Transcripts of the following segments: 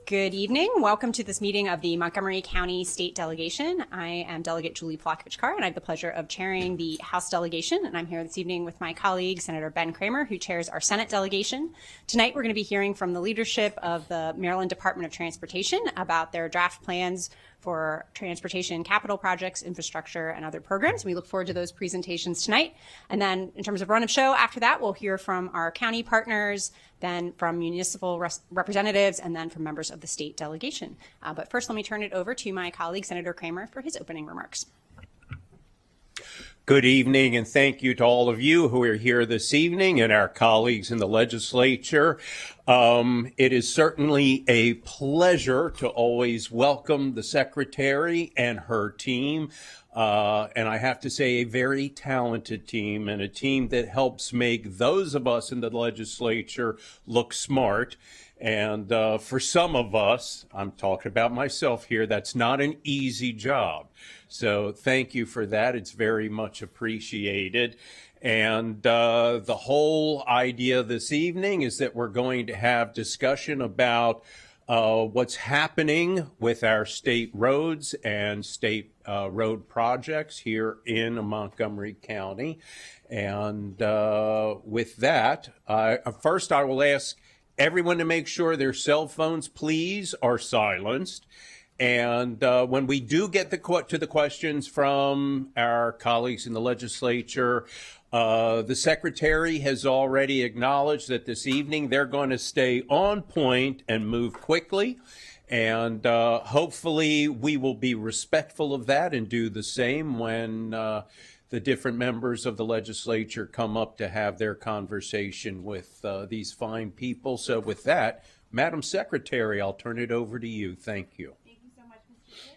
Good evening. Welcome to this meeting of the Montgomery County State Delegation. I am Delegate Julie Plakovich-Carr, and I have the pleasure of chairing the House delegation. And I'm here this evening with my colleague, Senator Ben Cramer, who chairs our Senate delegation. Tonight, we're going to be hearing from the leadership of the Maryland Department of Transportation about their draft plans for transportation capital projects, infrastructure, and other programs. We look forward to those presentations tonight. And then in terms of run of show, after that, we'll hear from our county partners, then from municipal representatives, and then from members of the state delegation. But first, let me turn it over to my colleague, Senator Cramer, for his opening remarks. Good evening, and thank you to all of you who are here this evening and our colleagues in the legislature. It is certainly a pleasure to always welcome the secretary and her team. And I have to say, a very talented team, and a team that helps make those of us in the legislature look smart. And for some of us, I'm talking about myself here, that's not an easy job. So thank you for that. It's very much appreciated. And the whole idea this evening is that we're going to have discussion about what's happening with our state roads and state road projects here in Montgomery County. And with that, first I will ask everyone to make sure their cell phones, please, are silenced. And when we do get to the questions from our colleagues in the legislature, the secretary has already acknowledged that this evening they're going to stay on point and move quickly. And hopefully we will be respectful of that and do the same when the different members of the legislature come up to have their conversation with these fine people. So with that, Madam Secretary, I'll turn it over to you. Thank you. Thank you so much, Mr. Chair.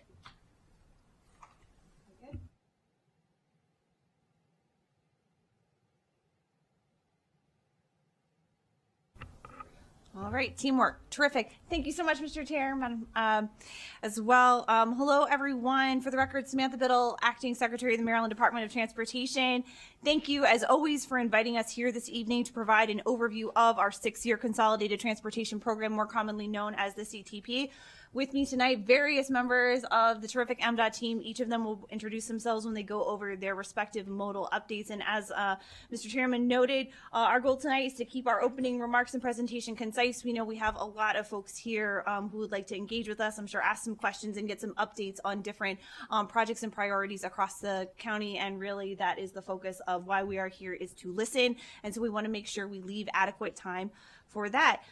Okay. All right, teamwork, terrific. Thank you so much, Mr. Chair, Madam, as well. Hello, everyone. For the record, Samantha Biddle, Acting Secretary of the Maryland Department of Transportation. Thank you, as always, for inviting us here this evening to provide an overview of our 6-year Consolidated Transportation Program, more commonly known as the CTP. With me tonight, various members of the terrific MDOT team. Each of them will introduce themselves when they go over their respective modal updates. And as Mr. Chairman noted, our goal tonight is to keep our opening remarks and presentation concise. We know we have a lot of folks here who would like to engage with us, I'm sure ask some questions and get some updates on different projects and priorities across the county. And really that is the focus of why we are here, is to listen. And so we want to make sure we leave adequate time for that.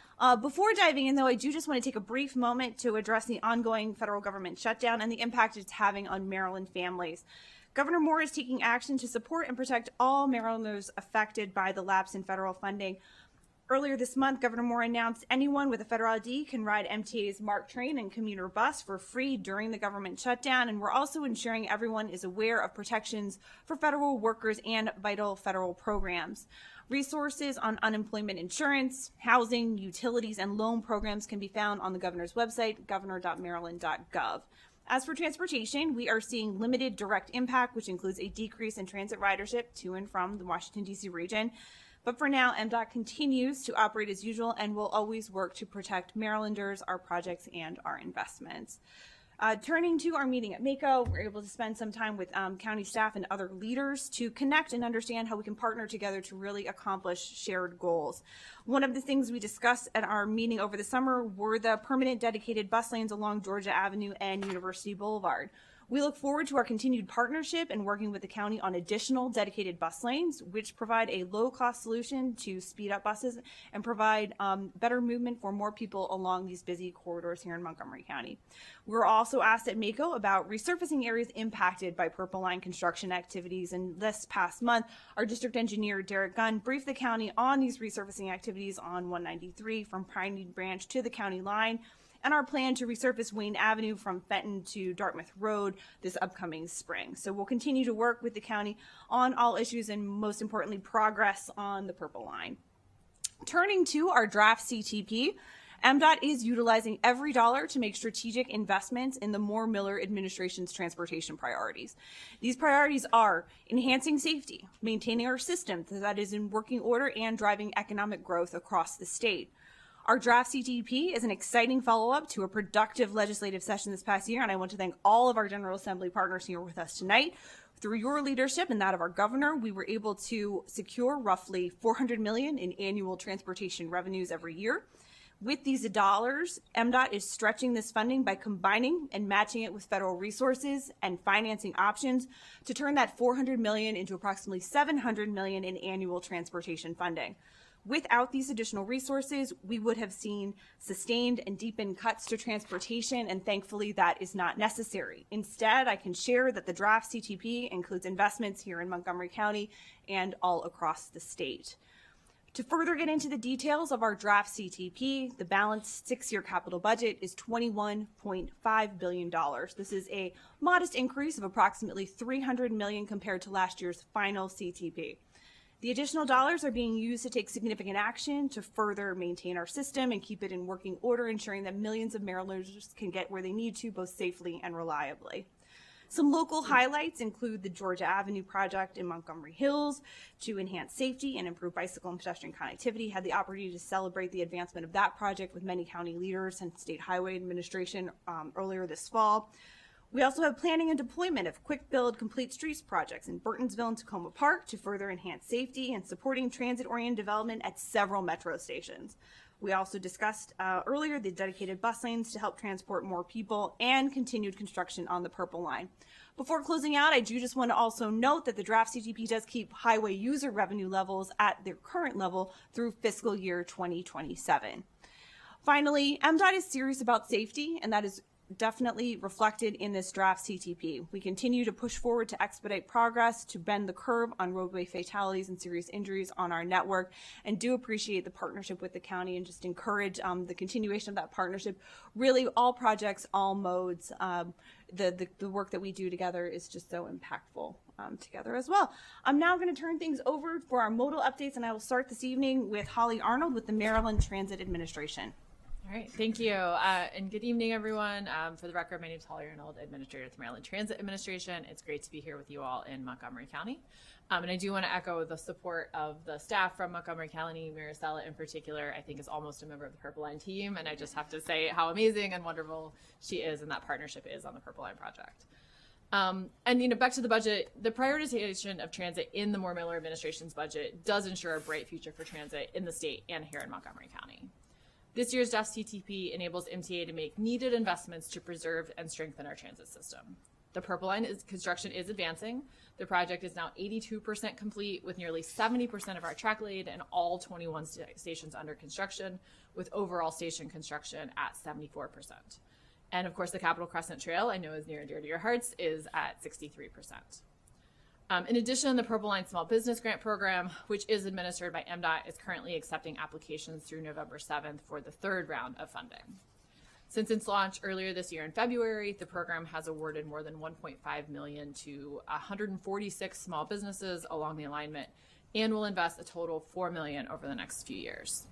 Before diving in, though, I do just want to take a brief moment to address the ongoing federal government shutdown and the impact it's having on Maryland families. Governor Moore is taking action to support and protect all Marylanders affected by the lapse in federal funding. Earlier this month, Governor Moore announced anyone with a federal ID can ride MTA's MARC train and commuter bus for free during the government shutdown. And we're also ensuring everyone is aware of protections for federal workers and vital federal programs. Resources on unemployment insurance, housing, utilities, and loan programs can be found on the governor's website, governor.maryland.gov. As for transportation, we are seeing limited direct impact, which includes a decrease in transit ridership to and from the Washington, D.C. region. But for now, MDOT continues to operate as usual and will always work to protect Marylanders, our projects, and our investments. Turning to our meeting at MACO, we're able to spend some time with county staff and other leaders to connect and understand how we can partner together to really accomplish shared goals. One of the things we discussed at our meeting over the summer were the permanent dedicated bus lanes along Georgia Avenue and University Boulevard. We look forward to our continued partnership and working with the county on additional dedicated bus lanes, which provide a low-cost solution to speed up buses and provide better movement for more people along these busy corridors here in Montgomery County. We're also asked at MACO about resurfacing areas impacted by Purple Line construction activities. And this past month, our district engineer, Derek Gunn, briefed the county on these resurfacing activities on 193 from Piney Branch to the county line, and our plan to resurface Wayne Avenue from Fenton to Dartmouth Road this upcoming spring. So we'll continue to work with the county on all issues and, most importantly, progress on the Purple Line. Turning to our draft CTP, MDOT is utilizing every dollar to make strategic investments in the Moore-Miller administration's transportation priorities. These priorities are enhancing safety, maintaining our system that is in working order, and driving economic growth across the state. Our draft CTP is an exciting follow-up to a productive legislative session this past year, and I want to thank all of our General Assembly partners here with us tonight. Through your leadership and that of our governor, we were able to secure roughly $400 million in annual transportation revenues every year. With these dollars, MDOT is stretching this funding by combining and matching it with federal resources and financing options to turn that $400 million into approximately $700 million in annual transportation funding. Without these additional resources, we would have seen sustained and deepened cuts to transportation, and thankfully that is not necessary. Instead, I can share that the draft CTP includes investments here in Montgomery County and all across the state. To further get into the details of our draft CTP, the balanced 6-year capital budget is $21.5 billion. This is a modest increase of approximately $300 million compared to last year's final CTP. The additional dollars are being used to take significant action to further maintain our system and keep it in working order, ensuring that millions of Marylanders can get where they need to, both safely and reliably. Some local highlights include the Georgia Avenue project in Montgomery Hills to enhance safety and improve bicycle and pedestrian connectivity. Had the opportunity to celebrate the advancement of that project with many county leaders and state highway administration earlier this fall. We also have planning and deployment of quick build complete streets projects in Burtonsville and Tacoma Park to further enhance safety and supporting transit-oriented development at several metro stations. We also discussed earlier the dedicated bus lanes to help transport more people and continued construction on the Purple Line. Before closing out, I do just want to also note that the draft CTP does keep highway user revenue levels at their current level through fiscal year 2027. Finally, MDOT is serious about safety, and that is definitely reflected in this draft CTP. We continue to push forward to expedite progress, to bend the curve on roadway fatalities and serious injuries on our network, and do appreciate the partnership with the county and just encourage the continuation of that partnership. Really, all projects, all modes, the work that we do together is just so impactful together as well. I'm now going to turn things over for our modal updates, and I will start this evening with Holly Arnold with the Maryland Transit Administration. All right, thank you. And good evening, everyone. For the record, my name is Holly Arnold, Administrator at the Maryland Transit Administration. It's great to be here with you all in Montgomery County. And I do want to echo the support of the staff from Montgomery County. Maricela in particular, I think, is almost a member of the Purple Line team. And I just have to say how amazing and wonderful she is and that partnership is on the Purple Line project. And back to the budget, the prioritization of transit in the Moore-Miller administration's budget does ensure a bright future for transit in the state and here in Montgomery County. This year's draft CTP enables MTA to make needed investments to preserve and strengthen our transit system. The Purple Line construction is advancing. The project is now 82% complete, with nearly 70% of our track laid and all 21 stations under construction, with overall station construction at 74%. And of course, the Capitol Crescent Trail, I know is near and dear to your hearts, is at 63%. In addition, the Purple Line Small Business Grant Program, which is administered by MDOT, is currently accepting applications through November 7th for the third round of funding. Since its launch earlier this year in February, the program has awarded more than $1.5 million to 146 small businesses along the alignment and will invest a total of $4 million over the next few years.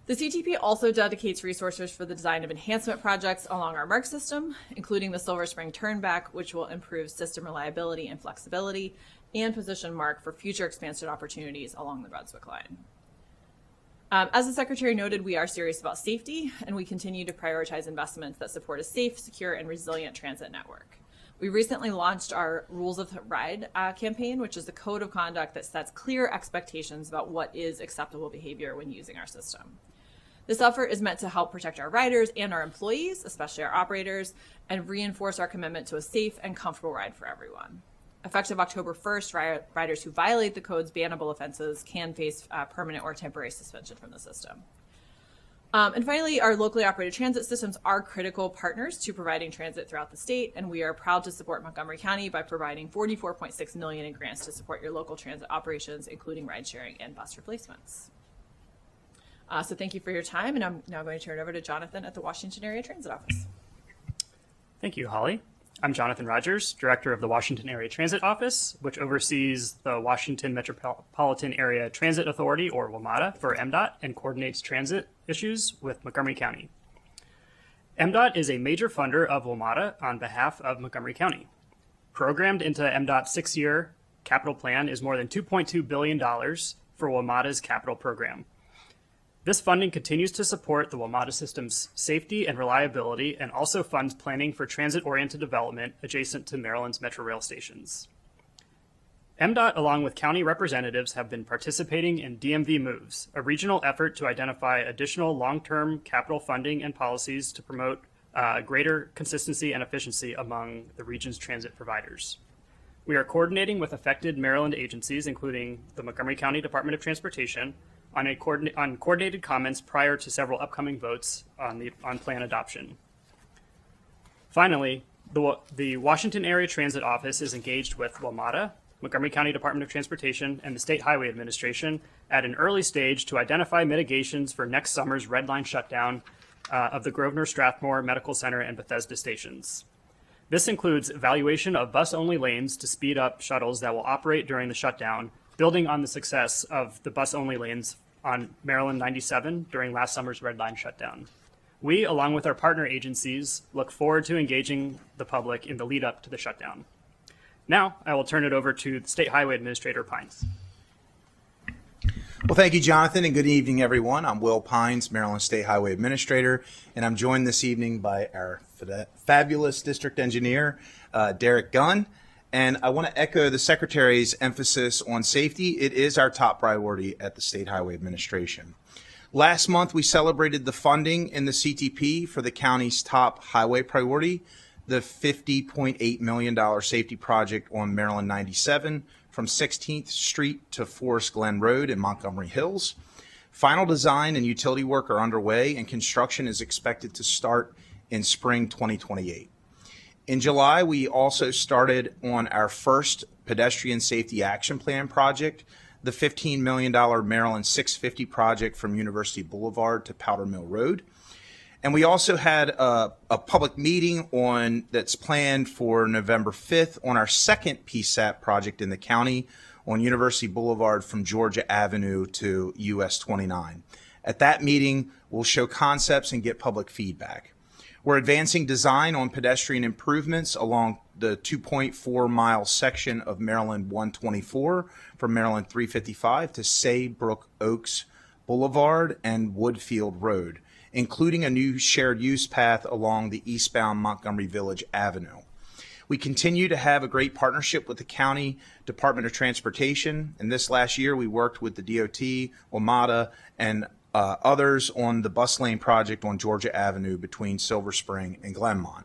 The CTP also dedicates resources for the design of enhancement projects along our MARC system, including the Silver Spring Turnback, which will improve system reliability and flexibility, and position MARC for future expansion opportunities along the Brunswick Line. As the Secretary noted, we are serious about safety, and we continue to prioritize investments that support a safe, secure, and resilient transit network. We recently launched our Rules of the Ride campaign, which is a code of conduct that sets clear expectations about what is acceptable behavior when using our system. This effort is meant to help protect our riders and our employees, especially our operators, and reinforce our commitment to a safe and comfortable ride for everyone. Effective October 1st, riders who violate the code's bannable offenses can face permanent or temporary suspension from the system. And finally, our locally operated transit systems are critical partners to providing transit throughout the state, and we are proud to support Montgomery County by providing $44.6 million in grants to support your local transit operations, including ride sharing and bus replacements. So thank you for your time, and I'm now going to turn it over to Jonathan at the Washington Area Transit Office. Thank you, Holly. I'm Jonathan Rogers, Director of the Washington Area Transit Office, which oversees the Washington Metropolitan Area Transit Authority, or WMATA, for MDOT and coordinates transit issues with Montgomery County. MDOT is a major funder of WMATA on behalf of Montgomery County. Programmed into MDOT's 6-year capital plan is more than $2.2 billion for WMATA's capital program. This funding continues to support the WMATA system's safety and reliability and also funds planning for transit-oriented development adjacent to Maryland's Metro Rail stations. MDOT, along with county representatives, have been participating in DMV Moves, a regional effort to identify additional long-term capital funding and policies to promote greater consistency and efficiency among the region's transit providers. We are coordinating with affected Maryland agencies, including the Montgomery County Department of Transportation, on coordinated comments prior to several upcoming votes on plan adoption. Finally, the Washington Area Transit Office is engaged with WMATA, Montgomery County Department of Transportation, and the State Highway Administration at an early stage to identify mitigations for next summer's red line shutdown of the Grosvenor Strathmore Medical Center and Bethesda stations. This includes evaluation of bus-only lanes to speed up shuttles that will operate during the shutdown, building on the success of the bus-only lanes on Maryland 97 during last summer's red line shutdown. We, along with our partner agencies, look forward to engaging the public in the lead up to the shutdown. Now, I will turn it over to the State Highway Administrator Pines. Well, thank you, Jonathan, and good evening, everyone. I'm Will Pines, Maryland State Highway Administrator, and I'm joined this evening by our fabulous District Engineer, Derek Gunn. And I want to echo the Secretary's emphasis on safety. It is our top priority at the State Highway Administration. Last month, we celebrated the funding in the CTP for the county's top highway priority, the $50.8 million safety project on Maryland 97 from 16th Street to Forest Glen Road in Montgomery Hills. Final design and utility work are underway, and construction is expected to start in spring 2028. In July, we also started on our first pedestrian safety action plan project, the $15 million Maryland 650 project from University Boulevard to Powder Mill Road. And we also had a public meeting that's planned for November 5th on our second PSAP project in the county on University Boulevard from Georgia Avenue to US 29. At that meeting, we'll show concepts and get public feedback. We're advancing design on pedestrian improvements along the 2.4 mile section of Maryland 124 from Maryland 355 to Saybrook Oaks Boulevard and Woodfield Road, including a new shared use path along the eastbound Montgomery Village Avenue. We continue to have a great partnership with the County Department of Transportation, and this last year we worked with the DOT, WMATA, and others on the bus lane project on Georgia Avenue between Silver Spring and Glenmont.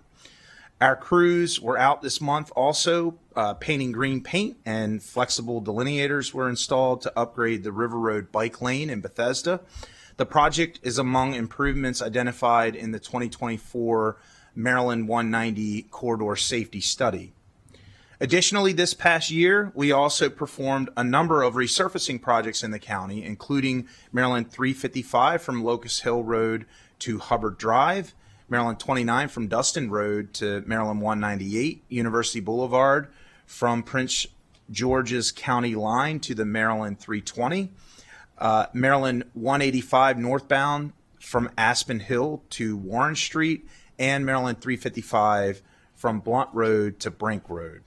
Our crews were out this month also painting green paint, and flexible delineators were installed to upgrade the River Road bike lane in Bethesda. The project is among improvements identified in the 2024 Maryland 190 Corridor Safety Study. Additionally, this past year, we also performed a number of resurfacing projects in the county, including Maryland 355 from Locust Hill Road to Hubbard Drive, Maryland 29 from Dustin Road to Maryland 198, University Boulevard from Prince George's County line to the Maryland 320, Maryland 185 northbound from Aspen Hill to Warren Street, and Maryland 355 from Blunt Road to Brink Road.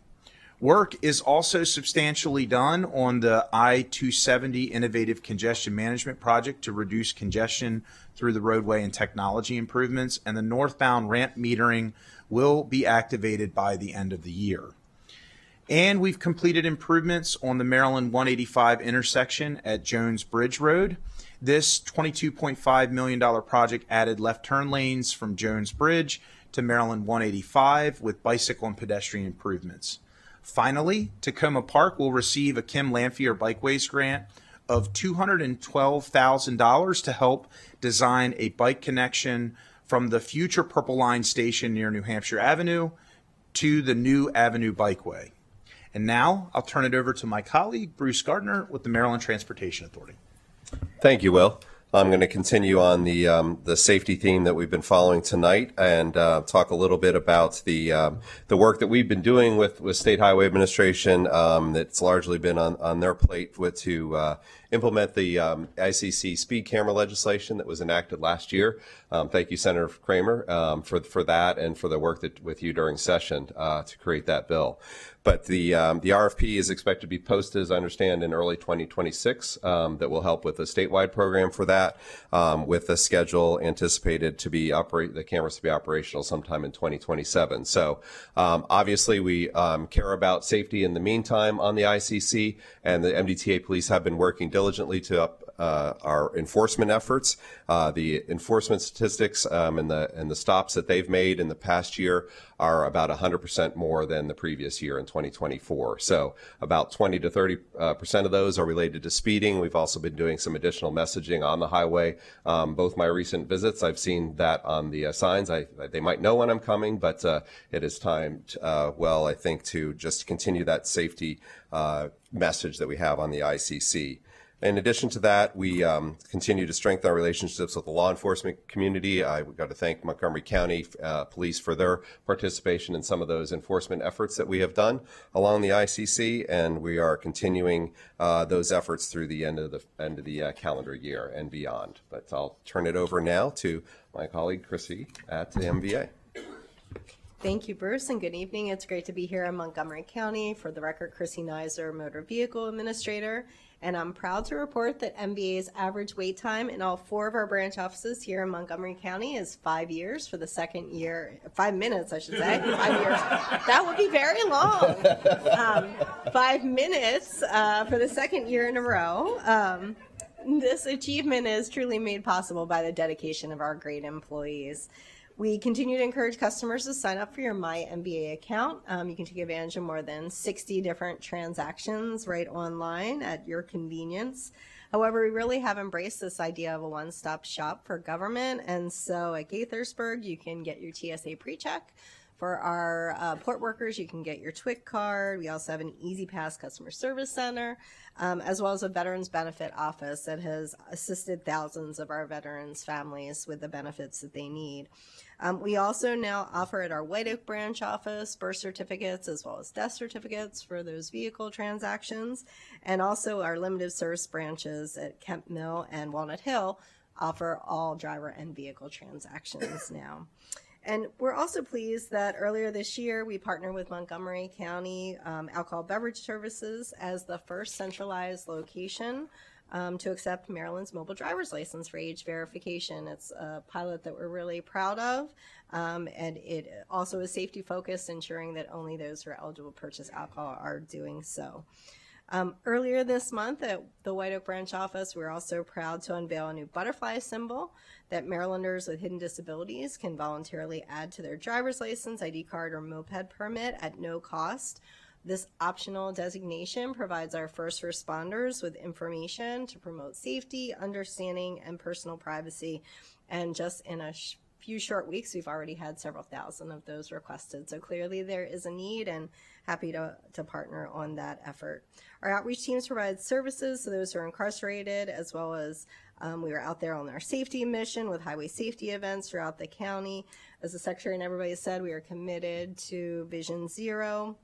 Work is also substantially done on the I-270 Innovative Congestion Management Project to reduce congestion through the roadway and technology improvements, and the northbound ramp metering will be activated by the end of the year. And we've completed improvements on the Maryland 185 intersection at Jones Bridge Road. This $22.5 million project added left turn lanes from Jones Bridge to Maryland 185 with bicycle and pedestrian improvements. Finally, Tacoma Park will receive a Kim Lamphere Bikeways grant of $212,000 to help design a bike connection from the future Purple Line station near New Hampshire Avenue to the new Avenue Bikeway. And now I'll turn it over to my colleague, Bruce Gardner, with the Maryland Transportation Authority. Thank you, Will. I'm going to continue on the safety theme that we've been following tonight and talk a little bit about the work that we've been doing with State Highway Administration that's largely been on their plate to implement the ICC speed camera legislation that was enacted last year. Thank you, Senator Kramer, for that and for the work with you during session to create that bill. But the RFP is expected to be posted, as I understand, in early 2026. That will help with a statewide program for that, with the schedule anticipated to be the cameras to be operational sometime in 2027. So obviously we care about safety in the meantime on the ICC, and the MDTA police have been working diligently to up our enforcement efforts. The enforcement statistics and the stops that they've made in the past year are about 100% more than the previous year in 2024. So about 20 to 30% of those are related to speeding. We've also been doing some additional messaging on the highway. Both my recent visits, I've seen that on the signs. They might know when I'm coming, but it is time, I think, to just continue that safety message that we have on the ICC. In addition to that, we continue to strengthen our relationships with the law enforcement community. We've got to thank Montgomery County Police for their participation in some of those enforcement efforts that we have done along the ICC, and we are continuing those efforts through the end of the calendar year and beyond. But I'll turn it over now to my colleague Chrissy at the MVA. Thank you, Bruce, and good evening. It's great to be here in Montgomery County. For the record, Chrissy Nizer, Motor Vehicle Administrator, and I'm proud to report that MVA's average wait time in all 4 of our branch offices here in Montgomery County is 5 years for the second year, 5 minutes, I should say, 5 years. That would be very long. 5 minutes for the second year in a row. This achievement is truly made possible by the dedication of our great employees. We continue to encourage customers to sign up for your My MBA account. You can take advantage of more than 60 different transactions right online at your convenience. However, we really have embraced this idea of a one-stop shop for government. And so at Gaithersburg, you can get your TSA pre-check. For our port workers, you can get your TWIC card. We also have an Easy Pass customer service center, as well as a veterans benefit office that has assisted thousands of our veterans' families with the benefits that they need. We also now offer at our White Oak branch office birth certificates as well as death certificates for those vehicle transactions. And also our limited service branches at Kemp Mill and Walnut Hill offer all driver and vehicle transactions now. And we're also pleased that earlier this year, we partnered with Montgomery County Alcohol Beverage Services as the first centralized location to accept Maryland's mobile driver's license for age verification. It's a pilot that we're really proud of, and it also is safety focused, ensuring that only those who are eligible to purchase alcohol are doing so. Earlier this month at the White Oak branch office, we're also proud to unveil a new butterfly symbol that Marylanders with hidden disabilities can voluntarily add to their driver's license, ID card, or moped permit at no cost. This optional designation provides our first responders with information to promote safety, understanding, and personal privacy. And just in a few short weeks, we've already had several thousand of those requested. So clearly there is a need, and happy to partner on that effort. Our outreach teams provide services to those who are incarcerated, as well as we are out there on our safety mission with highway safety events throughout the county. As the Secretary and everybody said, we are committed to Vision Zero.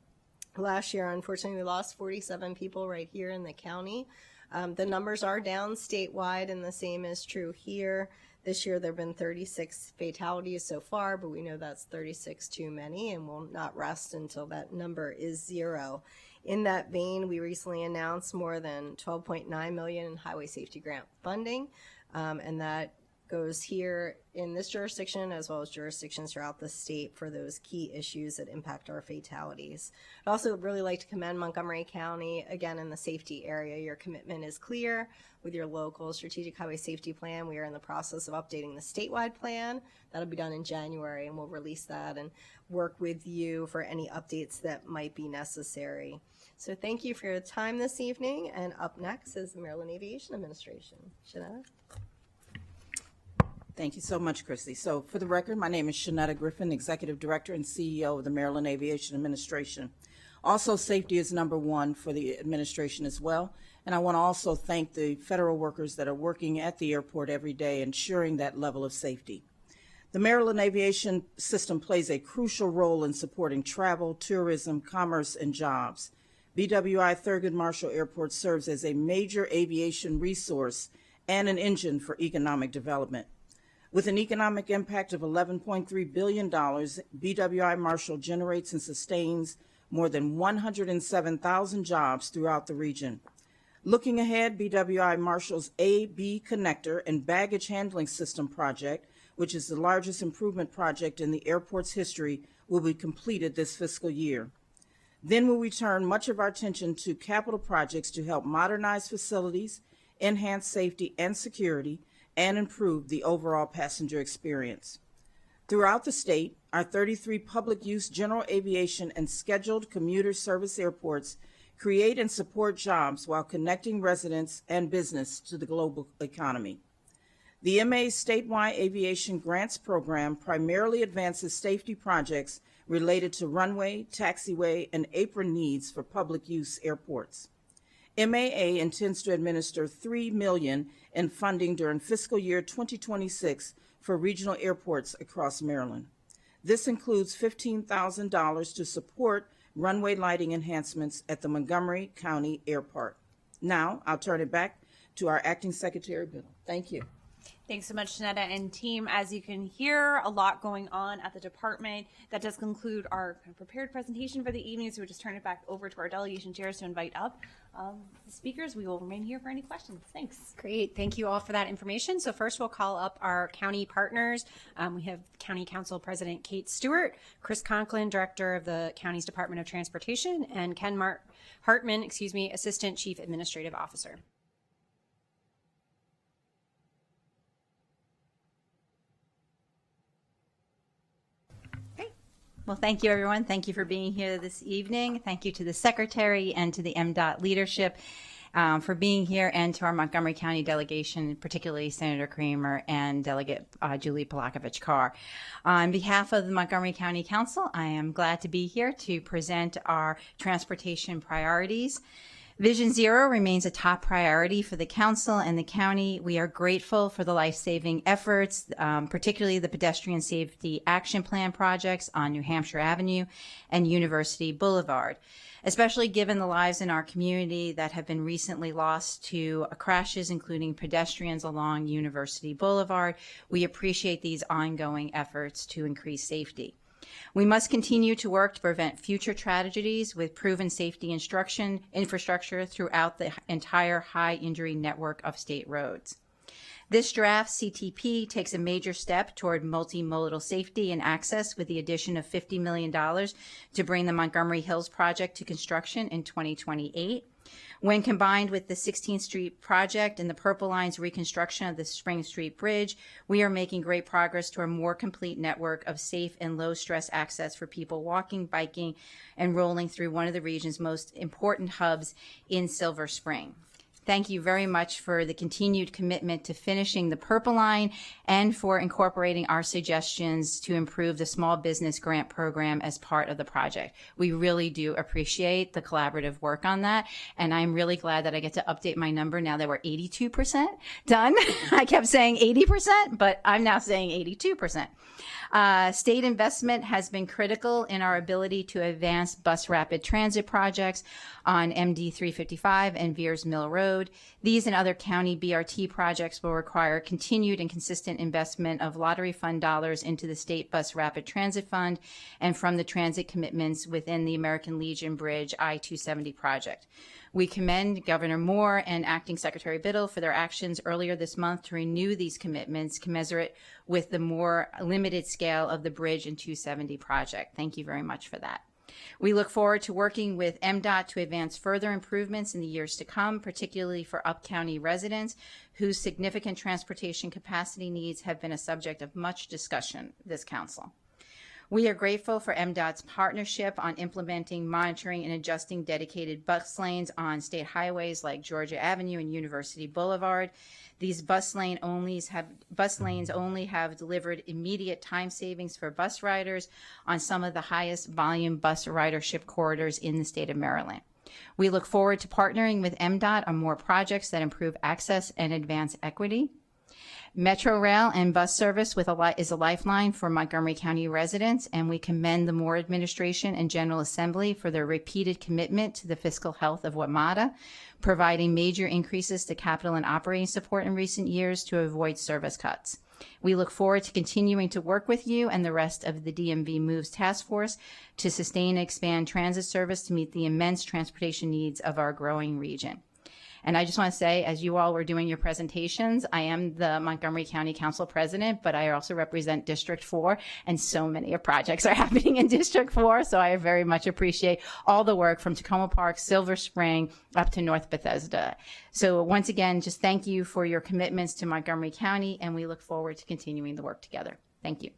Last year, unfortunately, we lost 47 people right here in the county. The numbers are down statewide, and the same is true here. This year, there have been 36 fatalities so far, but we know that's 36 too many, and we'll not rest until that number is 0. In that vein, we recently announced more than $12.9 million in highway safety grant funding, and that goes here in this jurisdiction as well as jurisdictions throughout the state for those key issues that impact our fatalities. I'd also really like to commend Montgomery County, again, in the safety area. Your commitment is clear with your local strategic highway safety plan. We are in the process of updating the statewide plan. That'll be done in January, and we'll release that and work with you for any updates that might be necessary. So thank you for your time this evening, and up next is the Maryland Aviation Administration. Shanetta? Thank you so much, Christy. So for the record, my name is Shanetta Griffin, Executive Director and CEO of the Maryland Aviation Administration. Also, safety is number one for the administration as well. And I want to also thank the federal workers that are working at the airport every day, ensuring that level of safety. The Maryland aviation system plays a crucial role in supporting travel, tourism, commerce, and jobs. BWI Thurgood Marshall Airport serves as a major aviation resource and an engine for economic development. With an economic impact of $11.3 billion, BWI Marshall generates and sustains more than 107,000 jobs throughout the region. Looking ahead, BWI Marshall's A-B connector and baggage handling system project, which is the largest improvement project in the airport's history, will be completed this fiscal year. Then we'll return much of our attention to capital projects to help modernize facilities, enhance safety and security, and improve the overall passenger experience. Throughout the state, our 33 public-use general aviation and scheduled commuter service airports create and support jobs while connecting residents and business to the global economy. The MA's statewide aviation grants program primarily advances safety projects related to runway, taxiway, and apron needs for public-use airports. MAA intends to administer $3 million in funding during fiscal year 2026 for regional airports across Maryland. This includes $15,000 to support runway lighting enhancements at the Montgomery County Airport. Now, I'll turn it back to our Acting Secretary Biddle. Thank you. Thanks so much, Shanetta and team. As you can hear, a lot going on at the department. That does conclude our prepared presentation for the evening, so we'll just turn it back over to our delegation chairs to invite up the speakers. We will remain here for any questions. Thanks. Great. Thank you all for that information. So first we'll call up our county partners. We have County Council President Kate Stewart, Chris Conklin, Director of the county's Department of Transportation, and Ken Hartman, Assistant Chief Administrative Officer. Well, thank you, everyone. Thank you for being here this evening. Thank you to the Secretary and to the MDOT leadership for being here, and to our Montgomery County delegation, particularly Senator Kramer and Delegate Julie Polakovich-Carr. On behalf of the Montgomery County Council, I am glad to be here to present our transportation priorities. Vision Zero remains a top priority for the council and the county. We are grateful for the life-saving efforts, particularly the pedestrian safety action plan projects on New Hampshire Avenue and University Boulevard, especially given the lives in our community that have been recently lost to crashes, including pedestrians along University Boulevard. We appreciate these ongoing efforts to increase safety. We must continue to work to prevent future tragedies with proven safety infrastructure throughout the entire high injury network of state roads. This draft CTP takes a major step toward multimodal safety and access with the addition of $50 million to bring the Montgomery Hills project to construction in 2028. When combined with the 16th Street project and the Purple Line's reconstruction of the Spring Street Bridge, we are making great progress to a more complete network of safe and low-stress access for people walking, biking, and rolling through one of the region's most important hubs in Silver Spring. Thank you very much for the continued commitment to finishing the Purple Line and for incorporating our suggestions to improve the small business grant program as part of the project. We really do appreciate the collaborative work on that, and I'm really glad that I get to update my number now that we're 82% done. I kept saying 80%, but I'm now saying 82%. State investment has been critical in our ability to advance bus rapid transit projects on MD 355 and Veers Mill Road. These and other county BRT projects will require continued and consistent investment of lottery fund dollars into the State Bus Rapid Transit Fund and from the transit commitments within the American Legion Bridge I-270 project. We commend Governor Moore and Acting Secretary Biddle for their actions earlier this month to renew these commitments commensurate with the more limited scale of the Bridge and 270 project. Thank you very much for that. We look forward to working with MDOT to advance further improvements in the years to come, particularly for up-county residents whose significant transportation capacity needs have been a subject of much discussion this council. We are grateful for MDOT's partnership on implementing, monitoring, and adjusting dedicated bus lanes on state highways like Georgia Avenue and University Boulevard. These bus lanes only have delivered immediate time savings for bus riders on some of the highest volume bus ridership corridors in the state of Maryland. We look forward to partnering with MDOT on more projects that improve access and advance equity. Metro Rail and bus service is a lifeline for Montgomery County residents, and we commend the Moore administration and General Assembly for their repeated commitment to the fiscal health of WMATA, providing major increases to capital and operating support in recent years to avoid service cuts. We look forward to continuing to work with you and the rest of the DMV Moves Task Force to sustain and expand transit service to meet the immense transportation needs of our growing region. And I just want to say, as you all were doing your presentations, I am the Montgomery County Council President, but I also represent District 4, and so many projects are happening in District 4, so I very much appreciate all the work from Tacoma Park, Silver Spring, up to North Bethesda. So once again, just thank you for your commitments to Montgomery County, and we look forward to continuing the work together. Thank you.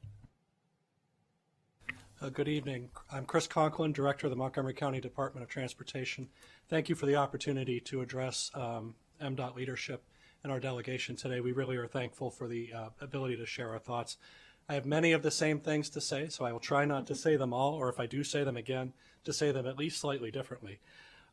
Good evening. I'm Chris Conklin, Director of the Montgomery County Department of Transportation. Thank you for the opportunity to address MDOT leadership and our delegation today. We really are thankful for the ability to share our thoughts. I have many of the same things to say, so I will try not to say them all, or if I do say them again, to say them at least slightly differently.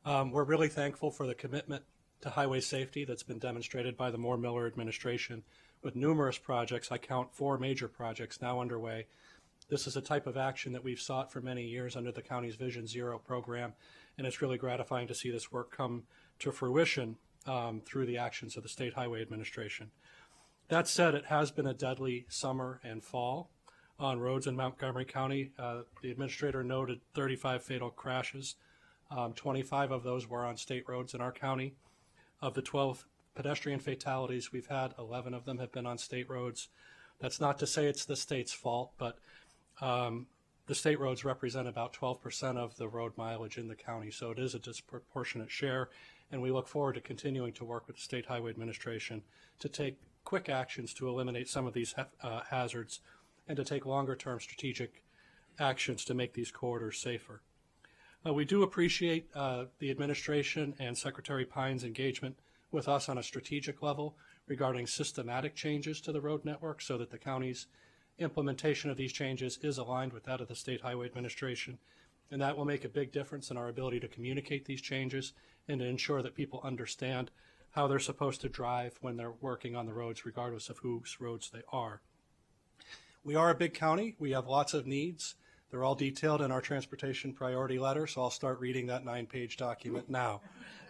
We're really thankful for the commitment to highway safety that's been demonstrated by the Moore-Miller administration with numerous projects. I count 4 major projects now underway. This is a type of action that we've sought for many years under the county's Vision Zero program, and it's really gratifying to see this work come to fruition through the actions of the State Highway Administration. That said, it has been a deadly summer and fall on roads in Montgomery County. The administrator noted 35 fatal crashes. 25 of those were on state roads in our county. Of the 12 pedestrian fatalities we've had, 11 of them have been on state roads. That's not to say it's the state's fault, but the state roads represent about 12% of the road mileage in the county, so it is a disproportionate share, and we look forward to continuing to work with the State Highway Administration to take quick actions to eliminate some of these hazards and to take longer-term strategic actions to make these corridors safer. We do appreciate the administration and Secretary Pine's engagement with us on a strategic level regarding systematic changes to the road network so that the county's implementation of these changes is aligned with that of the State Highway Administration, and that will make a big difference in our ability to communicate these changes and to ensure that people understand how they're supposed to drive when they're working on the roads, regardless of whose roads they are. We are a big county. We have lots of needs. They're all detailed in our transportation priority letter, so I'll start reading that 9-page document now.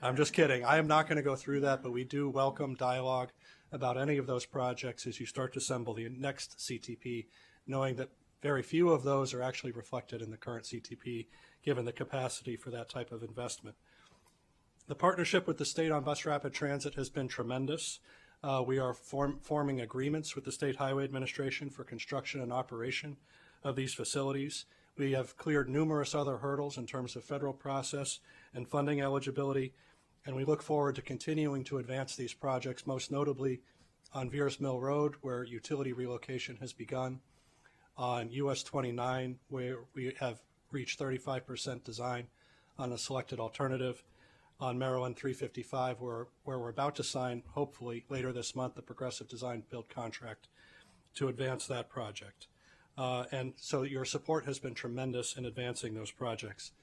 I'm just kidding. I am not going to go through that, but we do welcome dialogue about any of those projects as you start to assemble the next CTP, knowing that very few of those are actually reflected in the current CTP, given the capacity for that type of investment. The partnership with the state on bus rapid transit has been tremendous. We are forming agreements with the State Highway Administration for construction and operation of these facilities. We have cleared numerous other hurdles in terms of federal process and funding eligibility, and we look forward to continuing to advance these projects, most notably on Veers Mill Road, where utility relocation has begun, on US 29, where we have reached 35% design on a selected alternative, on Maryland 355, where we're about to sign, hopefully later this month, the Progressive Design Build contract to advance that project. And so your support has been tremendous in advancing those projects.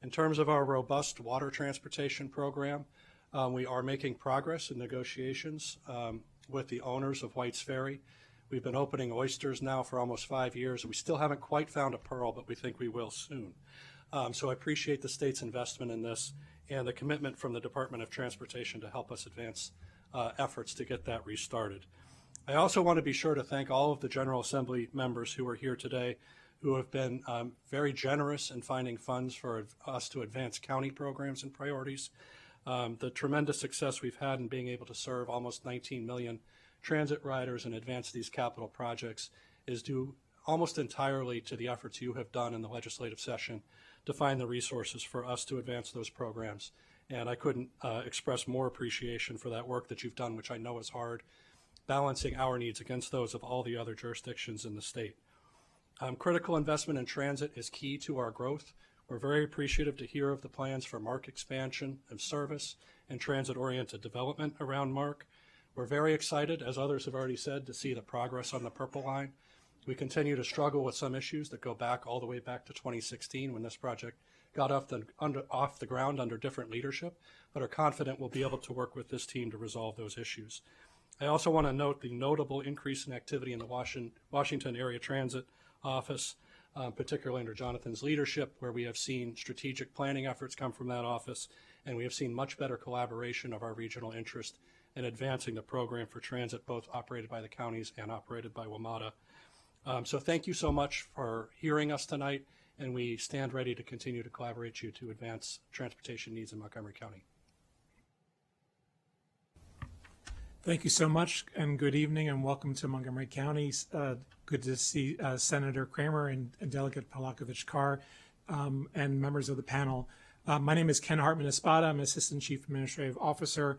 In terms of our robust water transportation program, we are making progress in negotiations with the owners of White's Ferry. We've been opening oysters now for almost 5 years. We still haven't quite found a pearl, but we think we will soon. So I appreciate the state's investment in this and the commitment from the Department of Transportation to help us advance efforts to get that restarted. I also want to be sure to thank all of the General Assembly members who are here today who have been very generous in finding funds for us to advance county programs and priorities. The tremendous success we've had in being able to serve almost 19 million transit riders and advance these capital projects is due almost entirely to the efforts you have done in the legislative session to find the resources for us to advance those programs. And I couldn't express more appreciation for that work that you've done, which I know is hard, balancing our needs against those of all the other jurisdictions in the state. Critical investment in transit is key to our growth. We're very appreciative to hear of the plans for MARC expansion of service and transit-oriented development around MARC. We're very excited, as others have already said, to see the progress on the Purple Line. We continue to struggle with some issues that go back all the way back to 2016 when this project got off the ground under different leadership, but are confident we'll be able to work with this team to resolve those issues. I also want to note the notable increase in activity in the Washington Area Transit Office, particularly under Jonathan's leadership, where we have seen strategic planning efforts come from that office, and we have seen much better collaboration of our regional interest and advancing the program for transit, both operated by the counties and operated by WMATA. So thank you so much for hearing us tonight, and we stand ready to continue to collaborate you to advance transportation needs in Montgomery County. Thank you so much, and good evening, and welcome to Montgomery County. Good to see Senator Kramer and Delegate Palakovich-Carr and members of the panel. My name is Ken Hartman Espada. I'm Assistant Chief Administrative Officer.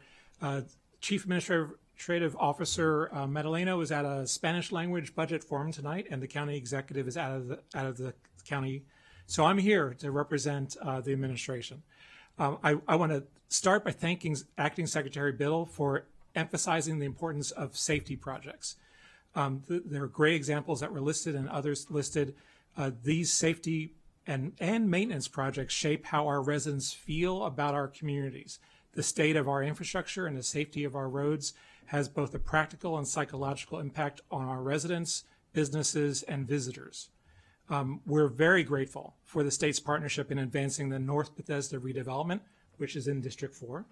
Chief Administrative Officer Madalena was at a Spanish language budget forum tonight, and the county executive is out of the county. So I'm here to represent the administration. I want to start by thanking Acting Secretary Biddle for emphasizing the importance of safety projects. There are great examples that were listed and others listed. These safety and maintenance projects shape how our residents feel about our communities. The state of our infrastructure and the safety of our roads has both a practical and psychological impact on our residents, businesses, and visitors. We're very grateful for the state's partnership in advancing the North Bethesda redevelopment, which is in District 4.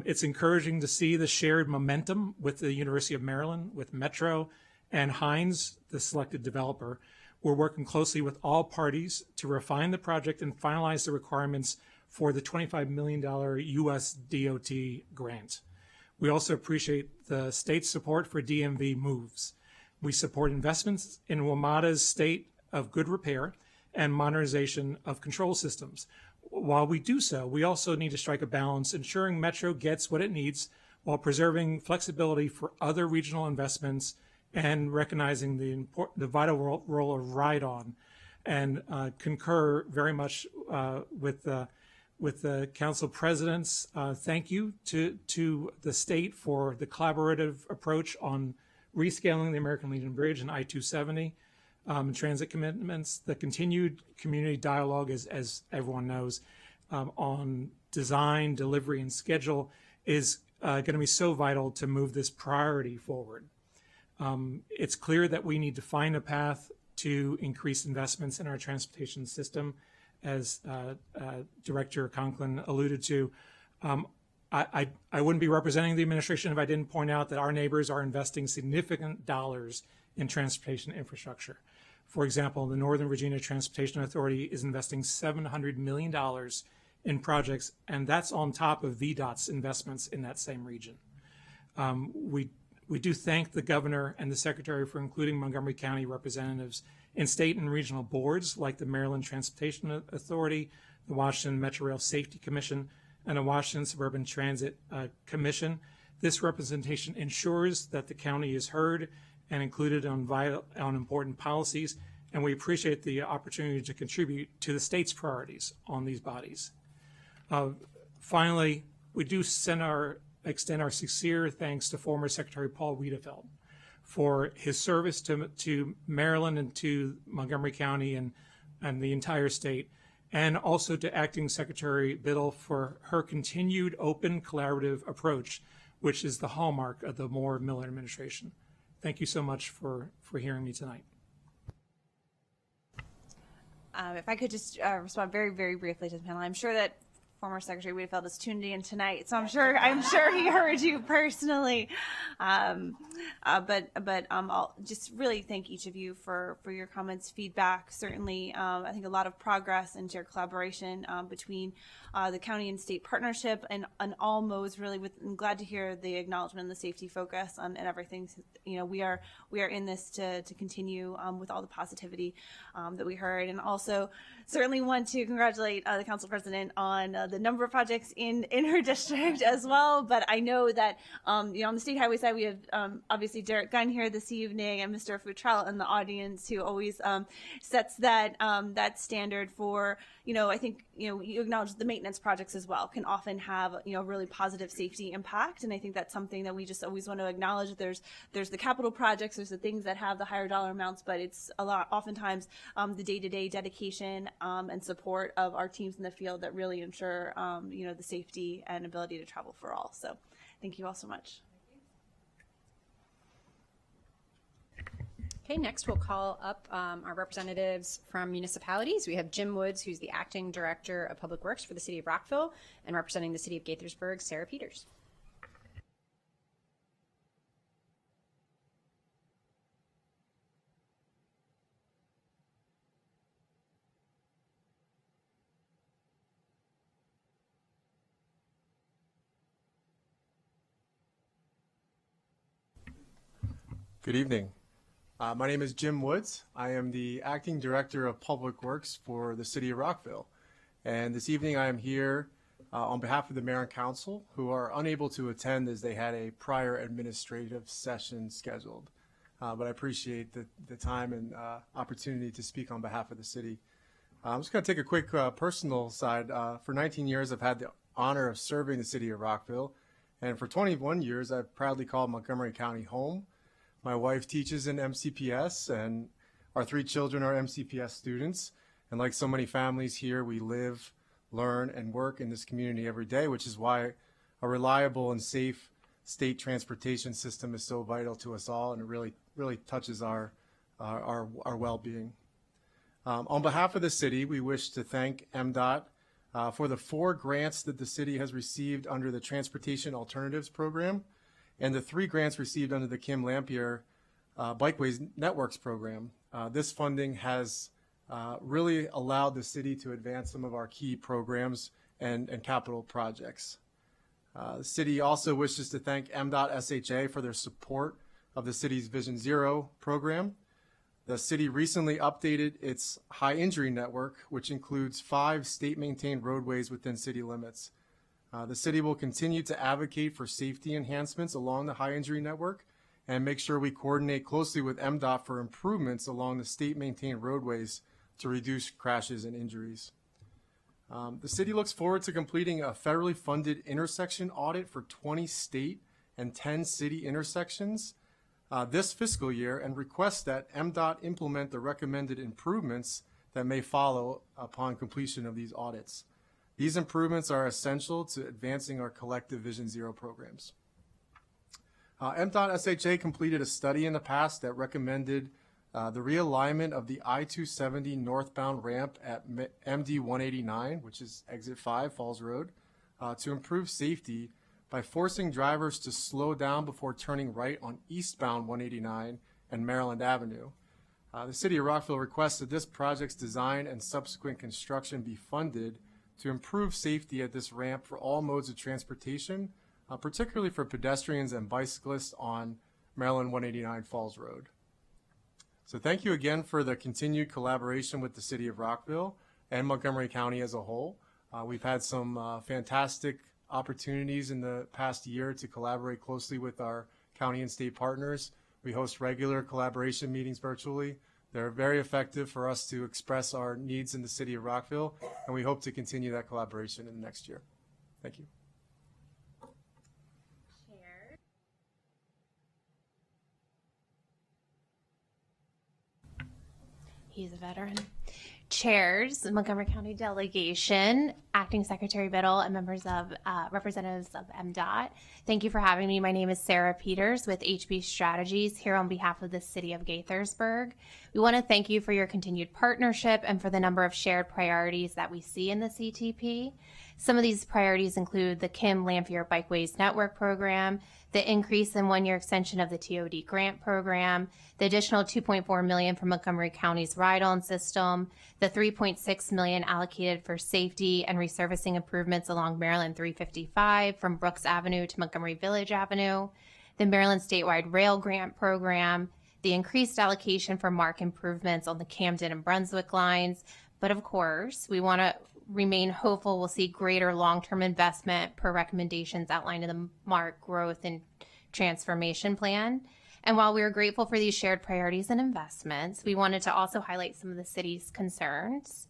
It's encouraging to see the shared momentum with the University of Maryland, with Metro, and Hines, the selected developer. We're working closely with all parties to refine the project and finalize the requirements for the $25 million U.S. DOT grant. We also appreciate the state's support for DMV moves. We support investments in WMATA's state of good repair and modernization of control systems. While we do so, we also need to strike a balance, ensuring Metro gets what it needs while preserving flexibility for other regional investments and recognizing the vital role of ride-on, and concur very much with the council presidents. Thank you to the state for the collaborative approach on rescaling the American Legion Bridge and I-270. Transit commitments, the continued community dialogue, as everyone knows, on design, delivery, and schedule is going to be so vital to move this priority forward. It's clear that we need to find a path to increase investments in our transportation system, as Director Conklin alluded to. I wouldn't be representing the administration if I didn't point out that our neighbors are investing significant dollars in transportation infrastructure. For example, the Northern Virginia Transportation Authority is investing $700 million in projects, and that's on top of VDOT's investments in that same region. We do thank the governor and the secretary for including Montgomery County representatives in state and regional boards like the Maryland Transportation Authority, the Washington Metro Rail Safety Commission, and the Washington Suburban Transit Commission. This representation ensures that the county is heard and included on important policies, and we appreciate the opportunity to contribute to the state's priorities on these bodies. Finally, we do extend our sincere thanks to former Secretary Paul Wiedefeld for his service to Maryland and to Montgomery County and the entire state, and also to Acting Secretary Biddle for her continued open, collaborative approach, which is the hallmark of the Moore-Miller administration. Thank you so much for hearing me tonight. If I could just respond very, very briefly to the panel. I'm sure that former Secretary Wiedefeld is tuned in tonight, so I'm sure he heard you personally. But I'll just really thank each of you for your comments, feedback. Certainly, I think a lot of progress and shared collaboration between the county and state partnership and all modes. Really, I'm glad to hear the acknowledgement and the safety focus and everything. You know, we are in this to continue with all the positivity that we heard, and also certainly want to congratulate the council president on the number of projects in her district as well. But I know that on the state highway side, we have obviously Derek Gunn here this evening and Mr. Futrell in the audience, who always sets that standard for, I think, you acknowledge the maintenance projects as well can often have, really positive safety impact. And I think that's something that we just always want to acknowledge. There's the capital projects, there's the things that have the higher dollar amounts, but it's oftentimes the day-to-day dedication and support of our teams in the field that really ensure, the safety and ability to travel for all. So thank you all so much. Okay, next we'll call up our representatives from municipalities. We have Jim Woods, who's the Acting Director of Public Works for the City of Rockville, and representing the City of Gaithersburg, Sarah Peters. Good evening. My name is Jim Woods. I am the Acting Director of Public Works for the City of Rockville. And this evening I am here on behalf of the Mayor and Council, who are unable to attend as they had a prior administrative session scheduled. But I appreciate the time and opportunity to speak on behalf of the city. I'm just going to take a quick personal side. For 19 years, I've had the honor of serving the City of Rockville. And for 21 years, I've proudly called Montgomery County home. My wife teaches in MCPS, and our 3 children are MCPS students. And like so many families here, we live, learn, and work in this community every day, which is why a reliable and safe state transportation system is so vital to us all, and it really touches our well-being. On behalf of the city, we wish to thank MDOT for the 4 grants that the city has received under the Transportation Alternatives Program, and the 3 grants received under the Kim Lampier Bikeways Networks Program. This funding has really allowed the city to advance some of our key programs and capital projects. The city also wishes to thank MDOT SHA for their support of the city's Vision Zero program. The city recently updated its high injury network, which includes 5 state-maintained roadways within city limits. The city will continue to advocate for safety enhancements along the high injury network and make sure we coordinate closely with MDOT for improvements along the state-maintained roadways to reduce crashes and injuries. The city looks forward to completing a federally funded intersection audit for 20 state and 10 city intersections this fiscal year, and requests that MDOT implement the recommended improvements that may follow upon completion of these audits. These improvements are essential to advancing our collective Vision Zero programs. MDOT SHA completed a study in the past that recommended the realignment of the I-270 northbound ramp at MD 189, which is exit 5, Falls Road, to improve safety by forcing drivers to slow down before turning right on eastbound 189 and Maryland Avenue. The City of Rockville requests that this project's design and subsequent construction be funded to improve safety at this ramp for all modes of transportation, particularly for pedestrians and bicyclists on Maryland 189 Falls Road. So thank you again for the continued collaboration with the City of Rockville and Montgomery County as a whole. We've had some fantastic opportunities in the past year to collaborate closely with our county and state partners. We host regular collaboration meetings virtually. They're very effective for us to express our needs in the City of Rockville, and we hope to continue that collaboration in the next year. Thank you. He's a veteran. Chairs, Montgomery County Delegation, Acting Secretary Biddle, and members of representatives of MDOT. Thank you for having me. My name is Sarah Peters with HB Strategies here on behalf of the City of Gaithersburg. We want to thank you for your continued partnership and for the number of shared priorities that we see in the CTP. Some of these priorities include the Kim Lampier Bikeways Network Program, the increase in 1-year extension of the TOD grant program, the additional $2.4 million for Montgomery County's ride-on system, the $3.6 million allocated for safety and resurfacing improvements along Maryland 355 from Brooks Avenue to Montgomery Village Avenue, the Maryland statewide rail grant program, the increased allocation for mark improvements on the Camden and Brunswick lines. But of course, we want to remain hopeful we'll see greater long-term investment per recommendations outlined in the MARC Growth and Transformation Plan. And while we are grateful for these shared priorities and investments, we wanted to also highlight some of the city's concerns.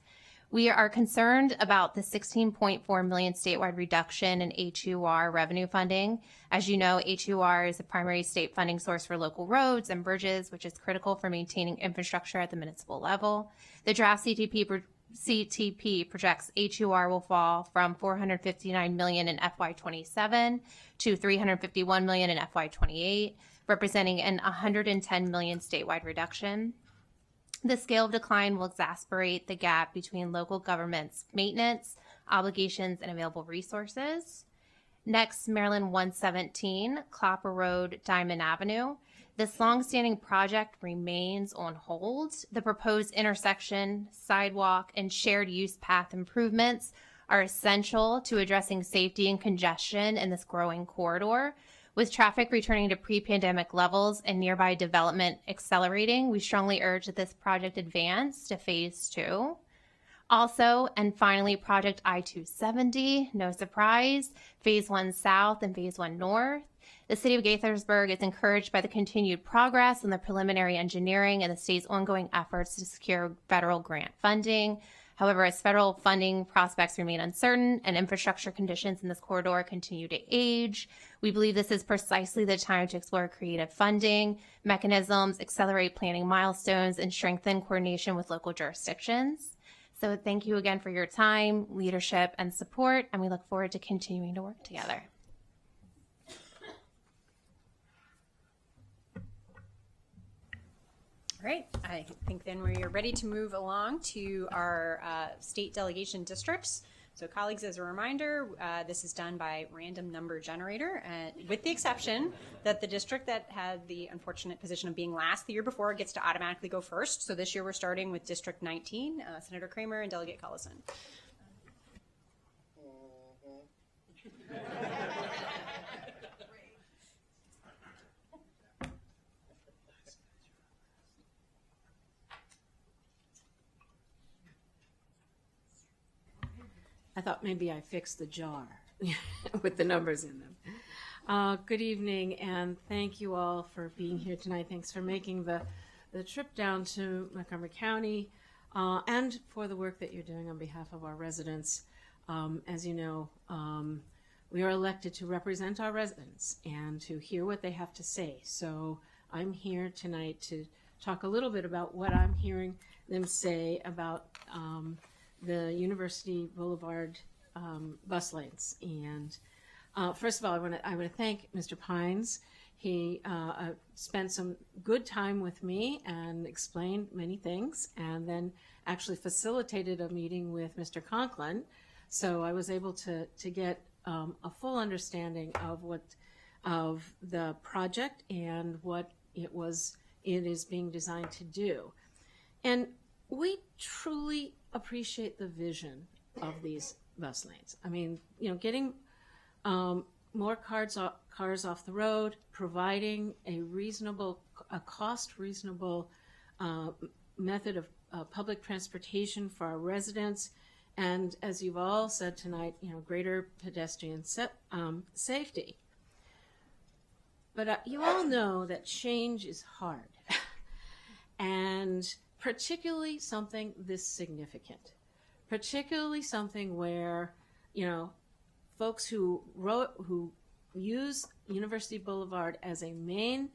We are concerned about the $16.4 million statewide reduction in HUR revenue funding. As you know, HUR is a primary state funding source for local roads and bridges, which is critical for maintaining infrastructure at the municipal level. The draft CTP projects HUR will fall from $459 million in FY27 to $351 million in FY28, representing an $110 million statewide reduction. The scale of decline will exacerbate the gap between local government's maintenance, obligations, and available resources. Next, Maryland 117, Clapper Road, Diamond Avenue. This longstanding project remains on hold. The proposed intersection, sidewalk, and shared use path improvements are essential to addressing safety and congestion in this growing corridor, With traffic returning to pre-pandemic levels and nearby development accelerating, we strongly urge that this project advance to phase 2. Also, and finally, Project I-270, no surprise, Phase 1 South and Phase 1 North. The City of Gaithersburg is encouraged by the continued progress in the preliminary engineering and the state's ongoing efforts to secure federal grant funding. However, as federal funding prospects remain uncertain and infrastructure conditions in this corridor continue to age, we believe this is precisely the time to explore creative funding mechanisms, accelerate planning milestones, and strengthen coordination with local jurisdictions. So thank you again for your time, leadership, and support, and we look forward to continuing to work together. All right, I think then we're ready to move along to our state delegation districts. So colleagues, as a reminder, this is done by random number generator, with the exception that the district that had the unfortunate position of being last the year before gets to automatically go first. So this year we're starting with District 19, Senator Kramer and Delegate Cullison. I thought maybe I fixed the jar with the numbers in them. Good evening, and thank you all for being here tonight. Thanks for making the trip down to Montgomery County and for the work that you're doing on behalf of our residents. As you know, we are elected to represent our residents and to hear what they have to say. So I'm here tonight to talk a little bit about what I'm hearing them say about the University Boulevard bus lanes. And first of all, I want to thank Mr. Pines. He spent some good time with me and explained many things, and then actually facilitated a meeting with Mr. Conklin. So I was able to get a full understanding of the project and what it is being designed to do. And we truly appreciate the vision of these bus lanes. I mean, getting more cars off the road, providing a cost reasonable method of public transportation for our residents, and as you've all said tonight, greater pedestrian safety. But you all know that change is hard, and particularly something this significant, particularly something where, folks who use University Boulevard as a main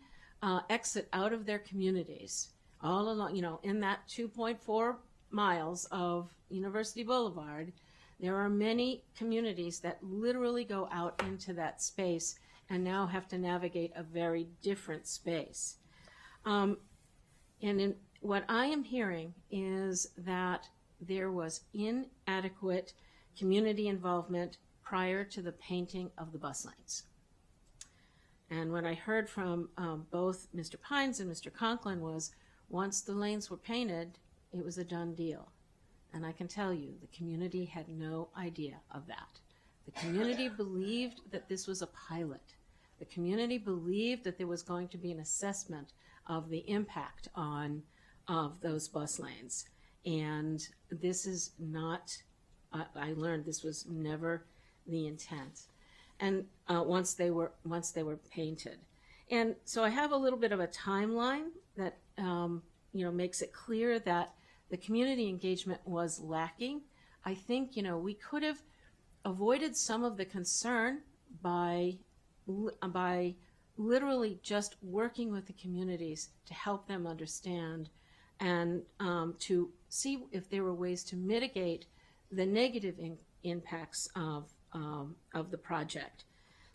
exit out of their communities, all along, in that 2.4 miles of University Boulevard, there are many communities that literally go out into that space and now have to navigate a very different space. And what I am hearing is that there was inadequate community involvement prior to the painting of the bus lanes. And what I heard from both Mr. Pines and Mr. Conklin was, once the lanes were painted, it was a done deal. And I can tell you, the community had no idea of that. The community believed that this was a pilot. The community believed that there was going to be an assessment of the impact of those bus lanes. And this is not, I learned this was never the intent. And once they were painted. And so I have a little bit of a timeline that makes it clear that the community engagement was lacking. I think we could have avoided some of the concern by literally just working with the communities to help them understand and to see if there were ways to mitigate the negative impacts of the project.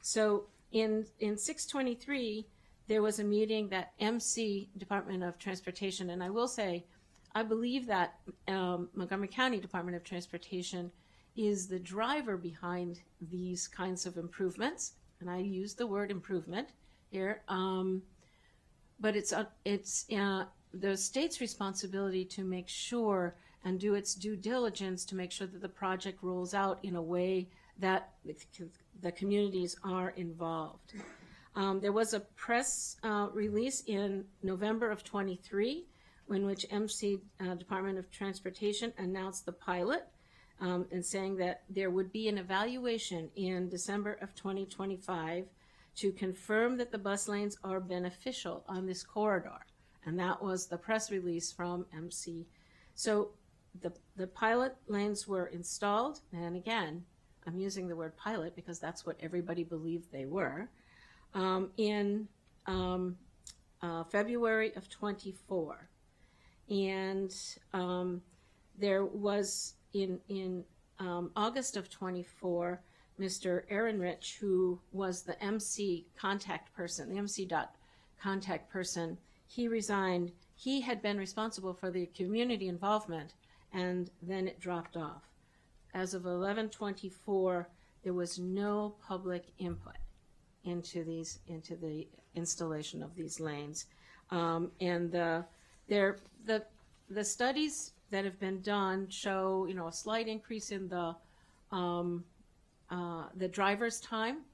So in 623, there was a meeting that MC, Department of Transportation, and I will say, I believe that Montgomery County Department of Transportation is the driver behind these kinds of improvements, and I use the word improvement here, but it's the state's responsibility to make sure and do its due diligence to make sure that the project rolls out in a way that the communities are involved. There was a press release in November of 23 in which MC Department of Transportation announced the pilot and saying that there would be an evaluation in December of 2025 to confirm that the bus lanes are beneficial on this corridor. And that was the press release from MC. So the pilot lanes were installed, and again, I'm using the word pilot because that's what everybody believed they were, in February of 24. And there was in August of 24, Mr. Aaron Rich, who was the MC contact person, the MC dot contact person, he resigned. He had been responsible for the community involvement, and then it dropped off. As of 11/24, there was no public input into the installation of these lanes, and the studies that have been done show, a slight increase in the driver's time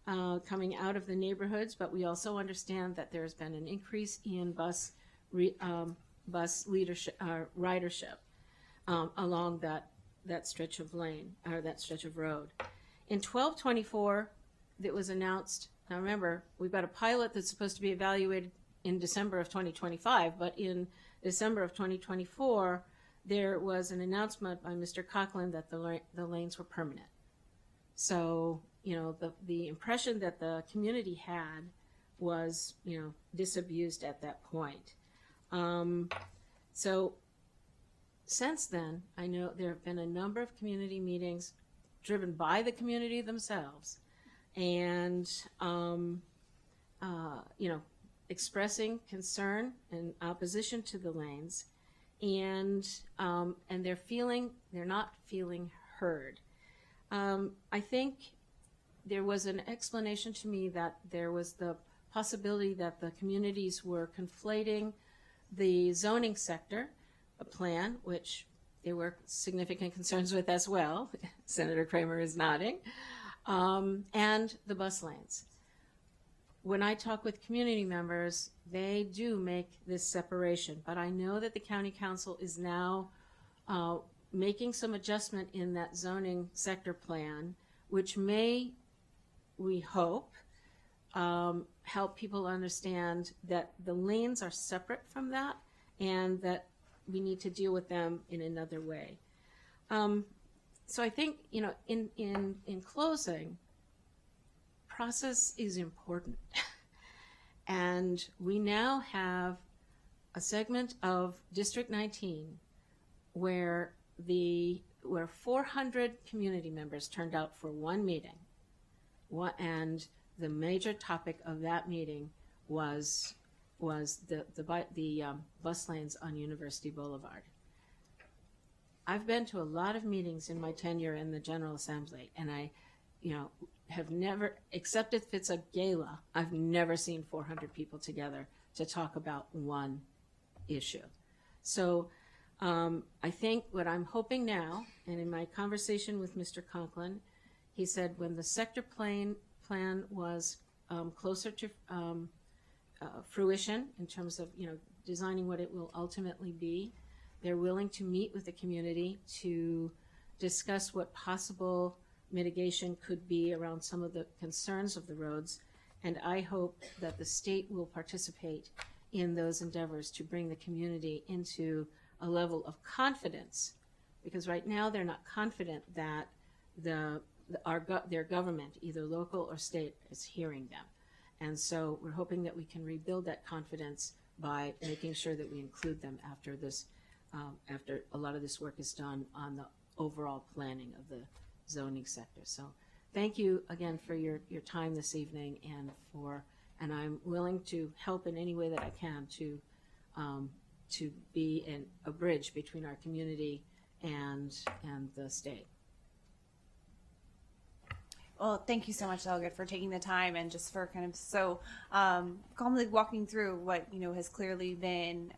coming out of the neighborhoods, but we also understand that there's been an increase in bus leadership ridership along that stretch of lane or that stretch of road. In 12/24, it was announced. Now remember, we've got a pilot that's supposed to be evaluated in December of 2025, but in December of 2024, there was an announcement by Mr. Conklin that the lanes were permanent. So, the impression that the community had was, disabused at that point. So since then, I know there have been a number of community meetings driven by the community themselves and, expressing concern and opposition to the lanes, and they're not feeling heard. I think there was an explanation to me that there was the possibility that the communities were conflating the zoning sector, a plan, which there were significant concerns with as well, Senator Kramer is nodding, and the bus lanes. When I talk with community members, they do make this separation, but I know that the County Council is now making some adjustment in that zoning sector plan, which may, we hope, help people understand that the lanes are separate from that and that we need to deal with them in another way. So I think, in closing, process is important. And we now have a segment of District 19 where 400 community members turned out for one meeting. And the major topic of that meeting was the bus lanes on University Boulevard. I've been to a lot of meetings in my tenure in the General Assembly, and I, have never, except if it's a gala, I've never seen 400 people together to talk about one issue. So I think what I'm hoping now, and in my conversation with Mr. Conklin, he said when the sector plan was closer to fruition in terms of designing what it will ultimately be, they're willing to meet with the community to discuss what possible mitigation could be around some of the concerns of the roads. And I hope that the state will participate in those endeavors to bring the community into a level of confidence, because right now they're not confident that their government, either local or state, is hearing them. And so we're hoping that we can rebuild that confidence by making sure that we include them after this, after a lot of this work is done on the overall planning of the zoning sector. So thank you again for your time this evening, and I'm willing to help in any way that I can to be a bridge between our community and the state. Well, thank you so much, Delegate, for taking the time and just for kind of so calmly walking through what has clearly been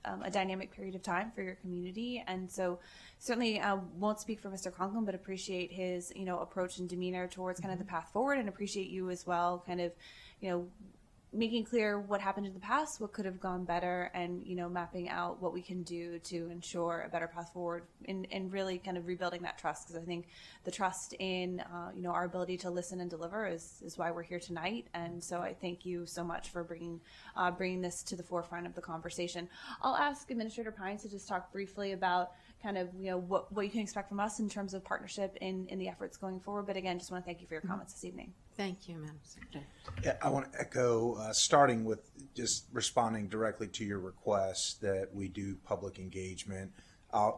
a dynamic period of time for your community. And so certainly won't speak for Mr. Conklin, but appreciate his, approach and demeanor towards kind of the path forward, and appreciate you as well, kind of, making clear what happened in the past, what could have gone better, and mapping out what we can do to ensure a better path forward, and really kind of rebuilding that trust, because I think the trust in our ability to listen and deliver is why we're here tonight. And so I thank you so much for bringing this to the forefront of the conversation. I'll ask Administrator Pines to just talk briefly about kind of what you can expect from us in terms of partnership in the efforts going forward. But again, just want to thank you for your comments this evening. Thank you, Madam Secretary. Yeah, I want to echo, starting with just responding directly to your request that we do public engagement.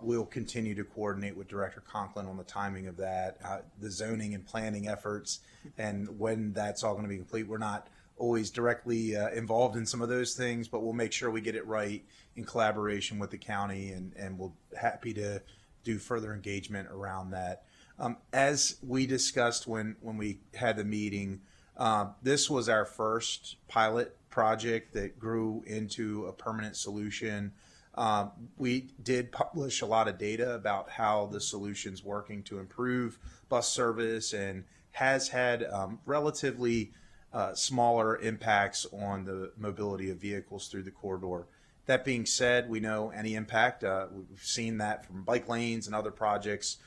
We'll continue to coordinate with Director Conklin on the timing of that, the zoning and planning efforts, and when that's all going to be complete. We're not always directly involved in some of those things, but we'll make sure we get it right in collaboration with the county, and we'll happy to do further engagement around that. As we discussed when we had the meeting, this was our first pilot project that grew into a permanent solution. We did publish a lot of data about how the solution's working to improve bus service, and has had relatively smaller impacts on the mobility of vehicles through the corridor. That being said, we know any impact, we've seen that from bike lanes and other projects,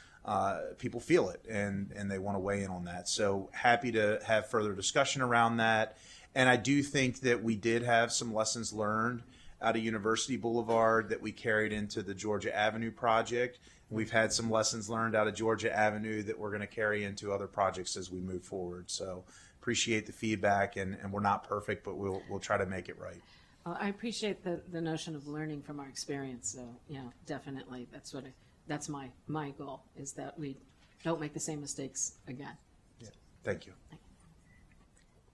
people feel it, and they want to weigh in on that. So happy to have further discussion around that. And I do think that we did have some lessons learned out of University Boulevard that we carried into the Georgia Avenue project. We've had some lessons learned out of Georgia Avenue that we're going to carry into other projects as we move forward. So appreciate the feedback, and we're not perfect, but we'll try to make it right. I appreciate the notion of learning from our experience. So, definitely, that's my goal, is that we don't make the same mistakes again. Yeah. Thank you.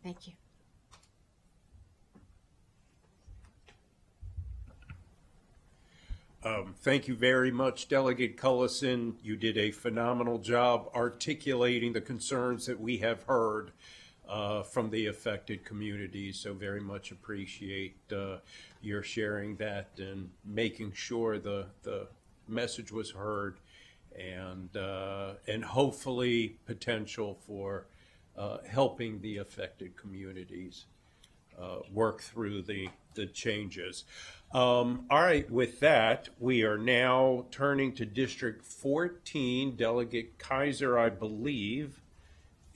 Thank you. Thank you very much, Delegate Cullison. You did a phenomenal job articulating the concerns that we have heard from the affected communities. So very much appreciate your sharing that and making sure the message was heard, and hopefully potential for helping the affected communities work through the changes. All right, with that, we are now turning to District 14. Delegate Kaiser, I believe,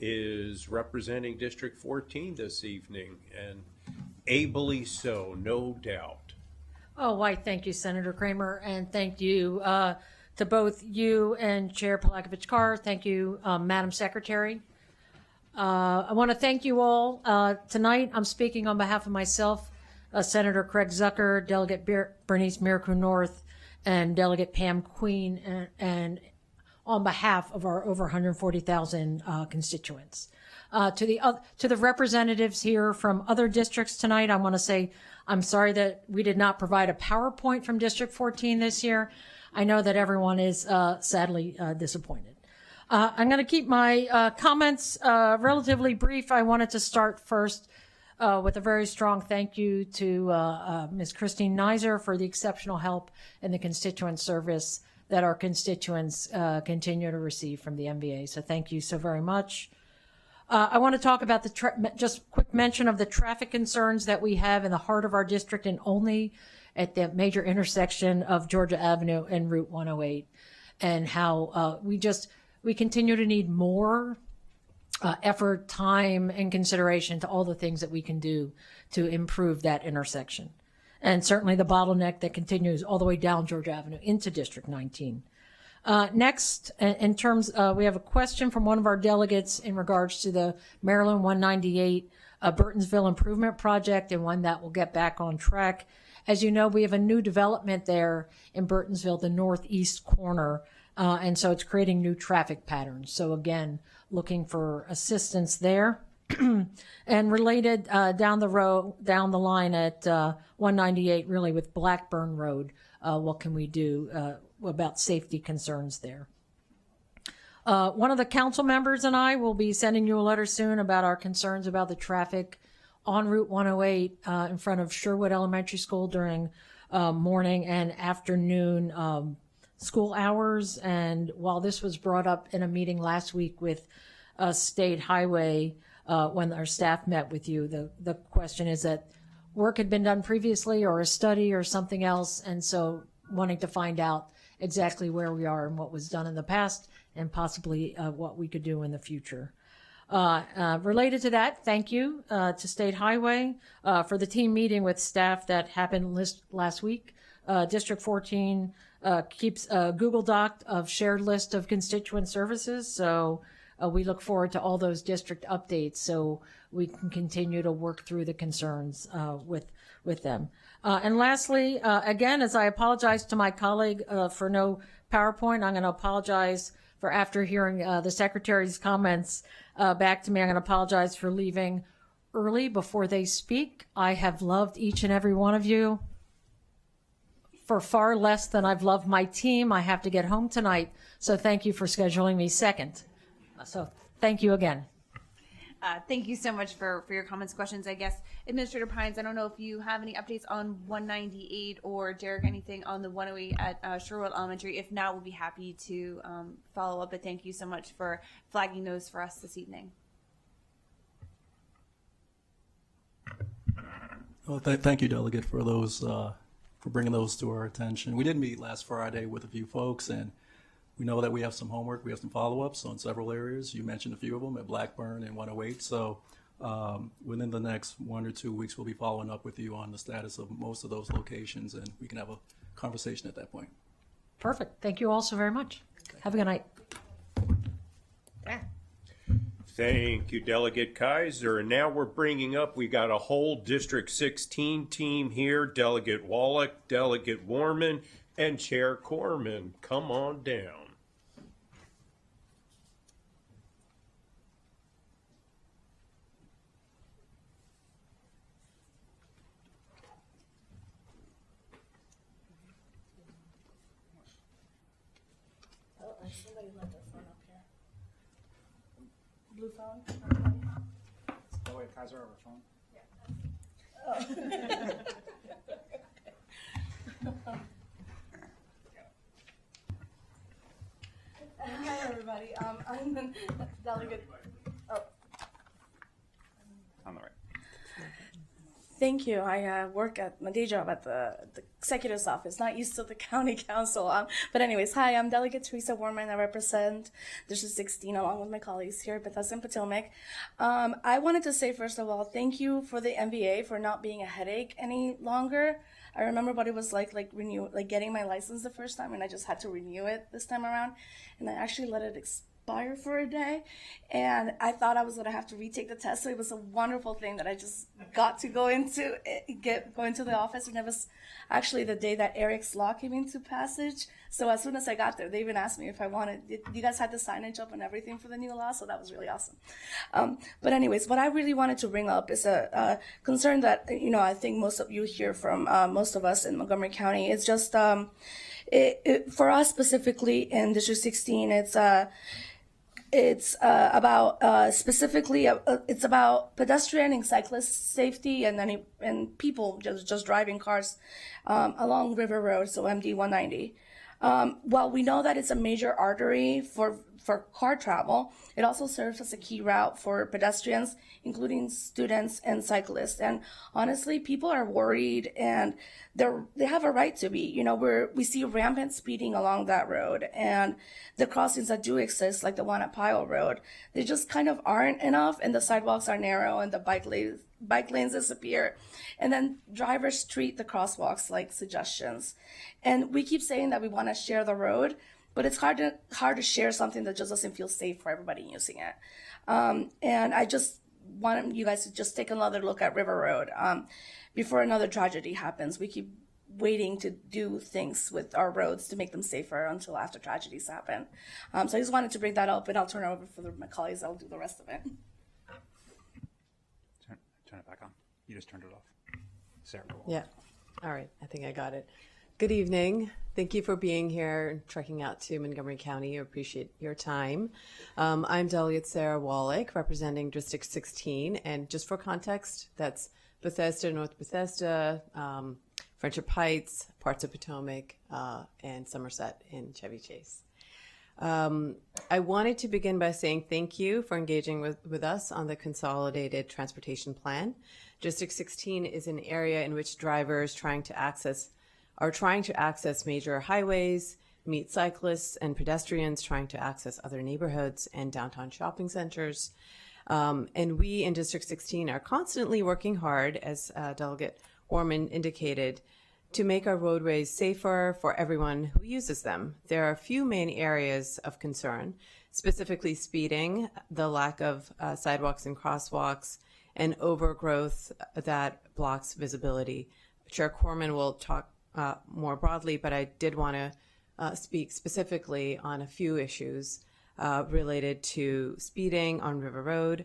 is representing District 14 this evening, and ably so, no doubt. Oh, why, thank you, Senator Kramer, and thank you to both you and Chair Palakovich-Carr. Thank you, Madam Secretary. I want to thank you all. Tonight, I'm speaking on behalf of myself, Senator Craig Zucker, Delegate Bernice Miracle North, and Delegate Pam Queen, and on behalf of our over 140,000 constituents. To the representatives here from other districts tonight, I want to say I'm sorry that we did not provide a PowerPoint from District 14 this year. I know that everyone is sadly disappointed. I'm going to keep my comments relatively brief. I wanted to start first with a very strong thank you to Ms. Christine Neiser for the exceptional help and the constituent service that our constituents continue to receive from the MVA. So thank you so very much. I want to talk about just quick mention of the traffic concerns that we have in the heart of our district, and only at the major intersection of Georgia Avenue and Route 108, and how we continue to need more effort, time, and consideration to all the things that we can do to improve that intersection. And certainly the bottleneck that continues all the way down Georgia Avenue into District 19. Next, in terms, we have a question from one of our delegates in regards to the Maryland 198 Burtonsville Improvement Project, and one that will get back on track. As you know, we have a new development there in Burtonsville, the northeast corner, and so it's creating new traffic patterns. So again, looking for assistance there. And related down the line at 198, really with Blackburn Road, what can we do about safety concerns there? One of the council members and I will be sending you a letter soon about our concerns about the traffic on Route 108 in front of Sherwood Elementary School during morning and afternoon school hours. And while this was brought up in a meeting last week with State Highway, when our staff met with you, the question is that work had been done previously or a study or something else, and so wanting to find out exactly where we are and what was done in the past and possibly what we could do in the future. Related to that, thank you to State Highway for the team meeting with staff that happened last week. District 14 keeps a Google Doc of shared list of constituent services, so we look forward to all those district updates so we can continue to work through the concerns with them. And lastly, again, as I apologize to my colleague for no PowerPoint, I'm going to apologize for, after hearing the Secretary's comments back to me, I'm going to apologize for leaving early before they speak. I have loved each and every one of you for far less than I've loved my team. I have to get home tonight, so thank you for scheduling me second. So thank you again. Thank you so much for your comments, questions. I guess, Administrator Pines, I don't know if you have any updates on 198 or Derek, anything on the 108 at Sherwood Elementary. If not, we'll be happy to follow up, but thank you so much for flagging those for us this evening. Well, thank you, Delegate, for those, for bringing those to our attention. We did meet last Friday with a few folks, and we know that we have some homework, we have some follow-ups on several areas. You mentioned a few of them at Blackburn and 108. So within the next 1 or 2 weeks, we'll be following up with you on the status of most of those locations, and we can have a conversation at that point. Perfect. Thank you all so very much. Have a good night. Thank you, Delegate Kaiser. And now we're bringing up, we got a whole District 16 team here, Delegate Wallach, Delegate Warman, and Chair Corman. Come on down. Somebody left their phone up here. Blue phone? Oh, wait, Kaiser over phone? Yeah. Hi, everybody. I'm the delegate. Oh. On the right. Thank you. I work at my day job at the executive's office, not used to the county council. But anyways, hi, I'm Delegate Teresa Warman. I represent District 16 along with my colleagues here at Bethesda and Potomac. I wanted to say, first of all, thank you for the MVA for not being a headache any longer. I remember what it was like getting my license the first time, and I just had to renew it this time around. And I actually let it expire for a day, and I thought I was going to have to retake the test. So it was a wonderful thing that I just got to go into the office, and it was actually the day that Eric's law came into passage. So as soon as I got there, they even asked me if I wanted. You guys had the signage up and everything for the new law, so that was really awesome. But anyways, what I really wanted to bring up is a concern that I think most of you hear from most of us in Montgomery County. It's just for us specifically in District 16, it's about pedestrian and cyclist safety and people just driving cars along River Road, so MD 190. While we know that it's a major artery for car travel, it also serves as a key route for pedestrians, including students and cyclists. And honestly, people are worried, and they have a right to be. We see rampant speeding along that road, and the crossings that do exist, like the one at Pyle Road, they just kind of aren't enough, and the sidewalks are narrow, and the bike lanes disappear, and then drivers treat the crosswalks like suggestions. And we keep saying that we want to share the road, but it's hard to share something that just doesn't feel safe for everybody using it. And I just want you guys to just take another look at River Road before another tragedy happens. We keep waiting to do things with our roads to make them safer until after tragedies happen. So I just wanted to bring that up, and I'll turn it over for my colleagues. I'll do the rest of it. Turn it back on. You just turned it off. Sarah. Yeah. All right. I think I got it. Good evening. Thank you for being here, trekking out to Montgomery County. I appreciate your time. I'm Delegate Sarah Wallach, representing District 16. And just for context, that's Bethesda, North Bethesda, Friendship Heights, parts of Potomac, and Somerset in Chevy Chase. I wanted to begin by saying thank you for engaging with us on the Consolidated Transportation Plan. District 16 is an area in which drivers are trying to access major highways, meet cyclists and pedestrians trying to access other neighborhoods and downtown shopping centers. And we in District 16 are constantly working hard, as Delegate Orman indicated, to make our roadways safer for everyone who uses them. There are a few main areas of concern, specifically speeding, the lack of sidewalks and crosswalks, and overgrowth that blocks visibility. Chair Corman will talk more broadly, but I did want to speak specifically on a few issues related to speeding on River Road,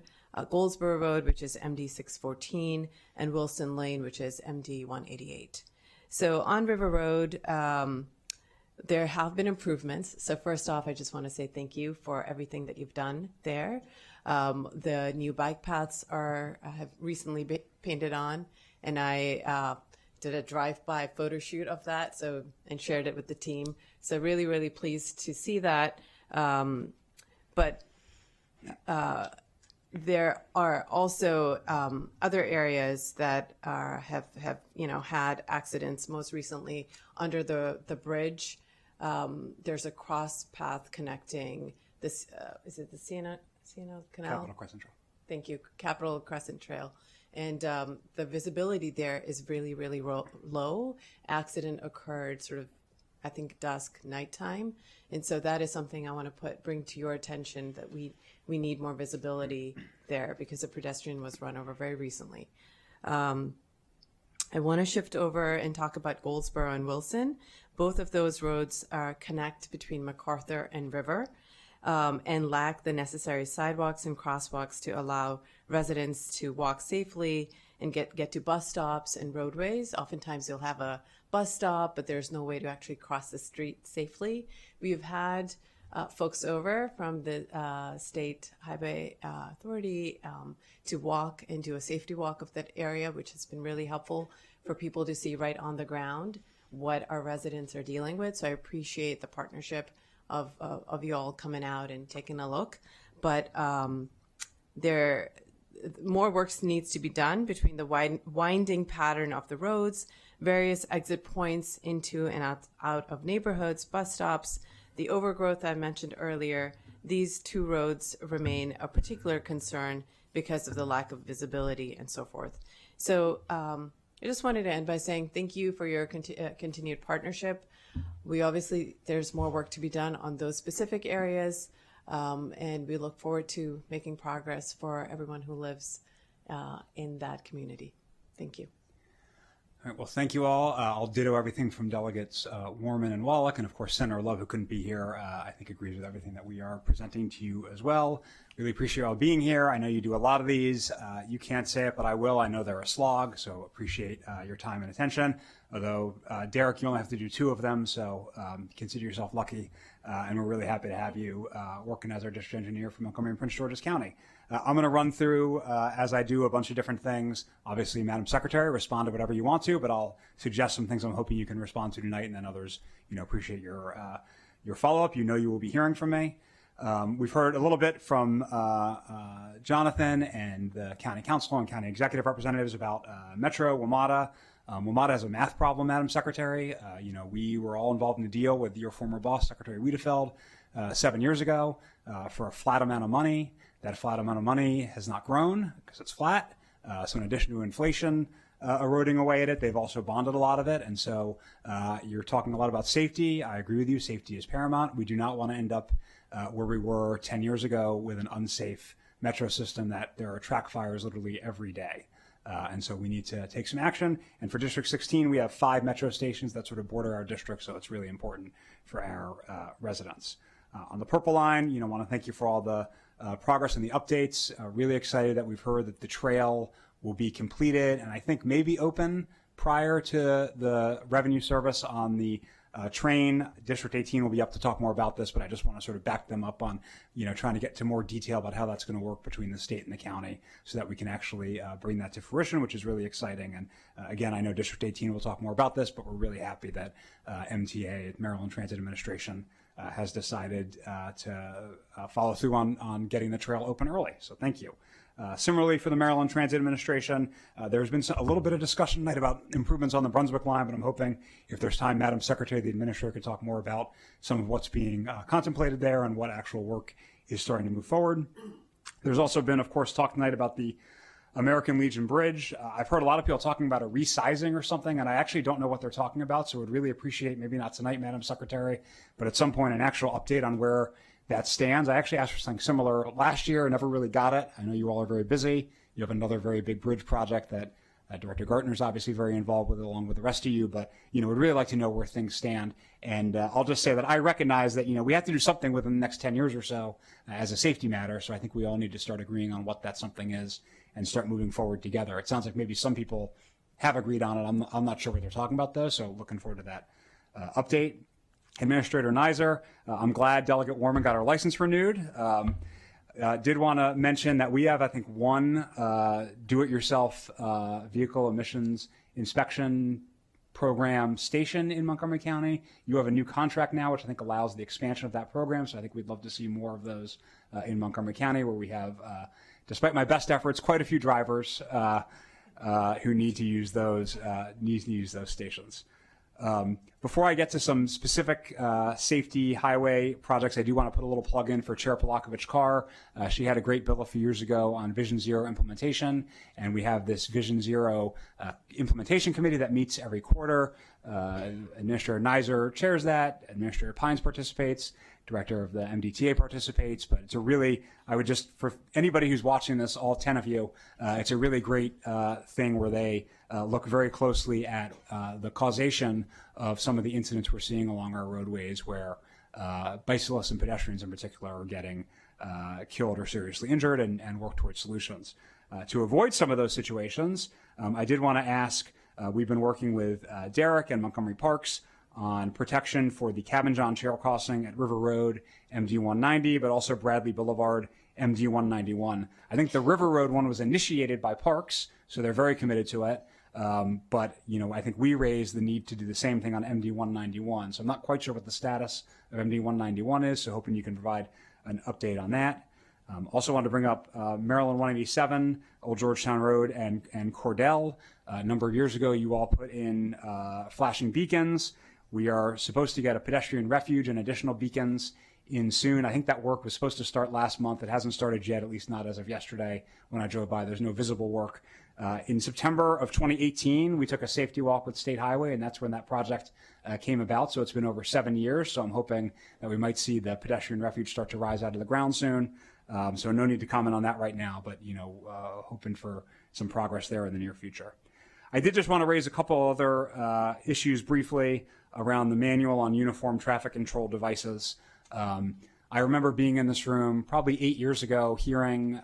Goldsboro Road, which is MD 614, and Wilson Lane, which is MD 188. So on River Road, there have been improvements. So first off, I just want to say thank you for everything that you've done there. The new bike paths have recently been painted on, and I did a drive-by photo shoot of that, and shared it with the team. So really, really pleased to see that. But there are also other areas that have had accidents. Most recently, under the bridge, there's a cross path connecting this. Is it the Siena Canal? Capitol Crescent Trail. Thank you, Capitol Crescent Trail. And the visibility there is really, really low. Accident occurred sort of, I think, dusk, nighttime. And so that is something I want to bring to your attention, that we need more visibility there because a pedestrian was run over very recently. I want to shift over and talk about Goldsboro and Wilson. Both of those roads connect between MacArthur and River and lack the necessary sidewalks and crosswalks to allow residents to walk safely and get to bus stops and roadways. Oftentimes you'll have a bus stop, but there's no way to actually cross the street safely. We've had folks over from the State Highway Authority to walk and do a safety walk of that area, which has been really helpful for people to see right on the ground what our residents are dealing with. So I appreciate the partnership of you all coming out and taking a look. But more work needs to be done between the winding pattern of the roads, various exit points into and out of neighborhoods, bus stops, the overgrowth I mentioned earlier. These two roads remain a particular concern because of the lack of visibility and so forth. So I just wanted to end by saying thank you for your continued partnership. There's more work to be done on those specific areas, and we look forward to making progress for everyone who lives in that community. Thank you. All right, well, thank you all. I'll ditto everything from Delegates Warman and Wallach, and of course Senator Love, who couldn't be here, I think agrees with everything that we are presenting to you as well. Really appreciate you all being here. I know you do a lot of these. You can't say it, but I will. I know they're a slog, so appreciate your time and attention. Although, Derek, you only have to do 2 of them, so consider yourself lucky, and we're really happy to have you working as our district engineer for Montgomery and Prince George's County. I'm going to run through, as I do, a bunch of different things. Obviously, Madam Secretary, respond to whatever you want to, but I'll suggest some things I'm hoping you can respond to tonight, and then others, appreciate your follow-up. You will be hearing from me. We've heard a little bit from Jonathan and the county council and county executive representatives about Metro, WMATA. WMATA has a math problem, Madam Secretary. We were all involved in the deal with your former boss, Secretary Wiedefeld, 7 years ago for a flat amount of money. That flat amount of money has not grown because it's flat. So in addition to inflation eroding away at it, they've also bonded a lot of it. And so you're talking a lot about safety. I agree with you. Safety is paramount. We do not want to end up where we were 10 years ago with an unsafe metro system that there are track fires literally every day. And so we need to take some action. And for District 16, we have 5 metro stations that sort of border our district, so it's really important for our residents. On the Purple Line, want to thank you for all the progress and the updates. Really excited that we've heard that the trail will be completed and I think maybe open prior to the revenue service on the train. District 18 will be up to talk more about this, but I just want to sort of back them up on, trying to get to more detail about how that's going to work between the state and the county so that we can actually bring that to fruition, which is really exciting. And again, I know District 18 will talk more about this, but we're really happy that MTA, Maryland Transit Administration, has decided to follow through on getting the trail open early. So thank you. Similarly, for the Maryland Transit Administration, there's been a little bit of discussion tonight about improvements on the Brunswick line, but I'm hoping if there's time, Madam Secretary, the Administrator, could talk more about some of what's being contemplated there and what actual work is starting to move forward. There's also been, of course, talk tonight about the American Legion Bridge. I've heard a lot of people talking about a resizing or something, and I actually don't know what they're talking about, so would really appreciate, maybe not tonight, Madam Secretary, but at some point an actual update on where that stands. I actually asked for something similar last year, never really got it. I know you all are very busy. You have another very big bridge project that Director Gartner is obviously very involved with, along with the rest of you, but, would really like to know where things stand. And I'll just say that I recognize that, we have to do something within the next 10 years or so as a safety matter, so I think we all need to start agreeing on what that something is and start moving forward together. It sounds like maybe some people have agreed on it. I'm not sure what they're talking about, though, so looking forward to that update. Administrator Nizer, I'm glad Delegate Warman got our license renewed. Did want to mention that we have, I think, one do-it-yourself vehicle emissions inspection program station in Montgomery County. You have a new contract now, which I think allows the expansion of that program, so I think we'd love to see more of those in Montgomery County, where we have, despite my best efforts, quite a few drivers who need to use those stations. Before I get to some specific safety highway projects, I do want to put a little plug in for Chair Polakovich Carr. She had a great bill a few years ago on Vision Zero implementation, and we have this Vision Zero implementation committee that meets every quarter. Administrator Nizer chairs that, Administrator Pines participates, Director of the MDTA participates, but it's a really, I would just, for anybody who's watching this, all 10 of you, it's a really great thing where they look very closely at the causation of some of the incidents we're seeing along our roadways where bicyclists and pedestrians in particular are getting killed or seriously injured, and work towards solutions. To avoid some of those situations, I did want to ask, we've been working with Derek and Montgomery Parks on protection for the Cabin John Trail crossing at River Road, MD 190, but also Bradley Boulevard, MD 191. I think the River Road one was initiated by Parks, so they're very committed to it. But, I think we raised the need to do the same thing on MD 191. So I'm not quite sure what the status of MD 191 is, so hoping you can provide an update on that. Also wanted to bring up Maryland 187, Old Georgetown Road, and Cordell. A number of years ago, you all put in flashing beacons. We are supposed to get a pedestrian refuge and additional beacons in soon. I think that work was supposed to start last month. It hasn't started yet, at least not as of yesterday when I drove by. There's no visible work. In September of 2018, we took a safety walk with State Highway, and that's when that project came about. So it's been over 7 years. So I'm hoping that we might see the pedestrian refuge start to rise out of the ground soon. So no need to comment on that right now, but, hoping for some progress there in the near future. I did just want to raise a couple other issues briefly around the manual on uniform traffic control devices. I remember being in this room probably 8 years ago hearing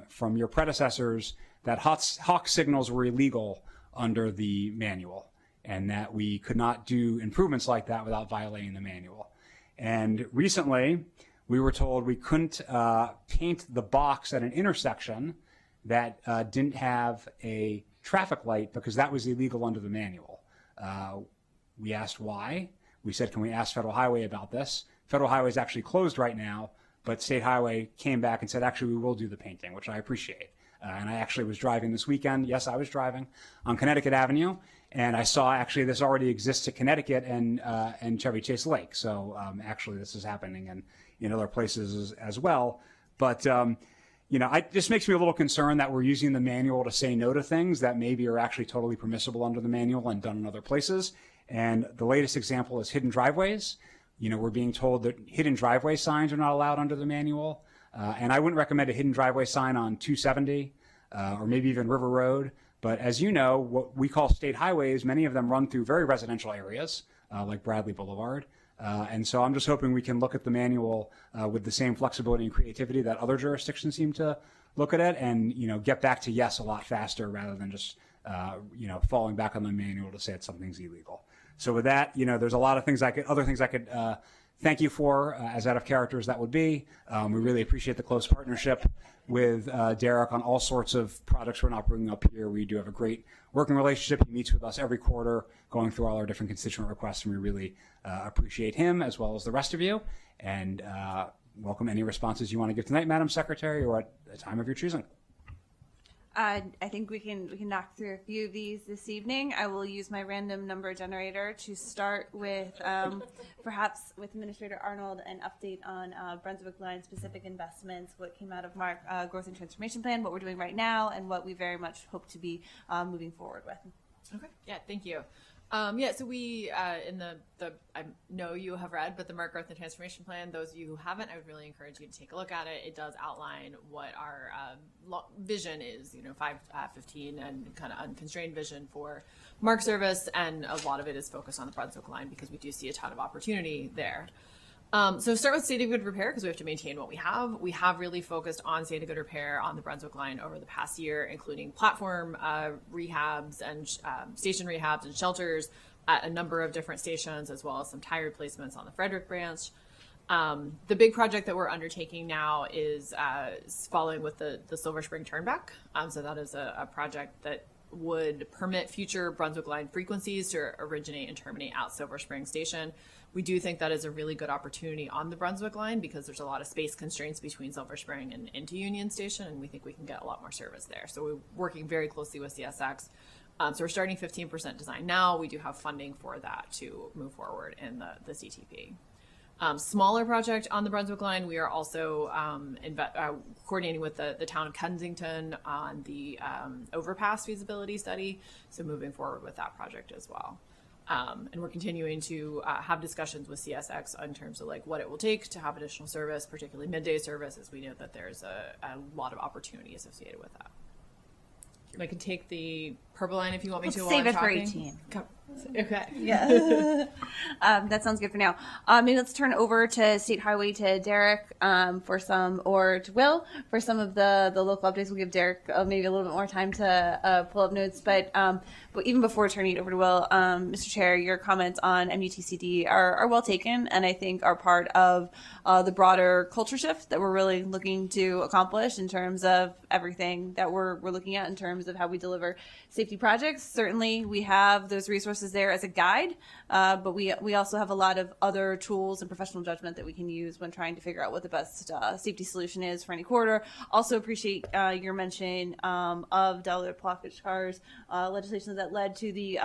from your predecessors that hawk signals were illegal under the manual and that we could not do improvements like that without violating the manual. And recently, we were told we couldn't paint the box at an intersection that didn't have a traffic light because that was illegal under the manual. We asked why. We said, can we ask Federal Highway about this? Federal Highway is actually closed right now, but State Highway came back and said, actually, we will do the painting, which I appreciate. And I actually was driving this weekend. Yes, I was driving on Connecticut Avenue, and I saw actually this already exists at Connecticut and Chevy Chase Lake. So actually, this is happening in other places as well. But it just makes me a little concerned that we're using the manual to say no to things that maybe are actually totally permissible under the manual and done in other places. And the latest example is hidden driveways. We're being told that hidden driveway signs are not allowed under the manual. And I wouldn't recommend a hidden driveway sign on 270 or maybe even River Road. But as you know, what we call state highways, many of them run through very residential areas like Bradley Boulevard. And so I'm just hoping we can look at the manual with the same flexibility and creativity that other jurisdictions seem to look at it and, get back to yes a lot faster rather than just, falling back on the manual to say that something's illegal. So with that, there's a lot of other things I could thank you for, as out of character as that would be. We really appreciate the close partnership with Derek on all sorts of projects we're not bringing up here. We do have a great working relationship. He meets with us every quarter, going through all our different constituent requests, and we really appreciate him as well as the rest of you. And welcome any responses you want to give tonight, Madam Secretary, or at a time of your choosing. I think we can knock through a few of these this evening. I will use my random number generator to start with perhaps with Administrator Arnold, an update on Brunswick Line specific investments, what came out of Mark Growth and Transformation Plan, what we're doing right now, and what we very much hope to be moving forward with. Okay. Yeah, thank you. So we, in I know you have read, but the Mark Growth and Transformation Plan, those of you who haven't, I would really encourage you to take a look at it. It does outline what our vision is, 515 and kind of unconstrained vision for Mark service. And a lot of it is focused on the Brunswick Line because we do see a ton of opportunity there. So start with state of good repair because we have to maintain what we have. We have really focused on state of good repair on the Brunswick Line over the past year, including platform rehabs and station rehabs and shelters at a number of different stations, as well as some tire replacements on the Frederick branch. The big project that we're undertaking now is following with the Silver Spring Turnback. So that is a project that would permit future Brunswick Line frequencies to originate and terminate at Silver Spring Station. We do think that is a really good opportunity on the Brunswick Line because there's a lot of space constraints between Silver Spring and into Union Station, and we think we can get a lot more service there. So we're working very closely with CSX. So we're starting 15% design now. We do have funding for that to move forward in the CTP. Smaller project on the Brunswick Line, we are also coordinating with the town of Kensington on the overpass feasibility study. So moving forward with that project as well. And we're continuing to have discussions with CSX in terms of what it will take to have additional service, particularly midday service, as we know that there's a lot of opportunity associated with that. I can take the purple line if you want me to. Save it for 18. Okay. Yeah. That sounds good for now. Maybe let's turn over to State Highway to Derek or to Will for some of the local updates. We'll give Derek maybe a little bit more time to pull up notes. But even before turning it over to Will, Mr. Chair, your comments on MUTCD are well taken, and I think are part of the broader culture shift that we're really looking to accomplish in terms of everything that we're looking at in terms of how we deliver safety projects. Certainly, we have those resources there as a guide, but we also have a lot of other tools and professional judgment that we can use when trying to figure out what the best safety solution is for any corridor. Also appreciate your mention of Delegate Plotkichkar's legislation that led to the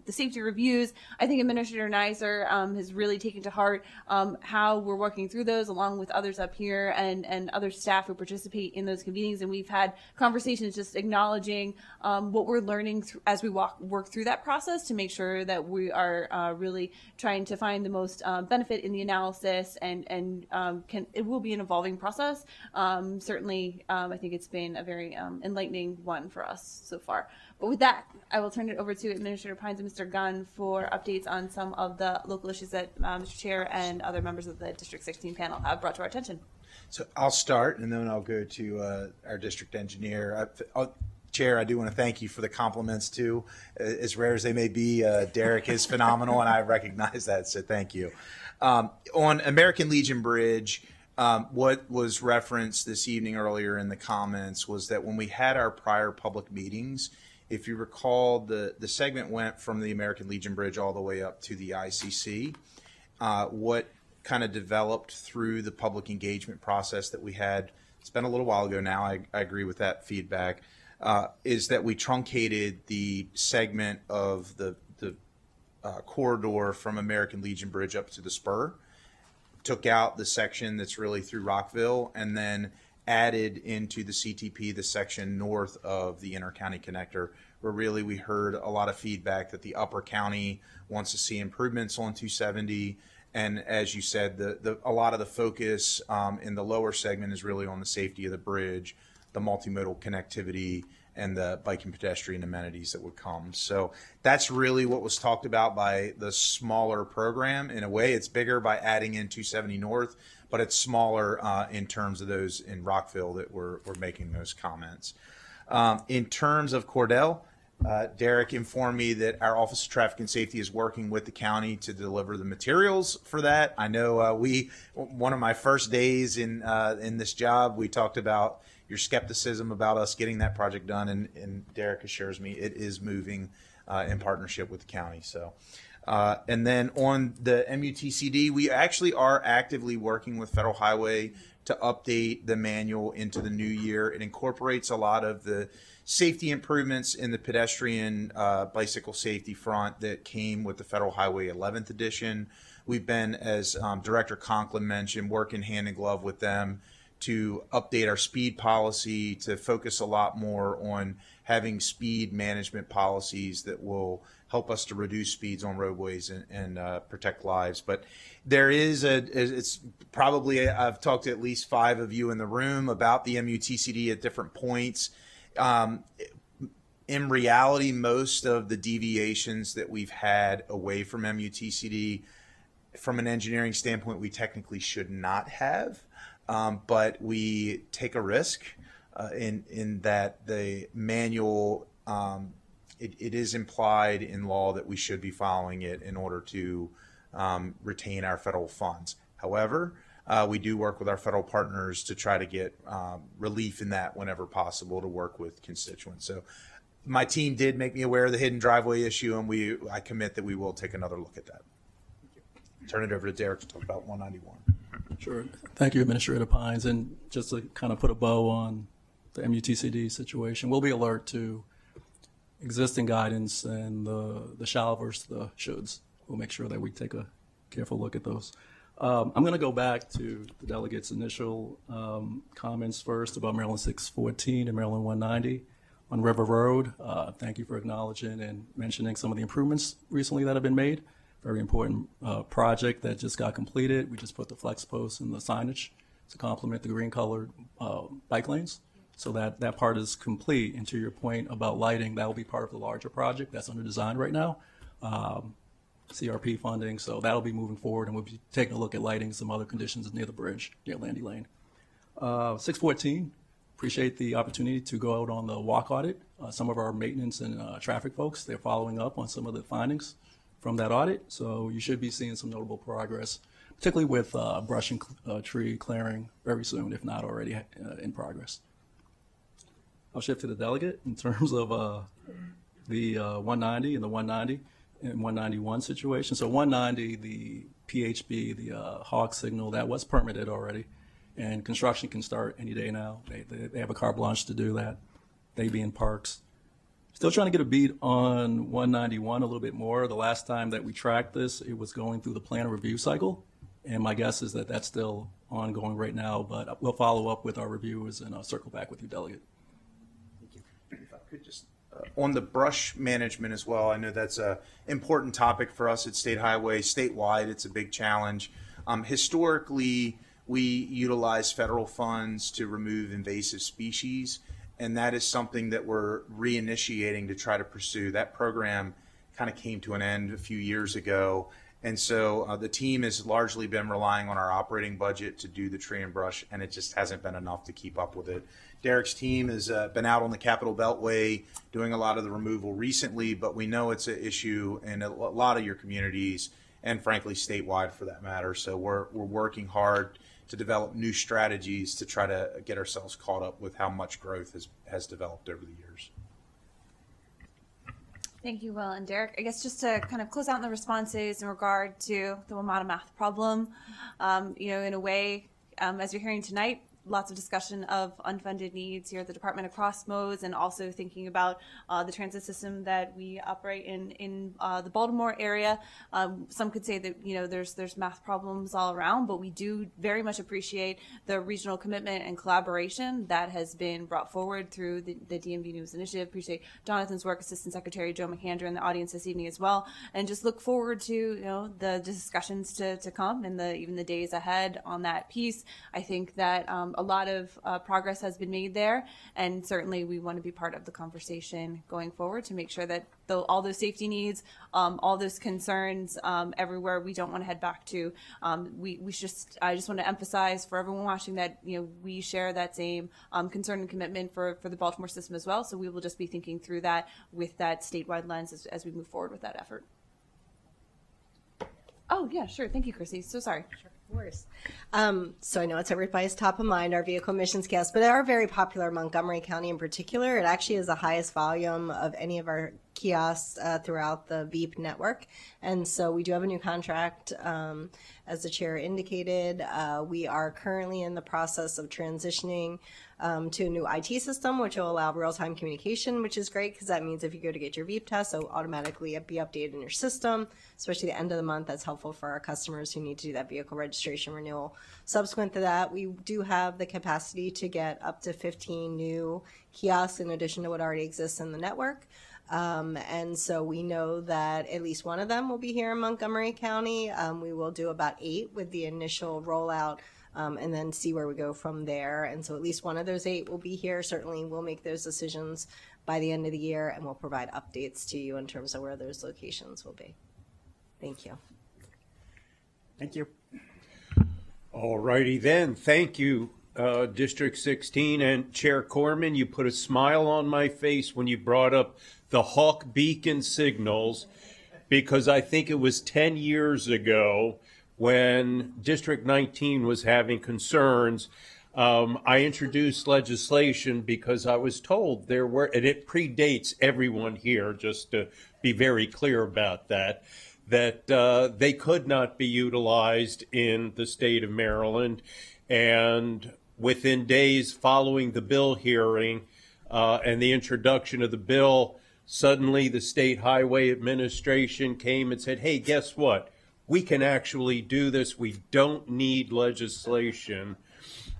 safety reviews. I think Administrator Neiser has really taken to heart how we're working through those along with others up here and other staff who participate in those convenings. And we've had conversations just acknowledging what we're learning as we work through that process to make sure that we are really trying to find the most benefit in the analysis and it will be an evolving process. Certainly, I think it's been a very enlightening one for us so far. But with that, I will turn it over to Administrator Pines and Mr. Gunn for updates on some of the local issues that Mr. Chair and other members of the District 16 panel have brought to our attention. So I'll start, and then I'll go to our district engineer. Chair, I do want to thank you for the compliments, too. As rare as they may be, Derek is phenomenal, and I recognize that, so thank you. On American Legion Bridge, what was referenced this evening earlier in the comments was that when we had our prior public meetings, if you recall, the segment went from the American Legion Bridge all the way up to the ICC. What kind of developed through the public engagement process that we had, it's been a little while ago now, I agree with that feedback, is that we truncated the segment of the corridor from American Legion Bridge up to the spur, took out the section that's really through Rockville, and then added into the CTP the section north of the inter-county connector, where really we heard a lot of feedback that the upper county wants to see improvements on 270. And as you said, a lot of the focus in the lower segment is really on the safety of the bridge, the multimodal connectivity, and the bike and pedestrian amenities that would come. So that's really what was talked about by the smaller program. In a way, it's bigger by adding in 270 North, but it's smaller in terms of those in Rockville that we're making those comments. In terms of Cordell, Derek informed me that our Office of Traffic and Safety is working with the county to deliver the materials for that. I know one of my first days in this job, we talked about your skepticism about us getting that project done, and Derek assures me it is moving in partnership with the county. So, and then on the MUTCD, we actually are actively working with Federal Highway to update the manual into the new year. It incorporates a lot of the safety improvements in the pedestrian bicycle safety front that came with the Federal Highway 11th edition. We've been, as Director Conklin mentioned, working hand in glove with them to update our speed policy, to focus a lot more on having speed management policies that will help us to reduce speeds on roadways and protect lives. But there is it's probably, I've talked to at least 5 of you in the room about the MUTCD at different points. In reality, most of the deviations that we've had away from MUTCD, from an engineering standpoint, we technically should not have, but we take a risk in that the manual, it is implied in law that we should be following it in order to retain our federal funds. However, we do work with our federal partners to try to get relief in that whenever possible, to work with constituents. So my team did make me aware of the hidden driveway issue, and I commit that we will take another look at that. Turn it over to Derek to talk about 191. Sure. Thank you, Administrator Pines. And just to kind of put a bow on the MUTCD situation, we'll be alert to existing guidance and the shall versus the shoulds. We'll make sure that we take a careful look at those. I'm going to go back to the delegates' initial comments first about Maryland 614 and Maryland 190 on River Road. Thank you for acknowledging and mentioning some of the improvements recently that have been made. Very important project that just got completed. We just put the flex posts and the signage to complement the green colored bike lanes. So that part is complete. And to your point about lighting, that will be part of the larger project that's under design right now. CRP funding, so that'll be moving forward, and we'll be taking a look at lighting, some other conditions near the bridge, near Landy Lane. 614, appreciate the opportunity to go out on the walk audit. Some of our maintenance and traffic folks, they're following up on some of the findings from that audit, so you should be seeing some notable progress, particularly with brush and tree clearing very soon, if not already in progress. I'll shift to the delegate in terms of the 190 and the 190 and 191 situation. So 190, the PHB, the hog signal, that was permitted already, and construction can start any day now. They have a carte blanche to do that. They be in parks. Still trying to get a beat on 191 a little bit more. The last time that we tracked this, it was going through the plan review cycle, and my guess is that that's still ongoing right now, but we'll follow up with our reviewers and circle back with you, Delegate. Thank you. If I could just on the brush management as well, I know that's an important topic for us at State Highway. Statewide, it's a big challenge. Historically, we utilize federal funds to remove invasive species, and that is something that we're reinitiating to try to pursue. That program kind of came to an end a few years ago, and so the team has largely been relying on our operating budget to do the tree and brush, and it just hasn't been enough to keep up with it. Derek's team has been out on the Capitol Beltway doing a lot of the removal recently, but we know it's an issue in a lot of your communities, and frankly statewide for that matter. So we're working hard to develop new strategies to try to get ourselves caught up with how much growth has developed over the years. Thank you, Will and Derek. I guess just to kind of close out the responses in regard to the WMATA math problem, in a way, as you're hearing tonight, lots of discussion of unfunded needs here at the Department across modes, and also thinking about the transit system that we operate in the Baltimore area. Some could say that there's math problems all around, but we do very much appreciate the regional commitment and collaboration that has been brought forward through the DMV News Initiative. Appreciate Jonathan's work, Assistant Secretary Joe McAndrew in the audience this evening as well, and just look forward to the discussions to come and even the days ahead on that piece. I think that A lot of progress has been made there, and certainly we want to be part of the conversation going forward to make sure that all those safety needs, all those concerns, everywhere we don't want to head back to. I just want to emphasize for everyone watching that we share that same concern and commitment for the Baltimore system as well. So we will just be thinking through that with that statewide lens as we move forward with that effort. Oh, yeah, sure. Thank you, Chrissy. So sorry. Sure, of course. So I know it's everybody's top of mind, our vehicle emissions kiosks, but they are very popular in Montgomery County in particular. It actually is the highest volume of any of our kiosks throughout the VEEP network. And so we do have a new contract. As the chair indicated, we are currently in the process of transitioning to a new IT system, which will allow real-time communication, which is great because that means if you go to get your VEEP test, it'll automatically be updated in your system, especially the end of the month. That's helpful for our customers who need to do that vehicle registration renewal. Subsequent to that, we do have the capacity to get up to 15 new kiosks in addition to what already exists in the network. And so we know that at least one of them will be here in Montgomery County. We will do about 8 with the initial rollout, and then see where we go from there. And so at least one of those 8 will be here. Certainly we'll make those decisions by the end of the year, and we'll provide updates to you in terms of where those locations will be. Thank you. Thank you. All righty then. Thank you, District 16 and Chair Corman. You put a smile on my face when you brought up the Hawk Beacon signals, because I think it was 10 years ago when District 19 was having concerns. I introduced legislation because I was told there were, and it predates everyone here, just to be very clear about that, that they could not be utilized in the state of Maryland. And within days following the bill hearing and the introduction of the bill, suddenly the State Highway Administration came and said, hey, guess what? We can actually do this. We don't need legislation.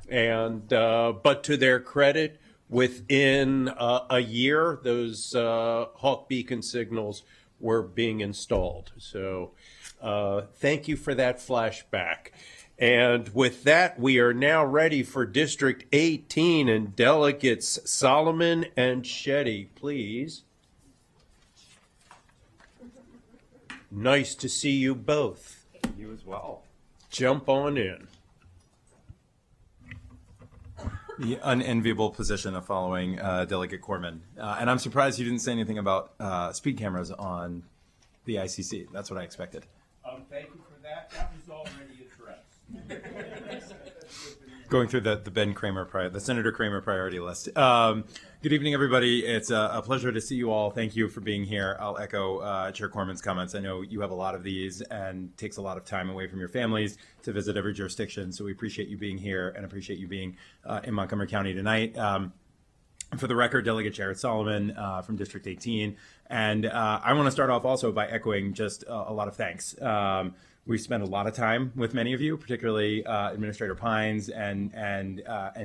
And but to their credit, within a year, those Hawk Beacon signals were being installed. So thank you for that flashback. And with that, we are now ready for District 18 and Delegates Solomon and Shetty, please. Nice to see you both. You as well. Jump on in. The unenviable position of following Delegate Corman. And I'm surprised you didn't say anything about speed cameras on the ICC. That's what I expected. Thank you for that. That was already addressed. Going through the the Senator Kramer priority list. Good evening, everybody. It's a pleasure to see you all. Thank you for being here. I'll echo Chair Corman's comments. I know you have a lot of these and takes a lot of time away from your families to visit every jurisdiction. So we appreciate you being here and appreciate you being in Montgomery County tonight. For the record, Delegate Jared Solomon from District 18. And I want to start off also by echoing just a lot of thanks. We've spent a lot of time with many of you, particularly Administrator Pines and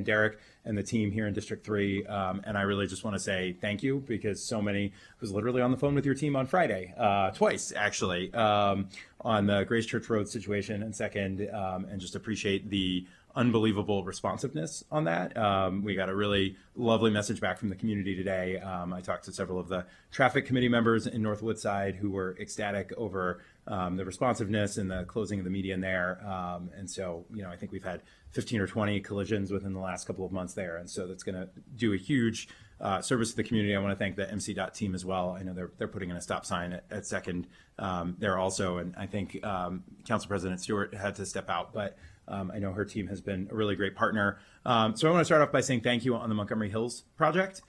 Derek and the team here in District 3. And I really just want to say thank you, because so many, I was literally on the phone with your team on Friday, twice actually, on the Grace Church Road situation and second, and just appreciate the unbelievable responsiveness on that. We got a really lovely message back from the community today. I talked to several of the traffic committee members in North Woodside who were ecstatic over the responsiveness and the closing of the median there. And so, I think we've had 15 or 20 collisions within the last couple of months there. And so that's going to do a huge service to the community. I want to thank the MC.dot team as well. I know they're putting in a stop sign at second there also. And I think Council President Stewart had to step out, but I know her team has been a really great partner. So I want to start off by saying thank you on the Montgomery Hills project.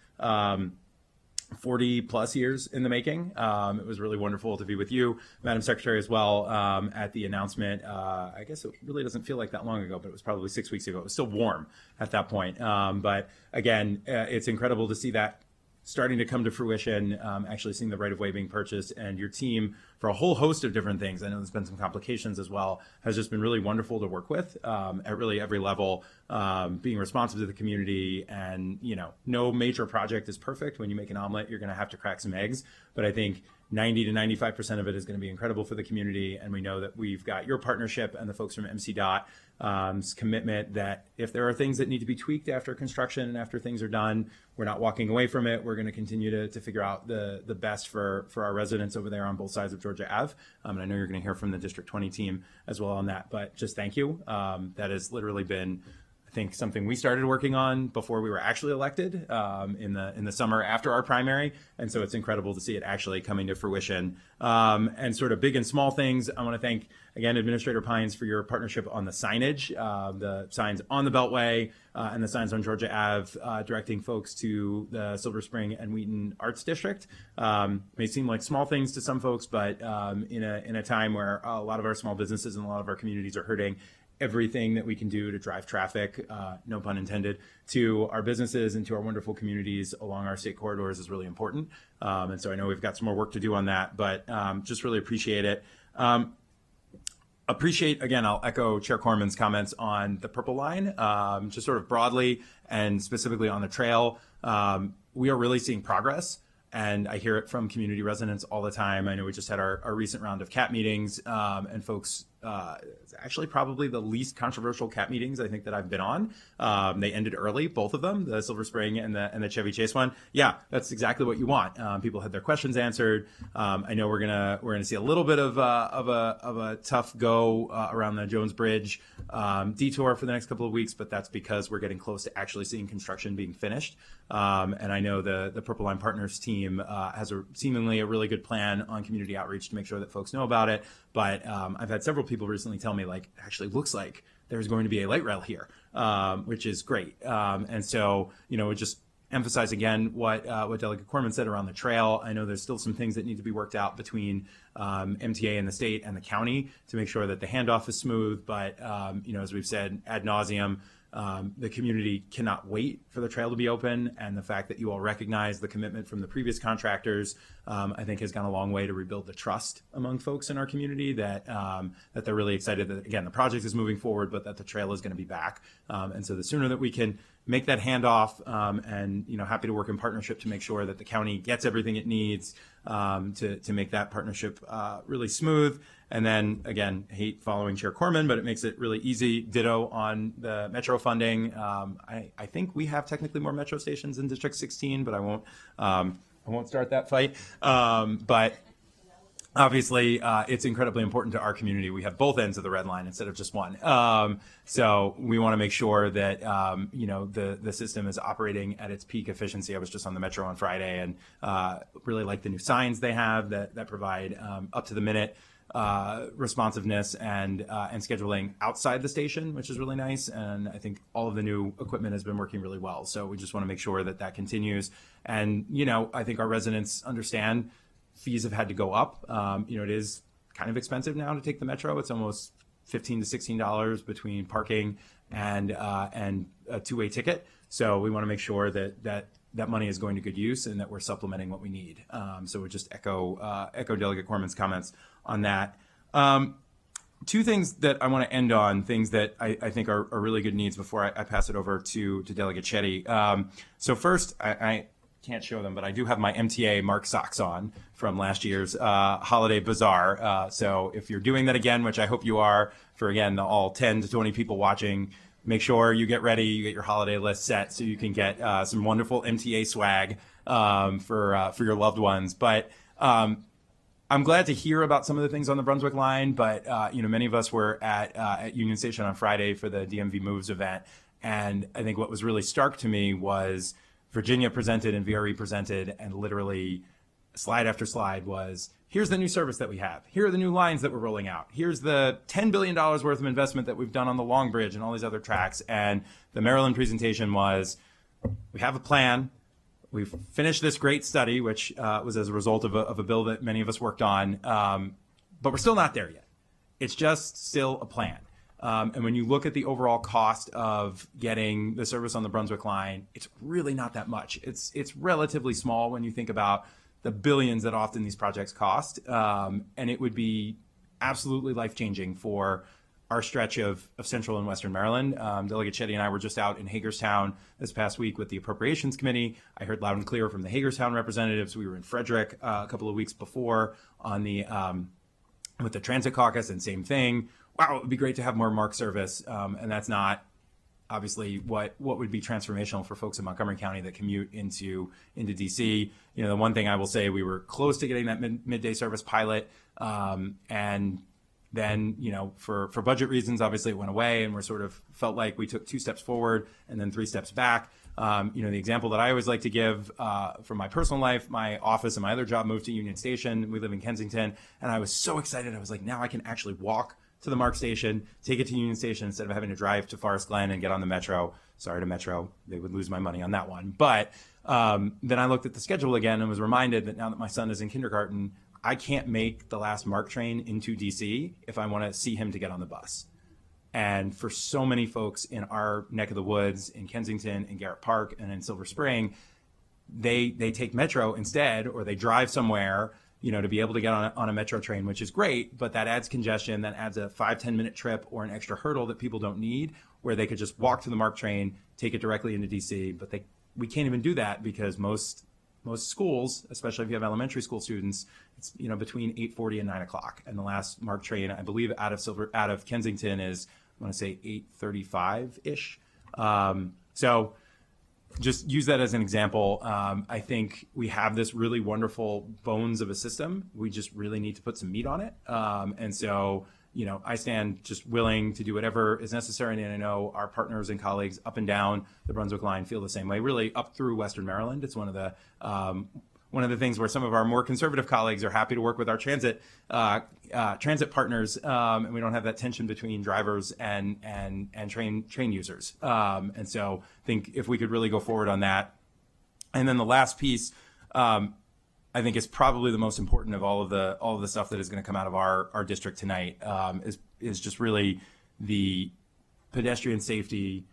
40 plus years in the making. It was really wonderful to be with you, Madam Secretary, as well, at the announcement. I guess it really doesn't feel like that long ago, but it was probably 6 weeks ago. It was still warm at that point. But again, it's incredible to see that starting to come to fruition, actually seeing the right-of-way being purchased, and your team, for a whole host of different things, I know there's been some complications as well, has just been really wonderful to work with at really every level. being responsive to the community. And, no major project is perfect. When you make an omelet, you're going to have to crack some eggs. But I think 90 to 95% of it is going to be incredible for the community. And we know that we've got your partnership and the folks from MC.'s commitment that if there are things that need to be tweaked after construction and after things are done, we're not walking away from it. We're going to continue to figure out the best for our residents over there on both sides of Georgia Ave. And I know you're going to hear from the District 20 team as well on that. But just thank you. That has literally been, I think, something we started working on before we were actually elected in the summer after our primary. And so it's incredible to see it actually coming to fruition. And sort of big and small things, I want to thank, again, Administrator Pines for your partnership on the signage, the signs on the Beltway and the signs on Georgia Ave, directing folks to the Silver Spring and Wheaton Arts District. May seem like small things to some folks, but in a time where a lot of our small businesses and a lot of our communities are hurting, everything that we can do to drive traffic, no pun intended, to our businesses and to our wonderful communities along our state corridors is really important. And so I know we've got some more work to do on that, but just really appreciate it. Again, I'll echo Chair Corman's comments on the Purple Line, just sort of broadly and specifically on the trail. We are really seeing progress. And I hear it from community residents all the time. I know we just had our recent round of CAT meetings, and folks, it's actually probably the least controversial CAT meetings I think that I've been on. They ended early, both of them, the Silver Spring and the Chevy Chase one. Yeah, that's exactly what you want. People had their questions answered. I know we're gonna see a little bit of a tough go around the Jones Bridge detour for the next couple of weeks, but that's because we're getting close to actually seeing construction being finished. And I know the Purple Line Partners team has seemingly a really good plan on community outreach to make sure that folks know about it. But I've had several people recently tell me, like, it actually looks like there's going to be a light rail here, which is great. And so, just emphasize again what Delegate Corman said around the trail. I know there's still some things that need to be worked out between MTA and the state and the county to make sure that the handoff is smooth. But, as we've said ad nauseum, the community cannot wait for the trail to be open, and the fact that you all recognize the commitment from the previous contractors, I think has gone a long way to rebuild the trust among folks in our community that they're really excited that, again, the project is moving forward, but that the trail is going to be back. And so the sooner that we can make that handoff, and happy to work in partnership to make sure that the county gets everything it needs to make that partnership really smooth. And then, again, hate following Chair Corman, but it makes it really easy. Ditto on the Metro funding. I think we have technically more Metro stations in District 16, but I won't start that fight. But obviously, it's incredibly important to our community. We have both ends of the red line instead of just one. So we want to make sure that the system is operating at its peak efficiency. I was just on the Metro on Friday and really like the new signs they have that provide up to the minute responsiveness and scheduling outside the station, which is really nice. And I think all of the new equipment has been working really well. So we just want to make sure that continues. And, I think our residents understand fees have had to go up. It is kind of expensive now to take the Metro. It's almost $15 to $16 between parking and a two-way ticket. So we want to make sure that money is going to good use and that we're supplementing what we need. So we just echo Delegate Corman's comments on that. Two things that I want to end on, things that I think are really good needs before I pass it over to Delegate Shetty. So first, I can't show them, but I do have my MTA Mark socks on from last year's holiday bazaar. So if you're doing that again, which I hope you are, for again, all 10 to 20 people watching, make sure you get ready, you get your holiday list set so you can get some wonderful MTA swag for your loved ones. But I'm glad to hear about some of the things on the Brunswick line, but many of us were at Union Station on Friday for the DMV Moves event, and I think what was really stark to me was Virginia presented and VRE presented, and literally slide after slide was, here's the new service that we have. Here are the new lines that we're rolling out. Here's the $10 billion worth of investment that we've done on the Long Bridge and all these other tracks. And the Maryland presentation was, we have a plan. We've finished this great study, which was as a result of a bill that many of us worked on, but we're still not there yet. It's just still a plan. And when you look at the overall cost of getting the service on the Brunswick line, it's really not that much. It's relatively small when you think about the billions that often these projects cost. And it would be absolutely life-changing for our stretch of central and western Maryland. Delegate Shetty and I were just out in Hagerstown this past week with the Appropriations Committee. I heard loud and clear from the Hagerstown representatives. We were in Frederick a couple of weeks before on the with the Transit Caucus, and same thing. Wow, it would be great to have more MARC service, and that's not obviously what would be transformational for folks in Montgomery County that commute into DC. The one thing I will say, we were close to getting that midday service pilot, and then, for budget reasons, obviously it went away, and we're sort of felt like we took 2 steps forward and then 3 steps back. The example that I always like to give from my personal life, my office and my other job moved to Union Station. We live in Kensington, and I was so excited. I was like, now I can actually walk to the MARC station, take it to Union Station instead of having to drive to Forest Glen and get on the Metro. Sorry to Metro, they would lose my money on that one. But then I looked at the schedule again and was reminded that now that my son is in kindergarten, I can't make the last MARC train into DC if I want to see him to get on the bus. And for so many folks in our neck of the woods, in Kensington, in Garrett Park, and in Silver Spring, they take Metro instead, or they drive somewhere, to be able to get on a Metro train, which is great, but that adds congestion, that adds a 5-10 minute trip or an extra hurdle that people don't need, where they could just walk to the MARC train, take it directly into DC. But we can't even do that because most schools, especially if you have elementary school students, it's between 8:40 and 9 o'clock. And the last MARC train, I believe, out of Kensington is, I want to say 8:35-ish. So just use that as an example. I think we have this really wonderful bones of a system. We just really need to put some meat on it. And so, I stand just willing to do whatever is necessary. And I know our partners and colleagues up and down the Brunswick line feel the same way, really up through Western Maryland. It's one of the things where some of our more conservative colleagues are happy to work with our transit partners, and we don't have that tension between drivers and train users. And so I think if we could really go forward on that. And then the last piece, I think is probably the most important of all of the stuff that is going to come out of our district tonight, is just really the pedestrian safety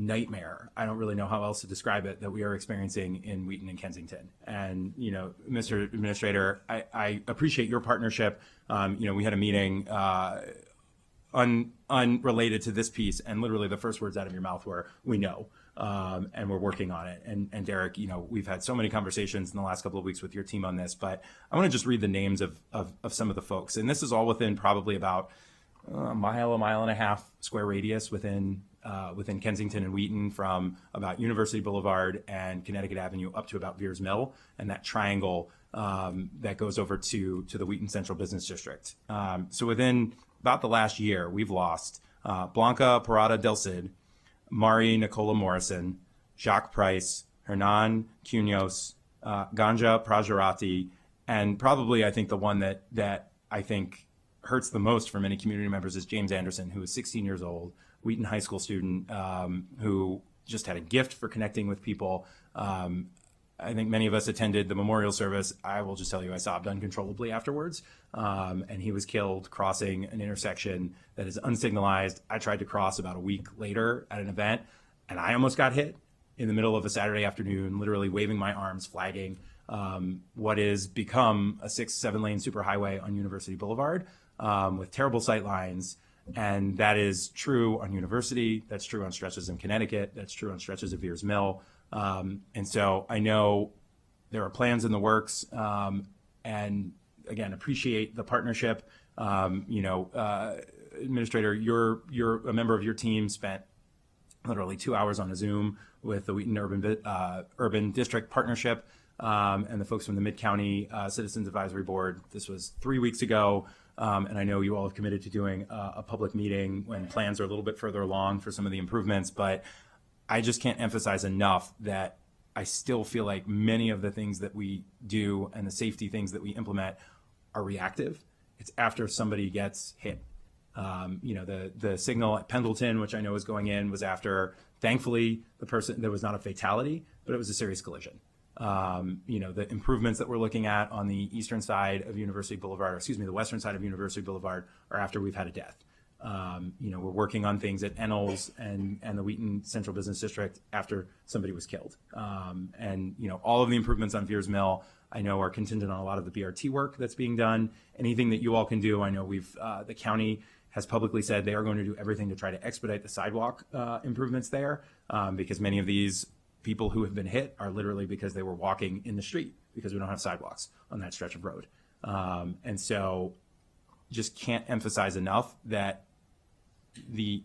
nightmare. I don't really know how else to describe it, that we are experiencing in Wheaton and Kensington. And, Mr. Administrator, I appreciate your partnership. We had a meeting unrelated to this piece, and literally the first words out of your mouth were, "We know," and we're working on it. And Derek, we've had so many conversations in the last couple of weeks with your team on this, but I want to just read the names of some of the folks. And this is all within probably about a mile and a half square radius within Kensington and Wheaton, from about University Boulevard and Connecticut Avenue up to about Veers Mill, and that triangle that goes over to the Wheaton Central Business District. So within about the last year, we've lost Blanca Parada Del Cid, Mari Nicola Morrison, Jacques Price, Hernan Cunhos, Ganja Prajarati, and probably I think the one that I think hurts the most for many community members is James Anderson, who is 16 years old, Wheaton High School student, who just had a gift for connecting with people. I think many of us attended the memorial service. I will just tell you, I sobbed uncontrollably afterwards. And he was killed crossing an intersection that is unsignalized. I tried to cross about a week later at an event, and I almost got hit in the middle of a Saturday afternoon, literally waving my arms, flagging what is become a 6-7 lane superhighway on University Boulevard, with terrible sight lines. And that is true on University. That's true on stretches in Connecticut. That's true on stretches of Veers Mill. And so I know there are plans in the works, and again, appreciate the partnership. Administrator, you're a member of your team, spent literally 2 hours on a Zoom with the Wheaton Urban District Partnership, and the folks from the Mid-County Citizens Advisory Board. This was 3 weeks ago. And I know you all have committed to doing a public meeting when plans are a little bit further along for some of the improvements, but I just can't emphasize enough that I still feel like many of the things that we do and the safety things that we implement are reactive. It's after somebody gets hit. The signal at Pendleton, which I know is going in, was after, thankfully, there was not a fatality, but it was a serious collision. The improvements that we're looking at on the eastern side of University Boulevard, the western side of University Boulevard, are after we've had a death. We're working on things at Ennals and the Wheaton Central Business District after somebody was killed. All of the improvements on Veers Mill, I know, are contingent on a lot of the BRT work that's being done. Anything that you all can do, I know the county has publicly said they are going to do everything to try to expedite the sidewalk improvements there, because many of these people who have been hit are literally because they were walking in the street because we don't have sidewalks on that stretch of road. And so just can't emphasize enough that the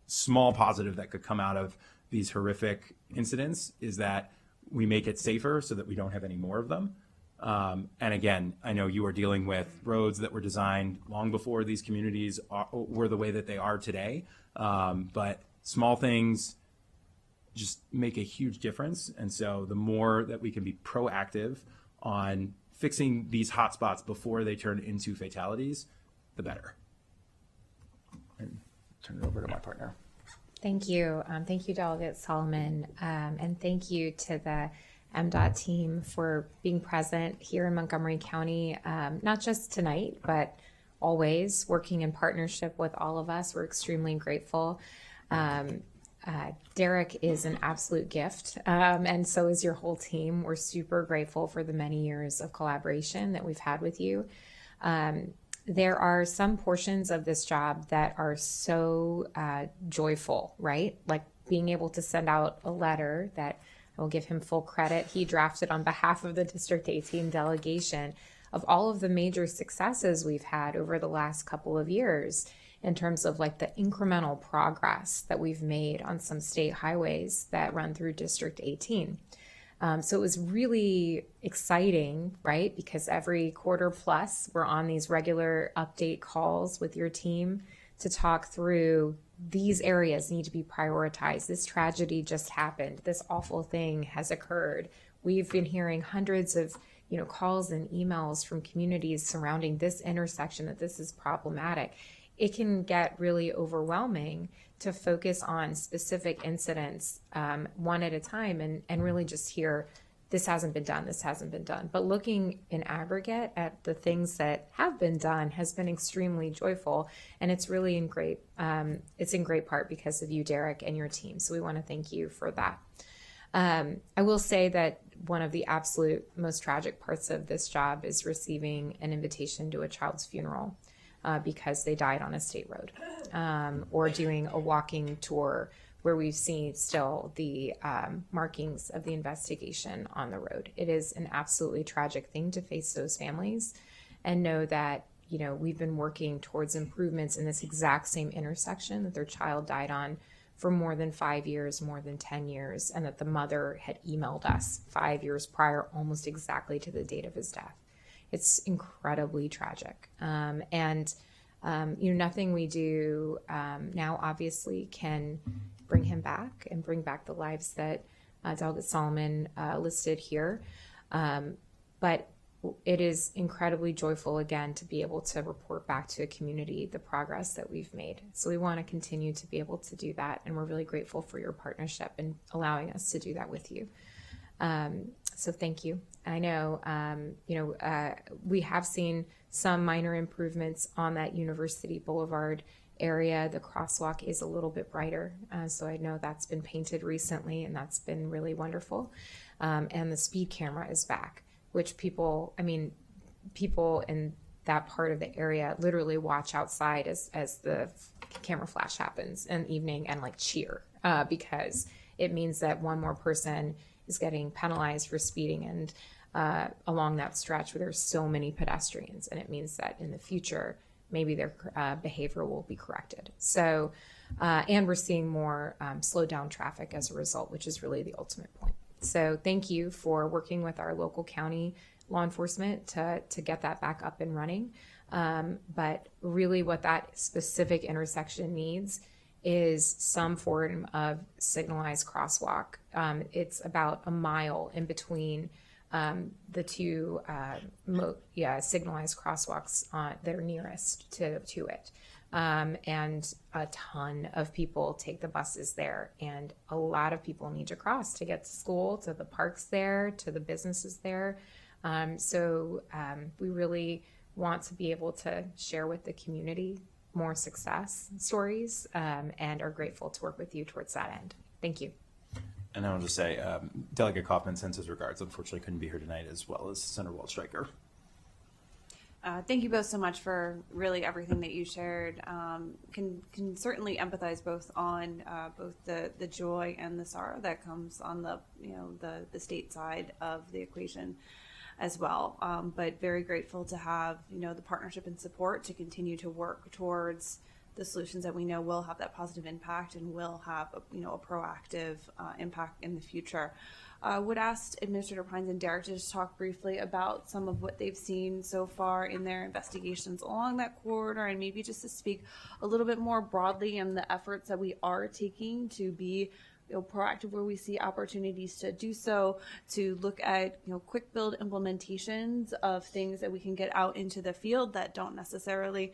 small positive that could come out of these horrific incidents is that we make it safer so that we don't have any more of them. And again, I know you are dealing with roads that were designed long before these communities were the way that they are today. But small things just make a huge difference. And so the more that we can be proactive on fixing these hotspots before they turn into fatalities, the better. And turn it over to my partner. Thank you. Thank you, Delegate Solomon. And thank you to the MDOT team for being present here in Montgomery County, not just tonight, but always working in partnership with all of us. We're extremely grateful. Derek is an absolute gift, and so is your whole team. We're super grateful for the many years of collaboration that we've had with you. There are some portions of this job that are so joyful, right? Like being able to send out a letter that I will give him full credit. He drafted on behalf of the District 18 delegation of all of the major successes we've had over the last couple of years in terms of like the incremental progress that we've made on some state highways that run through District 18. So it was really exciting, right? Because every quarter plus, we're on these regular update calls with your team to talk through these areas need to be prioritized. This tragedy just happened. This awful thing has occurred. We've been hearing hundreds of calls and emails from communities surrounding this intersection that this is problematic. It can get really overwhelming to focus on specific incidents one at a time and really just hear this hasn't been done, this hasn't been done. But looking in aggregate at the things that have been done has been extremely joyful, and it's really in great part because of you, Derek, and your team. So we want to thank you for that. I will say that one of the absolute most tragic parts of this job is receiving an invitation to a child's funeral because they died on a state road, or doing a walking tour where we've seen still the markings of the investigation on the road. It is an absolutely tragic thing to face those families and know that, we've been working towards improvements in this exact same intersection that their child died on for more than 5 years, more than 10 years, and that the mother had emailed us 5 years prior, almost exactly to the date of his death. It's incredibly tragic. Nothing we do now obviously can bring him back and bring back the lives that Delegate Solomon listed here. But it is incredibly joyful, again, to be able to report back to a community the progress that we've made. So we want to continue to be able to do that, and we're really grateful for your partnership and allowing us to do that with you. So thank you. I know, we have seen some minor improvements on that University Boulevard area. The crosswalk is a little bit brighter. So I know that's been painted recently, and that's been really wonderful. And the speed camera is back, which people in that part of the area literally watch outside as the camera flash happens in the evening and cheer because it means that one more person is getting penalized for speeding and along that stretch where there's so many pedestrians, and it means that in the future maybe their behavior will be corrected. So and we're seeing more slowed down traffic as a result, which is really the ultimate point. So thank you for working with our local county law enforcement to get that back up and running. But really what that specific intersection needs is some form of signalized crosswalk. It's about a mile in between the two signalized crosswalks that are nearest to it. And a ton of people take the buses there, and a lot of people need to cross to get to school, to the parks there, to the businesses there. So we really want to be able to share with the community more success stories, and are grateful to work with you towards that end. Thank you. And I want to say, Delegate Kaufman sends his regards. Unfortunately, couldn't be here tonight, as well as Senator Waldstreicher. Thank you both so much for really everything that you shared. Can certainly empathize both on both the joy and the sorrow that comes on the state side of the equation as well. But very grateful to have the partnership and support to continue to work towards the solutions that we know will have that positive impact and will have a proactive impact in the future. Would ask Administrator Pines and Derek to just talk briefly about some of what they've seen so far in their investigations along that corridor, and maybe just to speak a little bit more broadly in the efforts that we are taking to be proactive where we see opportunities to do so, to look at quick build implementations of things that we can get out into the field that don't necessarily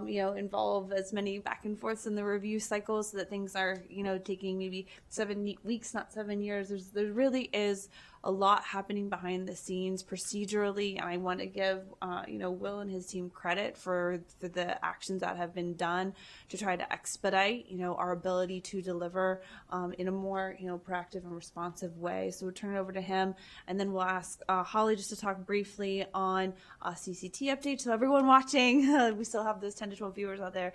involve as many back and forths in the review cycles, so that things are taking maybe 7 weeks, not 7 years. There really is a lot happening behind the scenes procedurally, and I want to give Will and his team credit for the actions that have been done to try to expedite our ability to deliver in a more proactive and responsive way. So we'll turn it over to him, and then we'll ask Holly just to talk briefly on CCT update, so everyone watching, we still have those 10 to 12 viewers out there,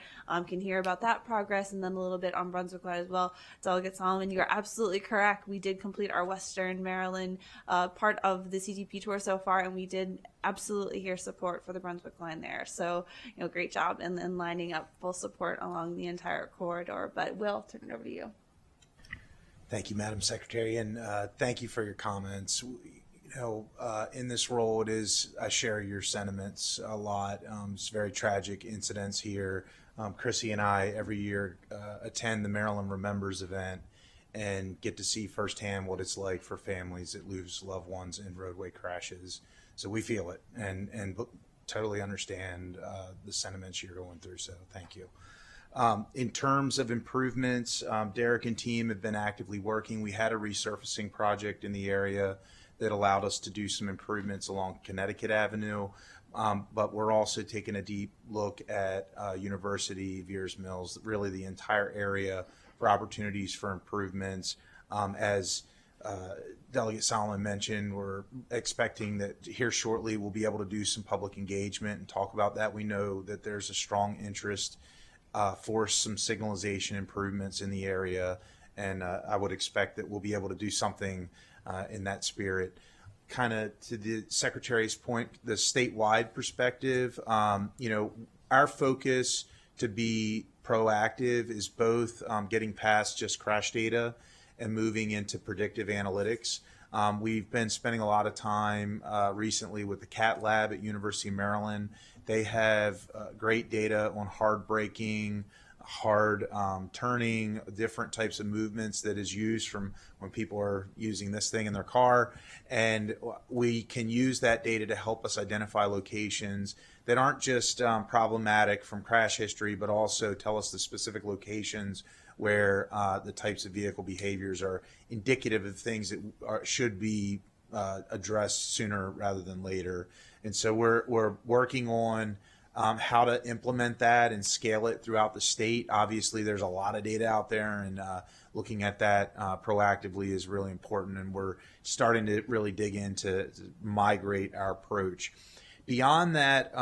can hear about that progress, and then a little bit on Brunswick Light as well. Delegate Solomon, you're absolutely correct. We did complete our Western Maryland part of the CTP tour so far, and we did absolutely hear support for the Brunswick line there. So, great job in lining up full support along the entire corridor. But Will, turn it over to you. Thank you, Madam Secretary, and thank you for your comments. In this role, I share your sentiments a lot. It's very tragic incidents here. Chrissy and I every year attend the Maryland Remembers event and get to see firsthand what it's like for families that lose loved ones in roadway crashes. So we feel it and totally understand the sentiments you're going through. So thank you. In terms of improvements, Derek and team have been actively working. We had a resurfacing project in the area that allowed us to do some improvements along Connecticut Avenue. But we're also taking a deep look at University, Veers Mills, really the entire area for opportunities for improvements. As Delegate Solomon mentioned, we're expecting that here shortly we'll be able to do some public engagement and talk about that. We know that there's a strong interest for some signalization improvements in the area, and I would expect that we'll be able to do something in that spirit. Kind of to the Secretary's point, the statewide perspective, our focus to be proactive is both getting past just crash data and moving into predictive analytics. We've been spending a lot of time recently with the CAT lab at University of Maryland. They have great data on hard braking, hard turning, different types of movements that is used from when people are using this thing in their car. And we can use that data to help us identify locations that aren't just problematic from crash history, but also tell us the specific locations where the types of vehicle behaviors are indicative of things that should be addressed sooner rather than later. And so we're working on how to implement that and scale it throughout the state. Obviously, there's a lot of data out there, and looking at that proactively is really important, and we're starting to really dig into to migrate our approach. Beyond that,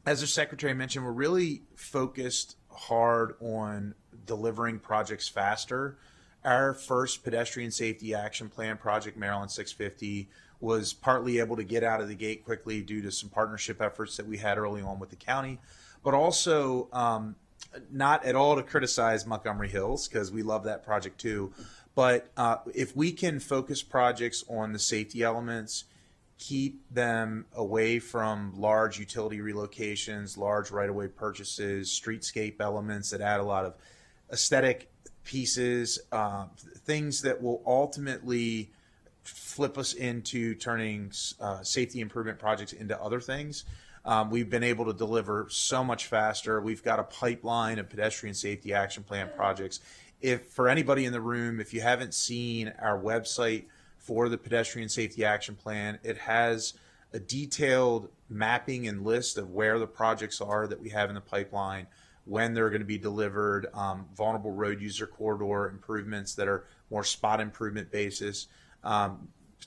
as the Secretary mentioned, we're really focused hard on delivering projects faster. Our first pedestrian safety action plan, Project Maryland 650, was partly able to get out of the gate quickly due to some partnership efforts that we had early on with the county, but also not at all to criticize Montgomery Hills, because we love that project too. But if we can focus projects on the safety elements, keep them away from large utility relocations, large right-of-way purchases, streetscape elements that add a lot of aesthetic pieces, things that will ultimately flip us into turning safety improvement projects into other things. We've been able to deliver so much faster. We've got a pipeline of pedestrian safety action plan projects. If for anybody in the room, if you haven't seen our website for the pedestrian safety action plan, it has a detailed mapping and list of where the projects are that we have in the pipeline, when they're going to be delivered, vulnerable road user corridor improvements that are more spot improvement basis.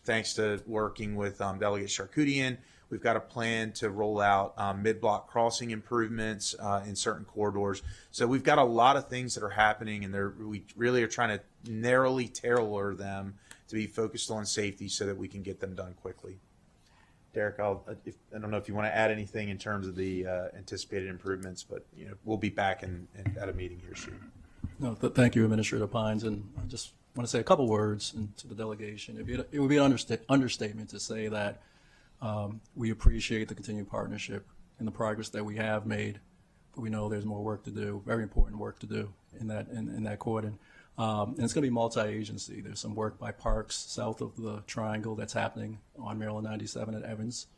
Thanks to working with Delegate Charkoudian, We've got a plan to roll out mid-block crossing improvements in certain corridors. So we've got a lot of things that are happening, and we really are trying to narrowly tailor them to be focused on safety so that we can get them done quickly. Derek, I don't know if you want to add anything in terms of the anticipated improvements, but we'll be back at a meeting here soon. No, thank you, Administrator Pines, and I just want to say a couple words to the delegation. It would be an understatement to say that we appreciate the continued partnership and the progress that we have made, but we know there's more work to do, very important work to do in that cordon. And it's going to be multi-agency. There's some work by Parks south of the Triangle that's happening on Maryland 97 at Evans.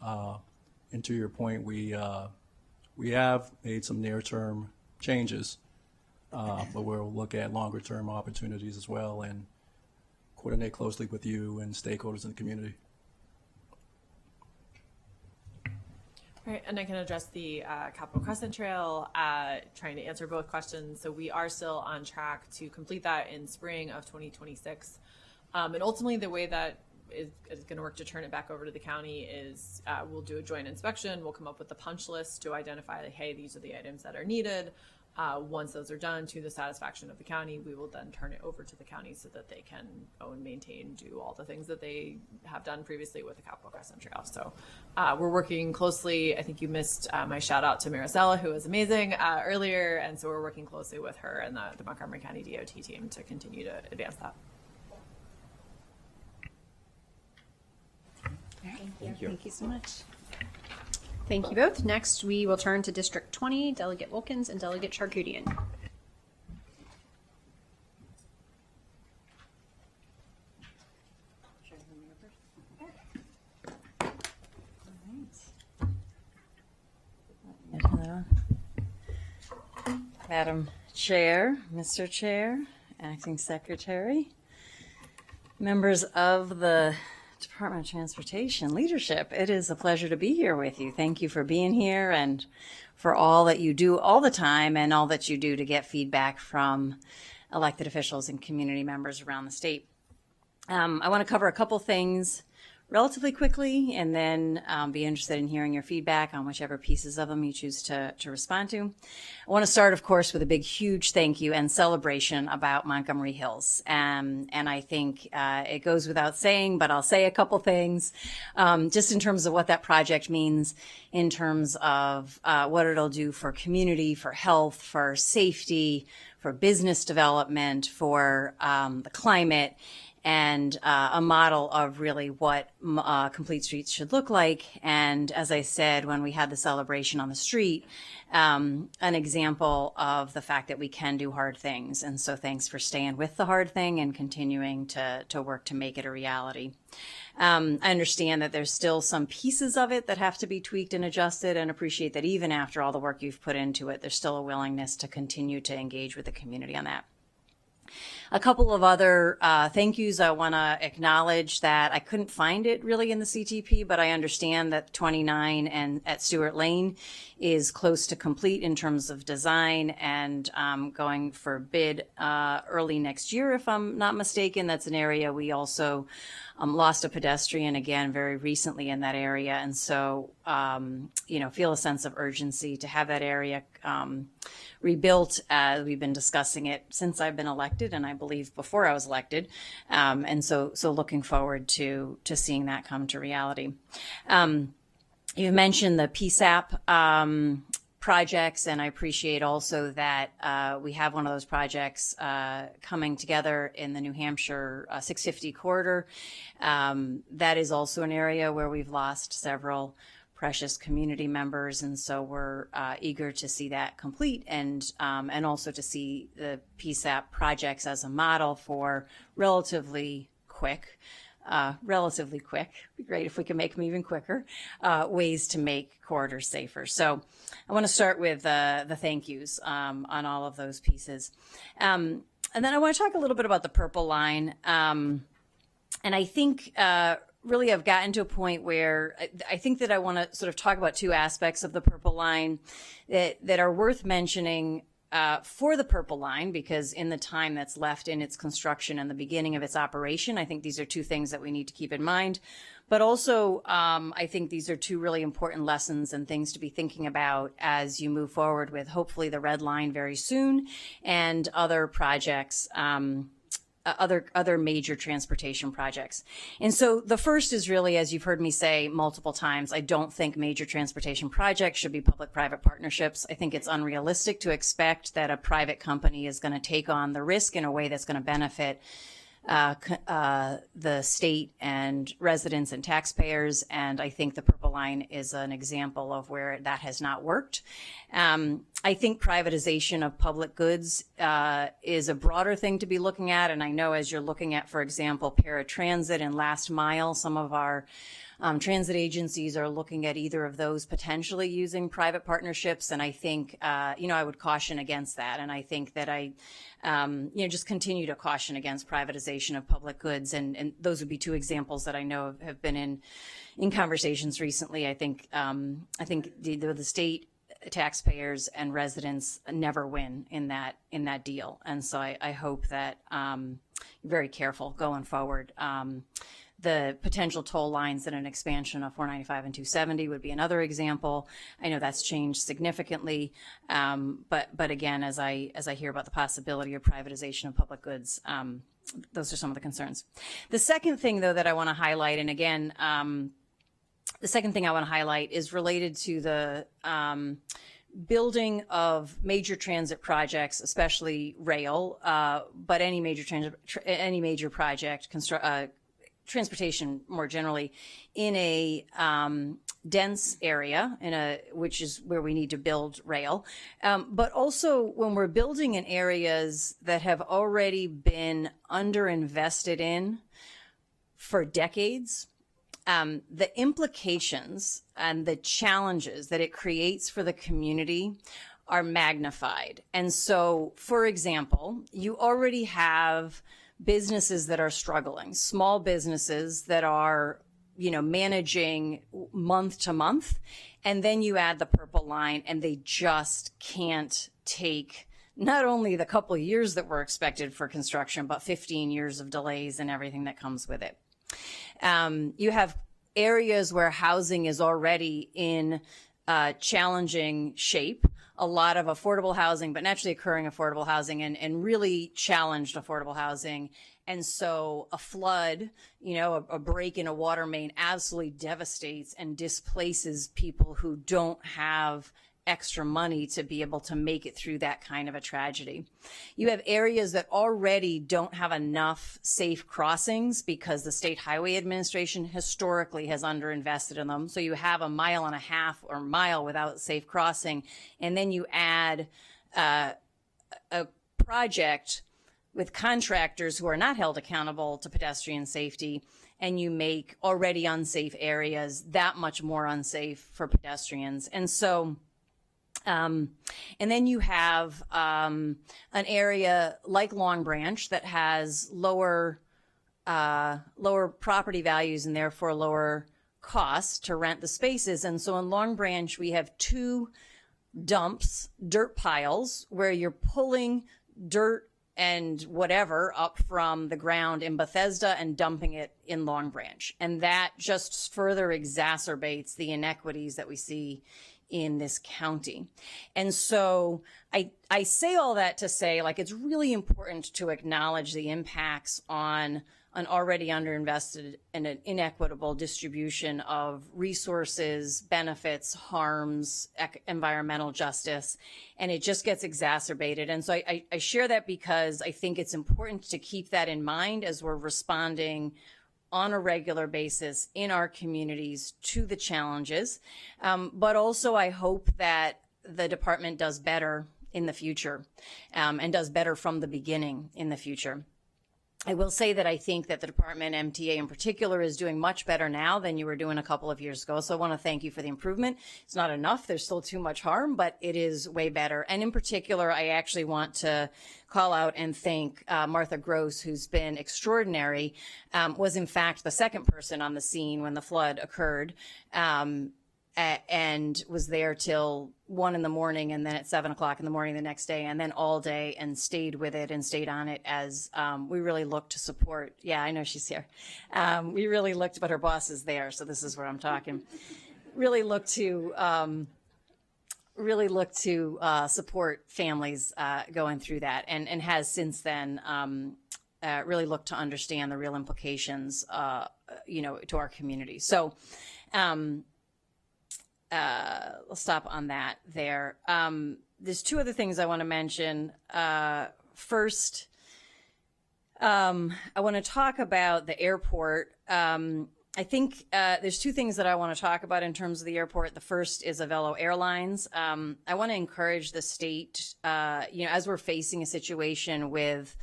And to your point, we have made some near-term changes, but we'll look at longer-term opportunities as well and coordinate closely with you and stakeholders in the community. All right, and I can address the Capitol Crescent Trail, trying to answer both questions. So we are still on track to complete that in spring of 2026. And ultimately, the way that is going to work to turn it back over to the county is we'll do a joint inspection. We'll come up with the punch list to identify, like, hey, these are the items that are needed. Once those are done to the satisfaction of the county, we will then turn it over to the county so that they can own, maintain, do all the things that they have done previously with the Capitol Crescent Trail. So we're working closely. I think you missed my shout out to Maricela, who was amazing earlier. And so we're working closely with her and the Montgomery County DOT team to continue to advance that. Thank you. Thank you so much. Thank you both. Next, we will turn to District 20, Delegate Wilkins and Delegate Charkoudian. Madam Chair, Mr. Chair, Acting Secretary, members of the Department of Transportation leadership, it is a pleasure to be here with you. Thank you for being here and for all that you do all the time and all that you do to get feedback from elected officials and community members around the state. I want to cover a couple things relatively quickly and then be interested in hearing your feedback on whichever pieces of them you choose to respond to. I want to start, of course, with a big, huge thank you and celebration about Montgomery Hills. And I think it goes without saying, but I'll say a couple things just in terms of what that project means, in terms of what it'll do for community, for health, for safety, for business development, for the climate, and a model of really what complete streets should look like. And as I said, when we had the celebration on the street, an example of the fact that we can do hard things. And so thanks for staying with the hard thing and continuing to work to make it a reality. I understand that there's still some pieces of it that have to be tweaked and adjusted, and appreciate that even after all the work you've put into it, there's still a willingness to continue to engage with the community on that. A couple of other thank yous. I want to acknowledge that I couldn't find it really in the CTP, but I understand that 29 and at Stewart Lane is close to complete in terms of design and going for bid early next year, if I'm not mistaken. That's an area we also lost a pedestrian again very recently in that area. And so, feel a sense of urgency to have that area rebuilt. We've been discussing it since I've been elected, and I believe before I was elected. And so looking forward to seeing that come to reality. You mentioned the PSAP projects, and I appreciate also that we have one of those projects coming together in the New Hampshire 650 corridor. That is also an area where we've lost several precious community members, and so we're eager to see that complete and also to see the PSAP projects as a model for relatively quick. It'd be great if we could make them even quicker, ways to make corridors safer. So I want to start with the thank yous on all of those pieces. And then I want to talk a little bit about the Purple Line. And I think really I've gotten to a point where I think that I want to sort of talk about two aspects of the Purple Line that are worth mentioning for the Purple Line, because in the time that's left in its construction and the beginning of its operation, I think these are two things that we need to keep in mind. But also, I think these are two really important lessons and things to be thinking about as you move forward with hopefully the Red Line very soon and other projects, other major transportation projects. And so the first is really, as you've heard me say multiple times, I don't think major transportation projects should be public-private partnerships. I think it's unrealistic to expect that a private company is going to take on the risk in a way that's going to benefit the state and residents and taxpayers. And I think the Purple Line is an example of where that has not worked. I think privatization of public goods is a broader thing to be looking at. And I know as you're looking at, for example, paratransit and last mile, some of our transit agencies are looking at either of those potentially using private partnerships. And I think, I would caution against that. And I think that just continue to caution against privatization of public goods. And those would be two examples that I know have been in conversations recently. I think the state taxpayers and residents never win in that deal. And so I hope that you're very careful going forward. The potential toll lines and an expansion of 495 and 270 would be another example. I know that's changed significantly, but again, as I hear about the possibility of privatization of public goods, those are some of the concerns. The second thing, though, that I want to highlight, and again, the second thing I want to highlight is related to the building of major transit projects, especially rail, but any major project, transportation more generally, in a dense area, which is where we need to build rail. But also when we're building in areas that have already been underinvested in for decades, the implications and the challenges that it creates for the community are magnified. And so, for example, you already have businesses that are struggling, small businesses that are, managing month to month, and then you add the Purple Line and they just can't take not only the couple of years that were expected for construction, but 15 years of delays and everything that comes with it. You have areas where housing is already in challenging shape, a lot of affordable housing, but naturally occurring affordable housing and really challenged affordable housing. And so a flood, a break in a water main absolutely devastates and displaces people who don't have extra money to be able to make it through that kind of a tragedy. You have areas that already don't have enough safe crossings because the State Highway Administration historically has underinvested in them. So you have a mile and a half or mile without safe crossing, and then you add a project with contractors who are not held accountable to pedestrian safety, and you make already unsafe areas that much more unsafe for pedestrians. And so and then you have an area like Long Branch that has lower property values and therefore lower costs to rent the spaces. And so in Long Branch, we have two dumps, dirt piles, where you're pulling dirt and whatever up from the ground in Bethesda and dumping it in Long Branch. And that just further exacerbates the inequities that we see in this county. And so I say all that to say, it's really important to acknowledge the impacts on an already underinvested and an inequitable distribution of resources, benefits, harms, environmental justice, and it just gets exacerbated. And so I share that because I think it's important to keep that in mind as we're responding on a regular basis in our communities to the challenges. But also I hope that the department does better in the future, and does better from the beginning in the future. I will say that I think that the department, MTA in particular, is doing much better now than you were doing a couple of years ago. So I want to thank you for the improvement. It's not enough. There's still too much harm, but it is way better. And in particular, I actually want to call out and thank Martha Gross, who's been extraordinary, was in fact the second person on the scene when the flood occurred. and was there till 1 a.m. and then at 7 o'clock in the morning the next day, and then all day, and stayed with it and stayed on it as we really looked to support. Yeah, I know she's here. We really looked, but her boss is there, so this is where I'm talking. Really looked to support families going through that, and has since then really looked to understand the real implications, to our community. So. I'll stop on that there. There's two other things I want to mention. First, I want to talk about the airport. I think there's two things that I want to talk about in terms of the airport. The first is Avelo Airlines. I want to encourage the state, as we're facing a situation with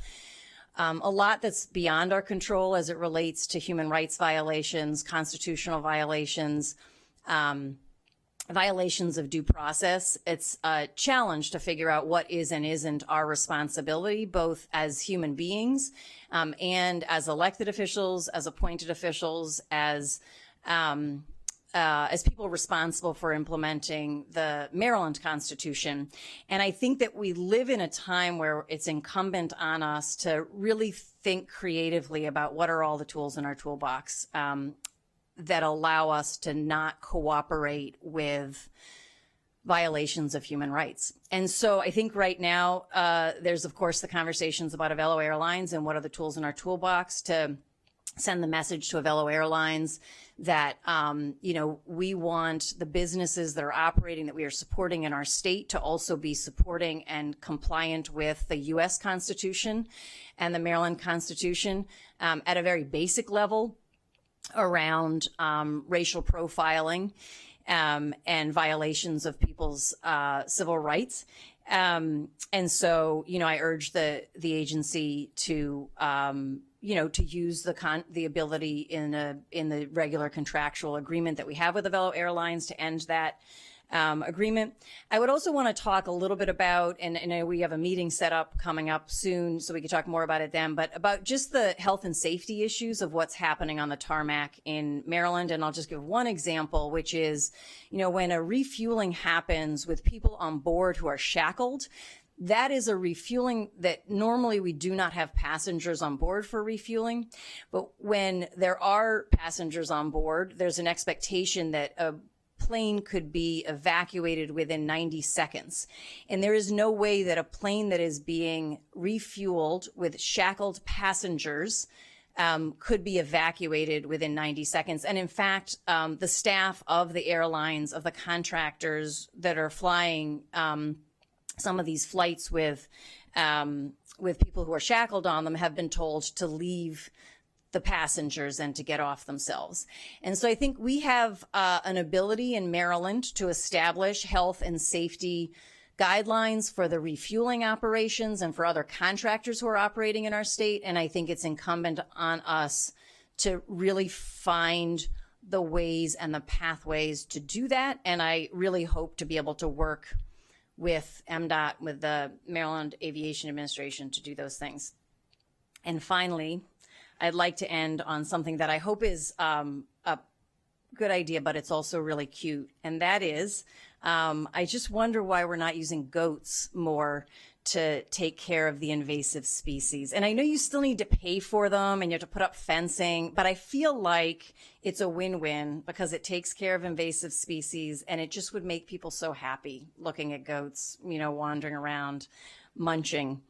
a lot that's beyond our control as it relates to human rights violations, constitutional violations, violations of due process. It's a challenge to figure out what is and isn't our responsibility, both as human beings and as elected officials, as appointed officials, as people responsible for implementing the Maryland Constitution. And I think that we live in a time where it's incumbent on us to really think creatively about what are all the tools in our toolbox that allow us to not cooperate with violations of human rights. And so I think right now, there's, of course, the conversations about Avelo Airlines and what are the tools in our toolbox to send the message to Avelo Airlines that, we want the businesses that are operating, that we are supporting in our state, to also be supporting and compliant with the U.S. Constitution and the Maryland Constitution at a very basic level, around racial profiling and violations of people's civil rights. And so, I urge the agency to, to use the ability in the regular contractual agreement that we have with Avelo Airlines to end that agreement. I would also want to talk a little bit about, and I know we have a meeting set up coming up soon, so we could talk more about it then, but about just the health and safety issues of what's happening on the tarmac in Maryland. And I'll just give one example, which is, when a refueling happens with people on board who are shackled, that is a refueling that normally we do not have passengers on board for refueling. But when there are passengers on board, there's an expectation that a plane could be evacuated within 90 seconds. And there is no way that a plane that is being refueled with shackled passengers could be evacuated within 90 seconds. And in fact, the staff of the airlines, of the contractors that are flying some of these flights with people who are shackled on them, have been told to leave the passengers and to get off themselves. And so I think we have an ability in Maryland to establish health and safety guidelines for the refueling operations and for other contractors who are operating in our state. And I think it's incumbent on us to really find the ways and the pathways to do that. And I really hope to be able to work with MDOT, with the Maryland Aviation Administration, to do those things. And finally, I'd like to end on something that I hope is a good idea, but it's also really cute. And that is, I just wonder why we're not using goats more to take care of the invasive species. And I know you still need to pay for them and you have to put up fencing, but I feel like it's a win-win because it takes care of invasive species, and it just would make people so happy looking at goats, wandering around, munching.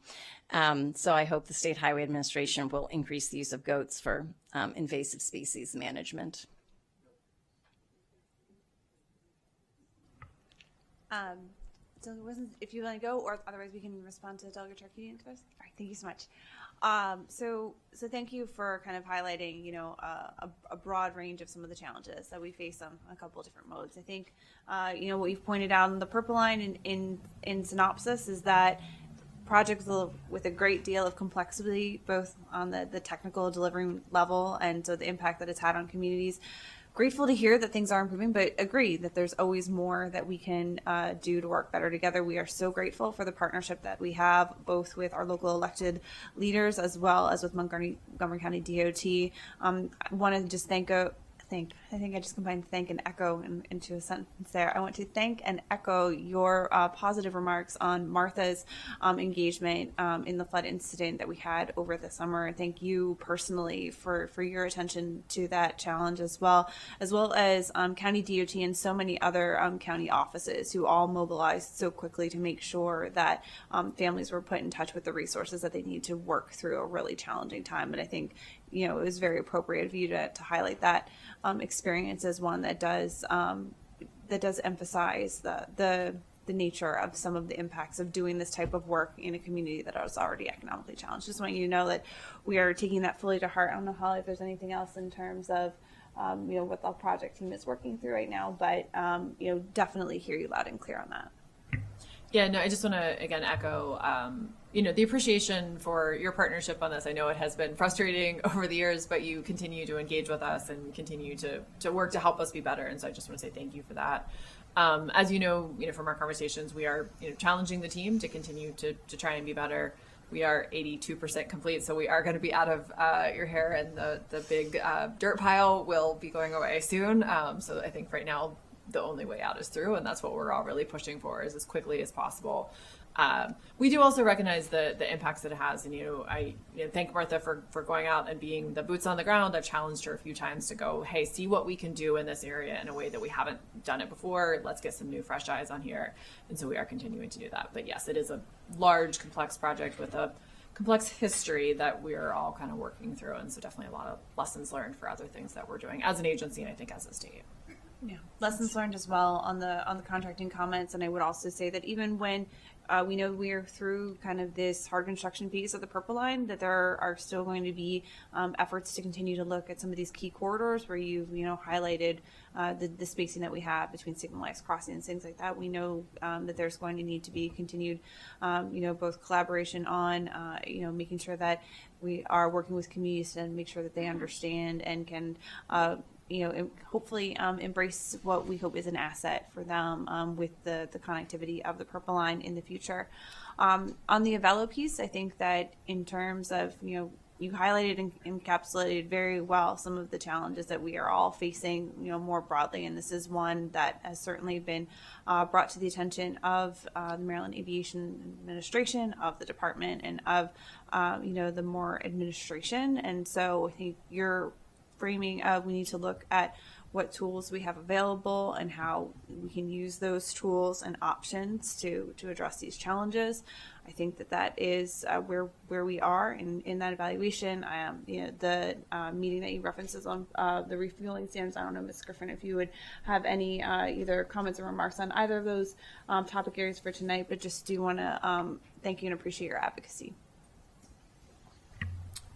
So I hope the State Highway Administration will increase the use of goats for invasive species management. So if you want to go, or otherwise we can respond to Delegate Tarkanian first. All right, thank you so much. So thank you for kind of highlighting, a broad range of some of the challenges that we face on a couple of different modes. I think, what you've pointed out in the purple line in synopsis is that projects with a great deal of complexity, both on the technical delivering level and so the impact that it's had on communities. Grateful to hear that things are improving, but agree that there's always more that we can do to work better together. We are so grateful for the partnership that we have, both with our local elected leaders as well as with Montgomery County DOT. I want to just thank thank. I think I just combined thank and echo into a sentence there. I want to thank and echo your positive remarks on Martha's engagement in the flood incident that we had over the summer. Thank you personally for your attention to that challenge as well as County DOT and so many other county offices who all mobilized so quickly to make sure that families were put in touch with the resources that they need to work through a really challenging time. And I think, you know, it was very appropriate of you to highlight that experience as one that does emphasize the nature of some of the impacts of doing this type of work in a community that is already economically challenged. Just want you to know that we are taking that fully to heart. I don't know, Holly, if there's anything else in terms of you know, what the project team is working through right now, but you know, definitely hear you loud and clear on that. Yeah, no, I just want to again echo, you know, the appreciation for your partnership on this. I know it has been frustrating over the years, but you continue to engage with us and continue to work to help us be better. And so I just want to say thank you for that. As you know from our conversations, we are challenging the team to continue to try and be better. We are 82% complete, so we are going to be out of your hair, and the big dirt pile will be going away soon. So I think right now the only way out is through, and that's what we're all really pushing for, is as quickly as possible. We do also recognize the impacts that it has, and I thank Martha for going out and being the boots on the ground. I've challenged her a few times to go, hey, see what we can do in this area in a way that we haven't done it before. Let's get some new fresh eyes on here, and so we are continuing to do that. But yes, it is a large, complex project with a complex history that we're all kind of working through, and so definitely a lot of lessons learned for other things that we're doing as an agency, and I think as a state. Yeah, lessons learned as well on the contracting comments, and I would also say that even when we know we are through kind of this hard construction piece of the Purple Line, that there are still going to be efforts to continue to look at some of these key corridors where you've highlighted the spacing that we have between signalized crossings, things like that. We know that there's going to need to be continued, both collaboration on, making sure that we are working with communities and make sure that they understand and can hopefully embrace what we hope is an asset for them with the connectivity of the Purple Line in the future. On the Avello piece, I think that in terms of, you highlighted and encapsulated very well some of the challenges that we are all facing, more broadly. And this is one that has certainly been brought to the attention of the Maryland Aviation Administration, of the department, and of, the more administration. And so I think you're framing of we need to look at what tools we have available and how we can use those tools and options to address these challenges. I think that is where we are in that evaluation. The meeting that you references on the refueling standards. I don't know, Ms. Griffin, if you would have any either comments or remarks on either of those topic areas for tonight, but just do want to thank you and appreciate your advocacy.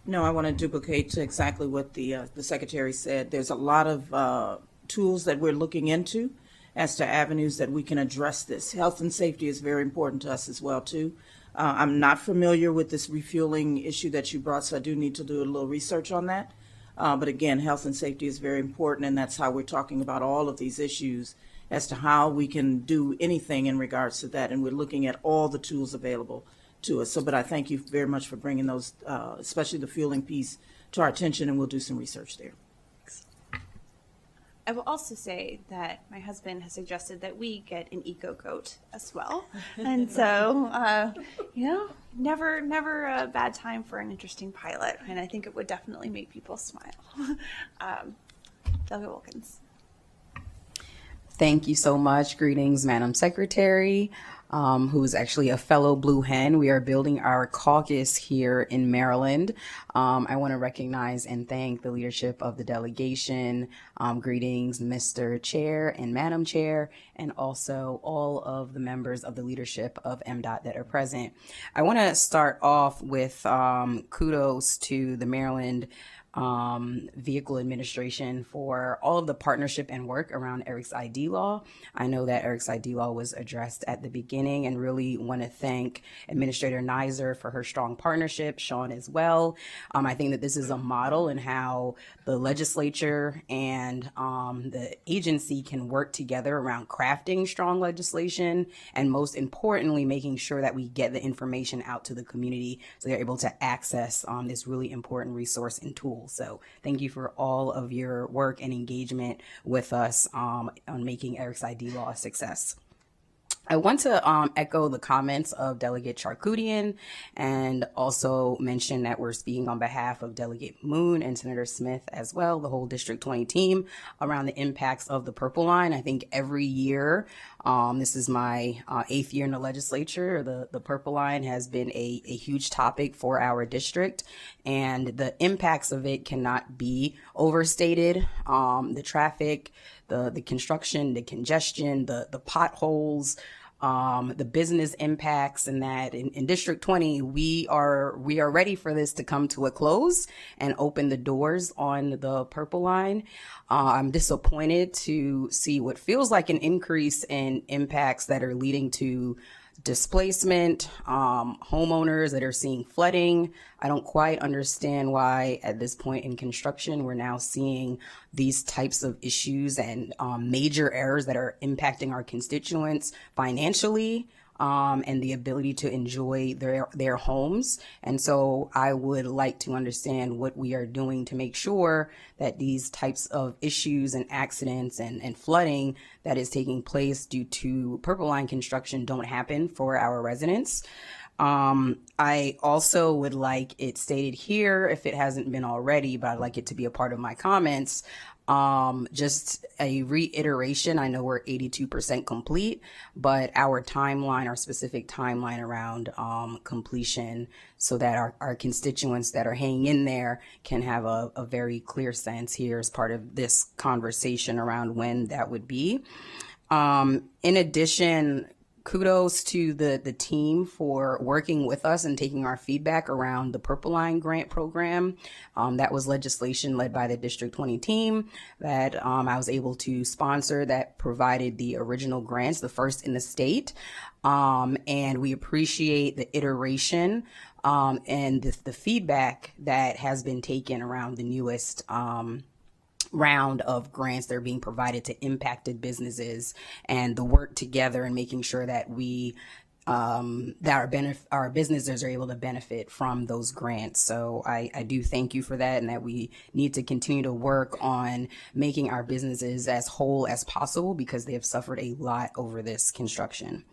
No, I want to duplicate exactly what the secretary said. There's a lot of tools that we're looking into as to avenues that we can address this. Health and safety is very important to us as well, too. I'm not familiar with this refueling issue that you brought, so I do need to do a little research on that. But again, health and safety is very important, and that's how we're talking about all of these issues as to how we can do anything in regards to that. And we're looking at all the tools available to us. But I thank you very much for bringing those, especially the fueling piece, to our attention, and we'll do some research there. I will also say that my husband has suggested that we get an eco coat as well, and so never a bad time for an interesting pilot, and I think it would definitely make people smile. Delegate Wilkins. Thank you so much. Greetings, Madam Secretary, who is actually a fellow Blue Hen. We are building our caucus here in Maryland. I want to recognize and thank the leadership of the delegation. Greetings, Mr. Chair and Madam Chair, and also all of the members of the leadership of MDOT that are present. I want to start off with kudos to the Maryland Vehicle Administration for all of the partnership and work around Eric's ID law. I know that Eric's ID law was addressed at the beginning beginning, and really want to thank Administrator Nizer for her strong partnership, Sean as well. I think that this is a model in how the legislature and the agency can work together around crafting strong legislation, and most importantly, making sure that we get the information out to the community so they're able to access this really important resource and tool. So thank you for all of your work and engagement with us on making Eric's ID law a success. I want to echo the comments of Delegate Charkoudian and also mention that we're speaking on behalf of Delegate Moon and Senator Smith as well, the whole District 20 team, around the impacts of the Purple Line. I think every year, this is my 8th year in the legislature, the Purple Line has been a huge topic for our district, and the impacts of it cannot be overstated. The traffic, the construction, the congestion, the potholes, the business impacts, and that in District 20, we are ready for this to come to a close and open the doors on the Purple Line. I'm disappointed to see what feels like an increase in impacts that are leading to displacement, homeowners that are seeing flooding. I don't quite understand why at this point in construction we're now seeing these types of issues and major errors that are impacting our constituents financially, and the ability to enjoy their homes. And so I would like to understand what we are doing to make sure that these types of issues and accidents and flooding that is taking place due to Purple Line construction don't happen for our residents. I also would like it stated here, if it hasn't been already, but I'd like it to be a part of my comments. Just a reiteration. I know we're 82% complete, but our timeline, our specific timeline around completion, so that our constituents that are hanging in there can have a very clear sense here as part of this conversation around when that would be. In addition, kudos to the team for working with us and taking our feedback around the Purple Line grant program. That was legislation led by the District 20 team that I was able to sponsor, that provided the original grants, the first in the state. And we appreciate the iteration and the feedback that has been taken around the newest round of grants that are being provided to impacted businesses, and the work together and making sure that our businesses are able to benefit from those grants. So I do thank you for that, and that we need to continue to work on making our businesses as whole as possible, because they have suffered a lot over this construction.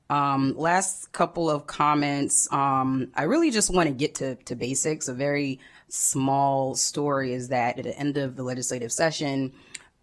Last couple of comments. I really just want to get to basics. A very small story is that at the end of the legislative session,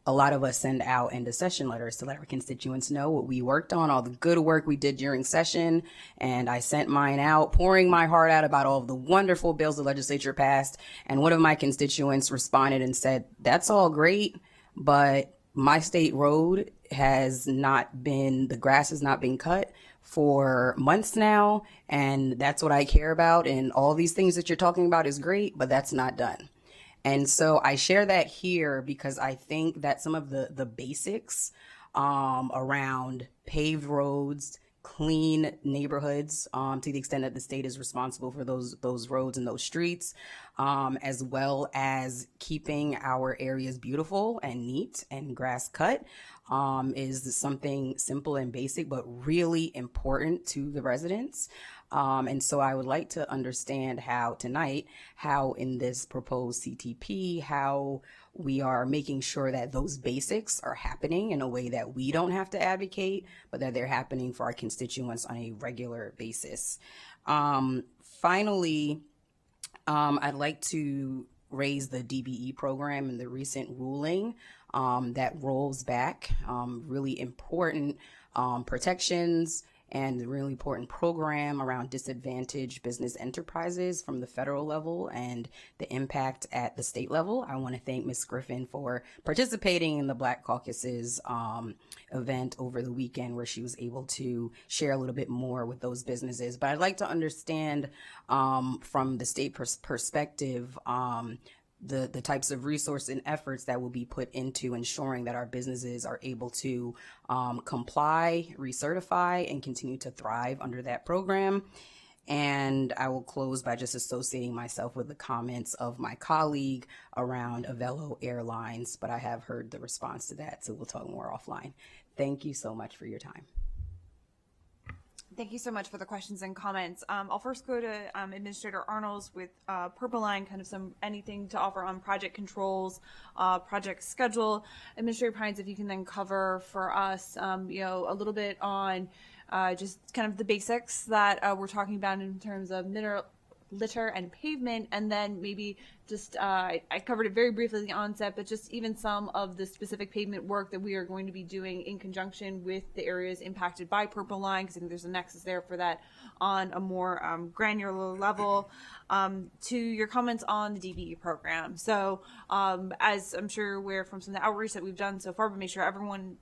a lot of us send out end of session letters to let our constituents know what we worked on, all the good work we did during session. And I sent mine out, pouring my heart out about all of the wonderful bills the legislature passed. And one of my constituents responded and said, "That's all great, but my state road the grass has not been cut for months now, and that's what I care about, and all these things that you're talking about is great, but that's not done." And so I share that here because I think that some of the basics around paved roads, clean neighborhoods, to the extent that the state is responsible for those roads and those streets, as well as keeping our areas beautiful and neat and grass cut, is something simple and basic, but really important to the residents. And so I would like to understand how in this proposed CTP, how we are making sure that those basics are happening in a way that we don't have to advocate, but that they're happening for our constituents on a regular basis. Finally, I'd like to raise the DBE program and the recent ruling that rolls back really important protections and a really important program around disadvantaged business enterprises from the federal level and the impact at the state level. I want to thank Ms. Griffin for participating in the Black Caucus's event over the weekend, where she was able to share a little bit more with those businesses. But I'd like to understand from the state perspective, the types of resource and efforts that will be put into ensuring that our businesses are able to comply, recertify, and continue to thrive under that program. And I will close by just associating myself with the comments of my colleague around Avelo Airlines, but I have heard the response to that, so we'll talk more offline. Thank you so much for your time. Thank you so much for the questions and comments. I'll first go to Administrator Arnolds with Purple Line, kind of anything to offer on project controls, project schedule. Administrator Pines, if you can then cover for us, a little bit on just kind of the basics that we're talking about in terms of litter and pavement, and then maybe just I covered it very briefly at the onset, but just even some of the specific pavement work that we are going to be doing in conjunction with the areas impacted by Purple Line, because I think there's a nexus there for that on a more granular level. To your comments on the DBE program. So as I'm sure you're aware from some of the outreach that we've done so far, but make sure everyone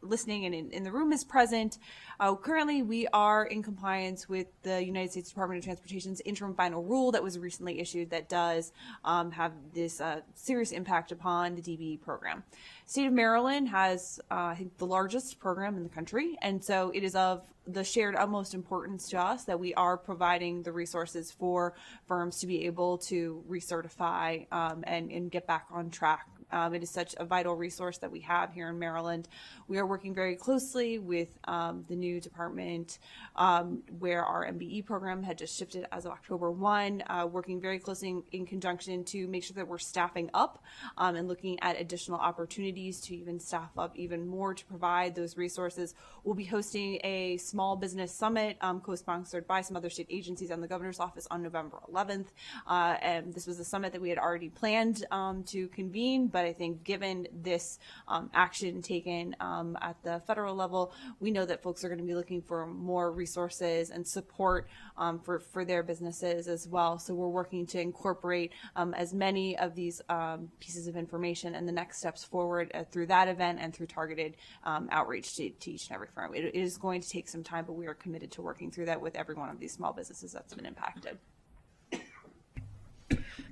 listening and in the room is present. Currently, we are in compliance with the United States Department of Transportation's interim final rule that was recently issued that does have this serious impact upon the DBE program. State of Maryland has, I think, the largest program in the country, and so it is of the shared utmost importance to us that we are providing the resources for firms to be able to recertify and get back on track. It is such a vital resource that we have here in Maryland. We are working very closely with the new department where our MBE program had just shifted as of October 1, working very closely in conjunction to make sure that we're staffing up and looking at additional opportunities to even staff up even more to provide those resources. We'll be hosting a small business summit co-sponsored by some other state agencies and the governor's office on November 11th. And this was a summit that we had already planned to convene, but I think given this action taken at the federal level, we know that folks are going to be looking for more resources and support for their businesses as well. So we're working to incorporate as many of these pieces of information and the next steps forward through that event and through targeted outreach to each and every firm. It is going to take some time, but we are committed to working through that with every one of these small businesses that's been impacted.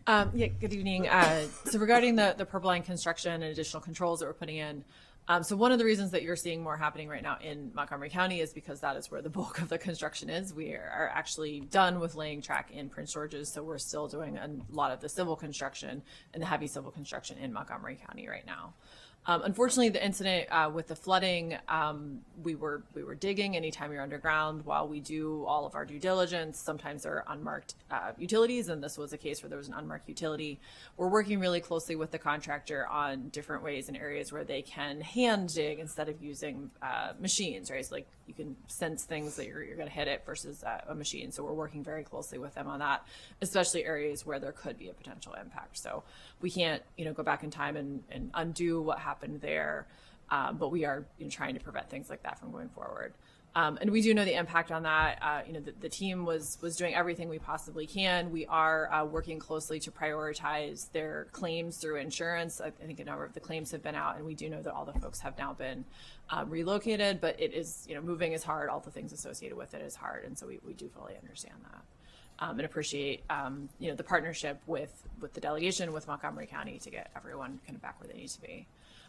Good evening. So regarding the Purple Line construction and additional controls that we're putting in, so one of the reasons that you're seeing more happening right now in Montgomery County is because that is where the bulk of the construction is. We are actually done with laying track in Prince George's, so we're still doing a lot of the civil construction and the heavy civil construction in Montgomery County right now. Unfortunately, the incident with the flooding, we were digging anytime you're underground while we do all of our due diligence. Sometimes there are unmarked utilities, and this was a case where there was an unmarked utility. We're working really closely with the contractor on different ways and areas where they can hand dig instead of using machines, right? So like you can sense things that you're going to hit it versus a machine. So we're working very closely with them on that, especially areas where there could be a potential impact. So we can't, go back in time and undo what happened there, but we are trying to prevent things like that from going forward. And we do know the impact on that. The team was doing everything we possibly can. We are working closely to prioritize their claims through insurance. I think a number of the claims have been out, and we do know that all the folks have now been relocated, but it is, moving is hard. All the things associated with it is hard. And so we do fully understand that. And appreciate, the partnership with the delegation, with Montgomery County to get everyone kind of back where they need to be.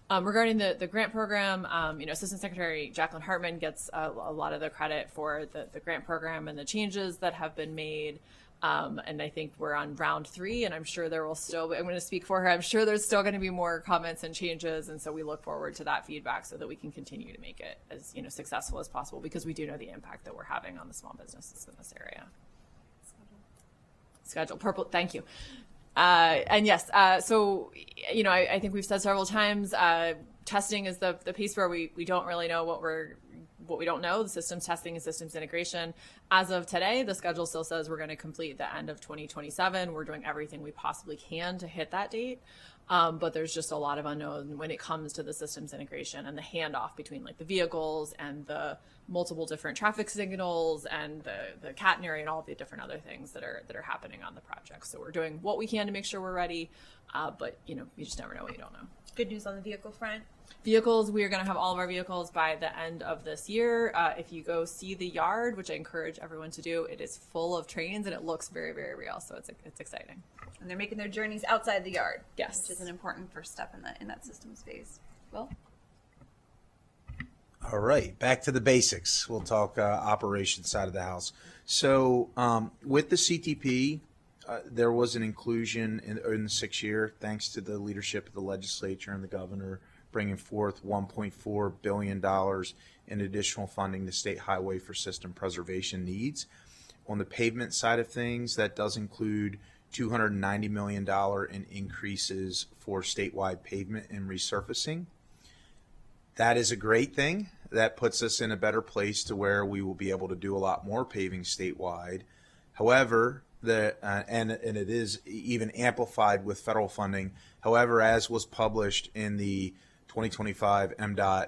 Regarding the grant program, Assistant Secretary Jacqueline Hartman gets a lot of the credit for the grant program and the changes that have been made. And I think we're on round 3, and I'm sure there will still be, I'm going to speak for her, I'm sure there's still going to be more comments and changes. And so we look forward to that feedback so that we can continue to make it as successful as possible, because we do know the impact that we're having on the small businesses in this area. Schedule. Purple. Thank you. And yes, so, I think we've said several times, testing is the piece where we don't really know what we don't know, the systems testing and systems integration. As of today, the schedule still says we're going to complete the end of 2027. We're doing everything we possibly can to hit that date. But there's just a lot of unknown when it comes to the systems integration and the handoff between like the vehicles and the multiple different traffic signals and the catenary and all the different other things that are happening on the project. So we're doing what we can to make sure we're ready. But you just never know what you don't know. Good news on the vehicle front. Vehicles, we are going to have all of our vehicles by the end of this year. If you go see the yard, which I encourage everyone to do, it is full of trains and it looks very, very real. So it's exciting. And they're making their journeys outside the yard. Yes. Which is an important first step in that systems phase. Well, all right, back to the basics. We'll talk operations side of the house. So with the CTP, there was an inclusion in the 6th year, thanks to the leadership of the legislature and the governor, bringing forth $1.4 billion in additional funding to state highway for system preservation needs. On the pavement side of things, that does include $290 million in increases for statewide pavement and resurfacing. That is a great thing. That puts us in a better place to where we will be able to do a lot more paving statewide. However, and it is even amplified with federal funding. However, as was published in the 2025 MDOT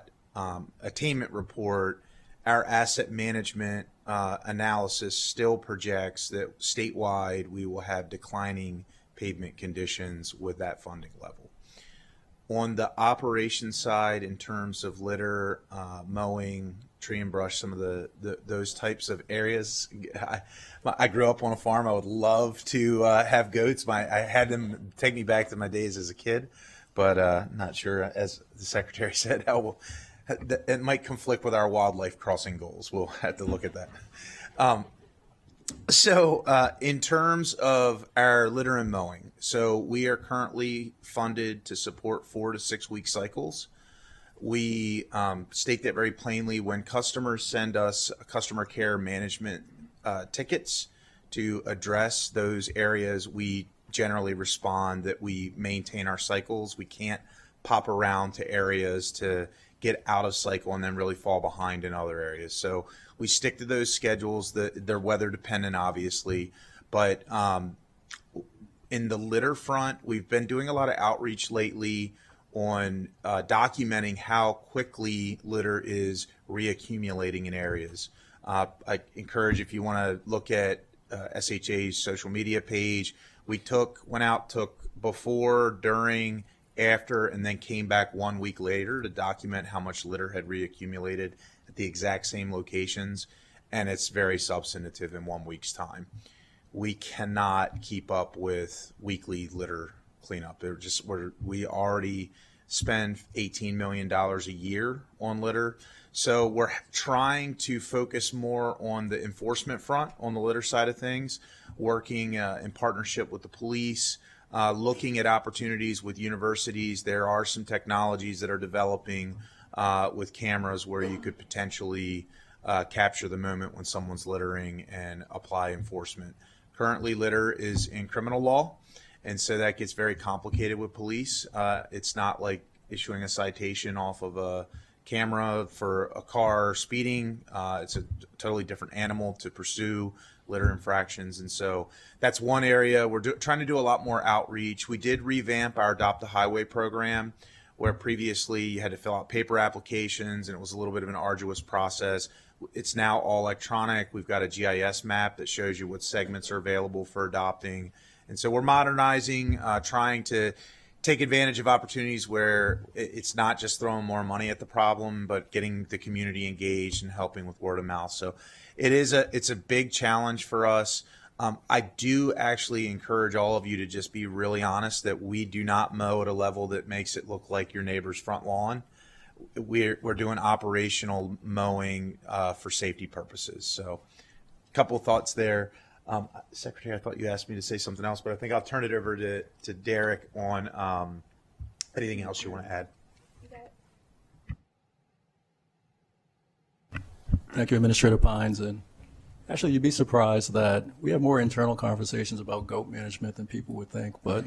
attainment report, our asset management analysis still projects that statewide we will have declining pavement conditions with that funding level. On the operations side, in terms of litter, mowing, tree and brush, some of those types of areas. I grew up on a farm. I would love to have goats. I had them take me back to my days as a kid, but not sure, as the secretary said, how it might conflict with our wildlife crossing goals. We'll have to look at that. So in terms of our litter and mowing, so we are currently funded to support 4 to 6 week cycles. We state that very plainly when customers send us customer care management tickets to address those areas. We generally respond that we maintain our cycles. We can't pop around to areas to get out of cycle and then really fall behind in other areas. So we stick to those schedules. They're weather dependent, obviously, but in the litter front, we've been doing a lot of outreach lately on documenting how quickly litter is reaccumulating in areas. I encourage, if you want to look at SHA's social media page, we went out, took before, during, after, and then came back 1 week later to document how much litter had reaccumulated at the exact same locations, and it's very substantive in 1 week's time. We cannot keep up with weekly litter cleanup. We already spend $18 million a year on litter. So we're trying to focus more on the enforcement front, on the litter side of things, working in partnership with the police, looking at opportunities with universities. There are some technologies that are developing with cameras where you could potentially capture the moment when someone's littering and apply enforcement. Currently, litter is in criminal law, and so that gets very complicated with police. It's not like issuing a citation off of a camera for a car speeding. It's a totally different animal to pursue litter infractions, and so that's one area. We're trying to do a lot more outreach. We did revamp our Adopt a Highway program, where previously you had to fill out paper applications, and it was a little bit of an arduous process. It's now all electronic. We've got a GIS map that shows you what segments are available for adopting. And so we're modernizing, trying to take advantage of opportunities where it's not just throwing more money at the problem, but getting the community engaged and helping with word of mouth. So it's a big challenge for us. I do actually encourage all of you to just be really honest that we do not mow at a level that makes it look like your neighbor's front lawn. We're doing operational mowing for safety purposes. So a couple of thoughts there. Secretary, I thought you asked me to say something else, but I think I'll turn it over to Derek on anything else you want to add. Thank you, Administrator Pines. And actually, you'd be surprised that we have more internal conversations about goat management than people would think, but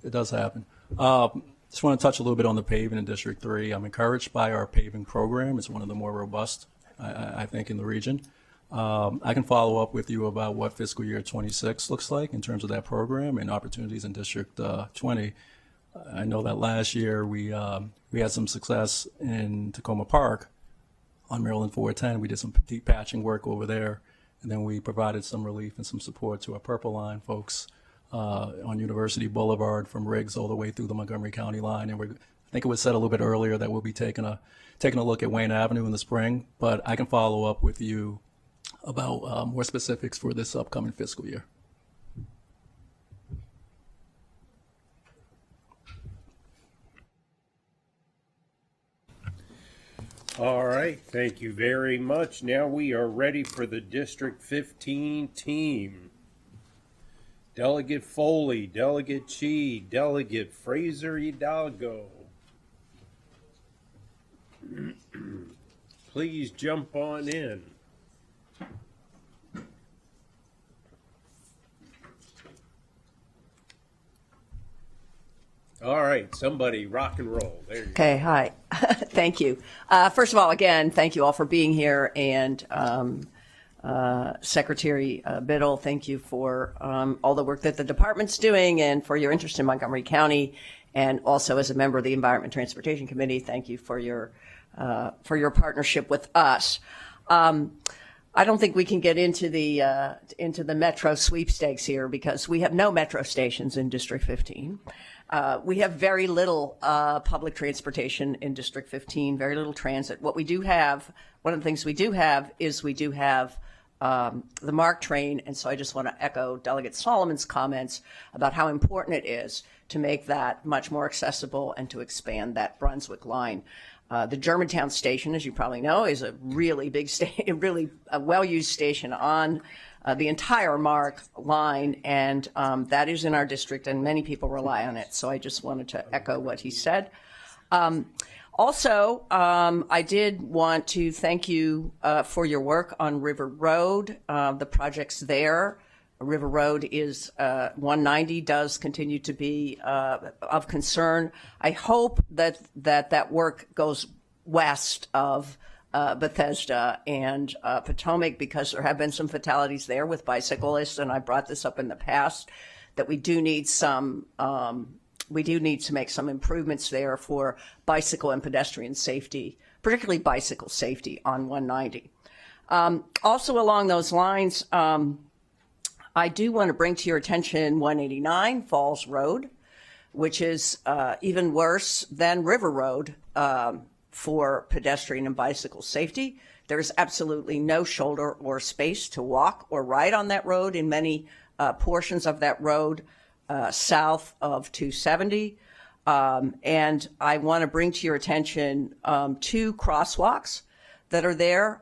it does happen. Just want to touch a little bit on the paving in District 3. I'm encouraged by our paving program. It's one of the more robust, I think, in the region. I can follow up with you about what fiscal year 26 looks like in terms of that program and opportunities in District 20. I know that last year we had some success in Tacoma Park on Maryland 410. We did some deep patching work over there, and then we provided some relief and some support to our Purple Line folks on University Boulevard from Riggs all the way through the Montgomery County line. And I think it was said a little bit earlier that we'll be taking a look at Wayne Avenue in the spring, but I can follow up with you about more specifics for this upcoming fiscal year. All right, thank you very much. Now we are ready for the District 15 team. Delegate Foley, Delegate Chi, Delegate Fraser Hidalgo. Please jump on in. All right, somebody rock and roll. There you Okay, hi. Thank you. First of all, again, thank you all for being here. And Secretary Biddle, thank you for all the work that the department's doing and for your interest in Montgomery County. And also as a member of the Environment and Transportation Committee, thank you for your partnership with us. I don't think we can get into the Metro sweepstakes here because we have no Metro stations in District 15. We have very little public transportation in District 15, very little transit. What we do have, one of the things we do have is we do have the MARC train, and so I just want to echo Delegate Solomon's comments about how important it is to make that much more accessible and to expand that Brunswick line. The Germantown station, as you probably know, is a really big station, really a well-used station on the entire MARC line, and that is in our district, and many people rely on it. So I just wanted to echo what he said. Also, I did want to thank you for your work on River Road, the projects there. River Road is 190 does continue to be of concern. I hope that work goes west of Bethesda and Potomac, because there have been some fatalities there with bicyclists, and I brought this up in the past that we do need to make some improvements there for bicycle and pedestrian safety, particularly bicycle safety on 190. Also along those lines, I do want to bring to your attention 189 Falls Road, which is even worse than River Road for pedestrian and bicycle safety. There's absolutely no shoulder or space to walk or ride on that road in many portions of that road south of 270. And I want to bring to your attention 2 crosswalks that are there.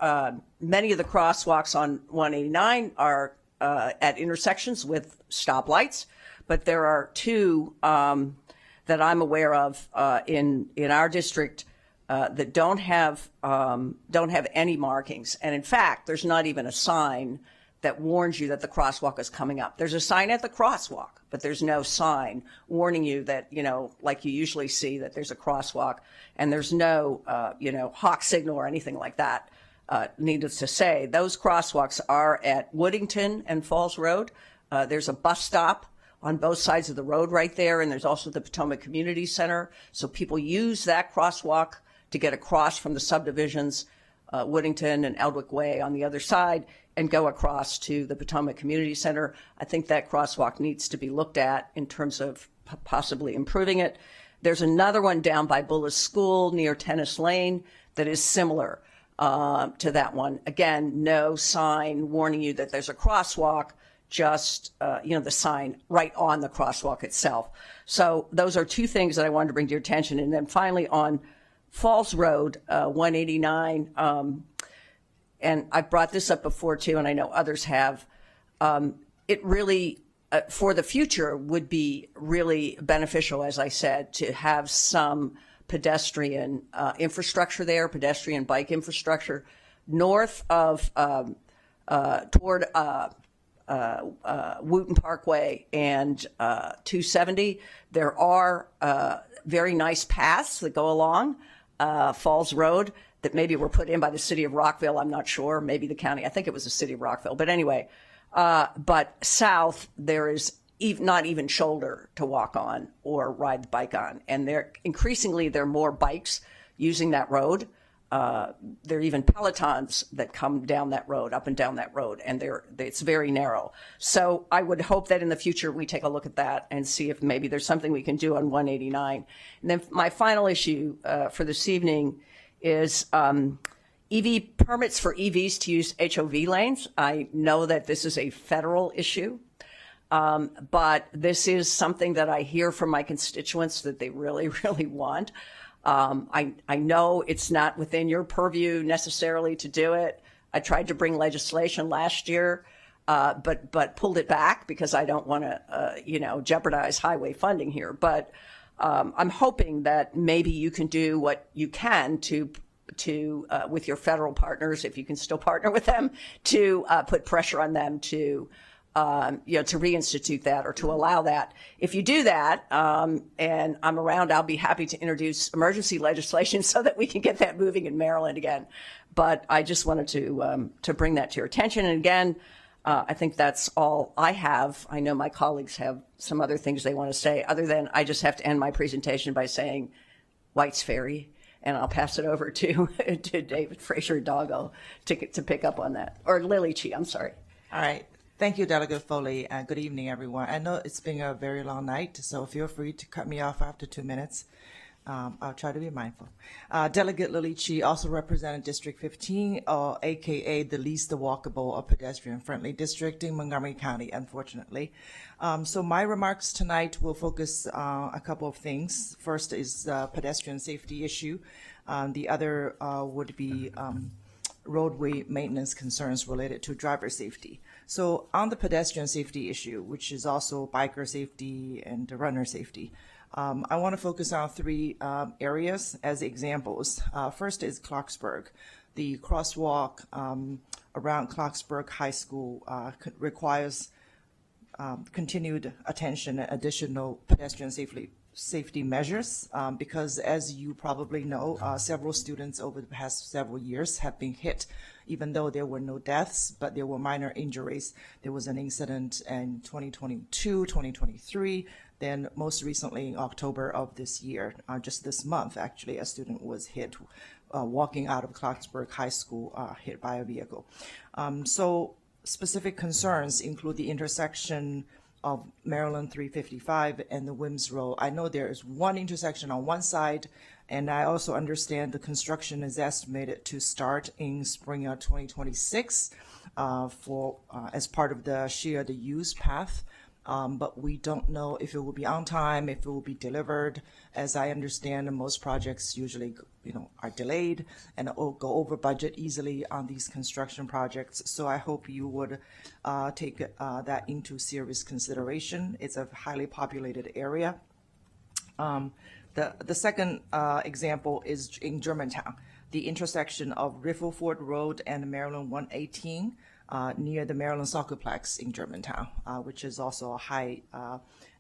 Many of the crosswalks on 189 are at intersections with stoplights, but there are 2 that I'm aware of in our district that don't have any markings. And in fact, there's not even a sign that warns you that the crosswalk is coming up. There's a sign at the crosswalk, but there's no sign warning you that, like you usually see, that there's a crosswalk, and there's no, hawk signal or anything like that. Needless to say, those crosswalks are at Woodington and Falls Road. There's a bus stop on both sides of the road right there, and there's also the Potomac Community Center. So people use that crosswalk to get across from the subdivisions, Woodington and Eldwick Way on the other side, and go across to the Potomac Community Center. I think that crosswalk needs to be looked at in terms of possibly improving it. There's another one down by Bullis School near Tennis Lane that is similar to that one. Again, no sign warning you that there's a crosswalk, just, the sign right on the crosswalk itself. So those are 2 things that I wanted to bring to your attention. And then finally on Falls Road, 189, and I brought this up before too, and I know others have, it really, for the future, would be really beneficial, as I said, to have some pedestrian infrastructure there, pedestrian bike infrastructure, north of, toward Wooten Parkway and 270. There are very nice paths that go along Falls Road that maybe were put in by the city of Rockville. I'm not sure. Maybe the county. I think it was the city of Rockville. But anyway, but south, there is not even shoulder to walk on or ride the bike on. And increasingly, there are more bikes using that road there are even Pelotons that come down that road, up and down that road, and it's very narrow. So I would hope that in the future we take a look at that and see if maybe there's something we can do on 189. And then my final issue for this evening is EV permits for EVs to use HOV lanes. I know that this is a federal issue, but this is something that I hear from my constituents that they really, really want. I know it's not within your purview necessarily to do it. I tried to bring legislation last year, but pulled it back because I don't want to, jeopardize highway funding here. But I'm hoping that maybe you can do what you can to with your federal partners, if you can still partner with them, to put pressure on them to reinstitute that or to allow that. If you do that, and I'm around, I'll be happy to introduce emergency legislation so that we can get that moving in Maryland again. But I just wanted to bring that to your attention. And again, I think that's all I have. I know my colleagues have some other things they want to say, other than I just have to end my presentation by saying White's Ferry. And I'll pass it over to David Fraser-Doggo to pick up on that. Or Lily Chi, I'm sorry. All right. Thank you, Delegate Foley. Good evening, everyone. I know it's been a very long night, so feel free to cut me off after 2 minutes. I'll try to be mindful. Delegate Lily Chi also represented District 15, aka the least walkable or pedestrian-friendly district in Montgomery County, unfortunately. So my remarks tonight will focus on a couple of things. First is pedestrian safety issue. The other would be roadway maintenance concerns related to driver safety. So on the pedestrian safety issue, which is also biker safety and runner safety, I want to focus on three areas as examples. First is Clarksburg. The crosswalk around Clarksburg High School requires continued attention and additional pedestrian safety measures because, as you probably know, several students over the past several years have been hit, even though there were no deaths, but there were minor injuries. There was an incident in 2022, 2023, then most recently in October of this year, just this month, actually, a student was hit walking out of Clarksburg High School, hit by a vehicle. So specific concerns include the intersection of Maryland 355 and the Wims Road. I know there is one intersection on one side, and I also understand the construction is estimated to start in spring of 2026 as part of the shared use path. But we don't know if it will be on time, if it will be delivered. As I understand, most projects usually, are delayed and go over budget easily on these construction projects. So I hope you would take that into serious consideration. It's a highly populated area. The second example is in Germantown, the intersection of Riffelford Road and Maryland 118. Near the Maryland Soccerplex in Germantown, which is also a high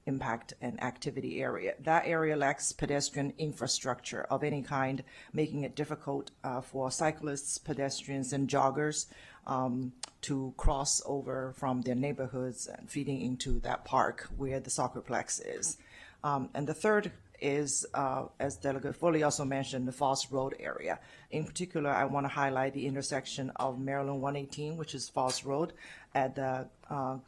impact and activity area. That area lacks pedestrian infrastructure of any kind, making it difficult for cyclists, pedestrians, and joggers to cross over from their neighborhoods and feeding into that park where the Soccerplex is. And the third is, as Delegate Foley also mentioned, the Falls Road area. In particular, I want to highlight the intersection of Maryland 118, which is Falls Road, at the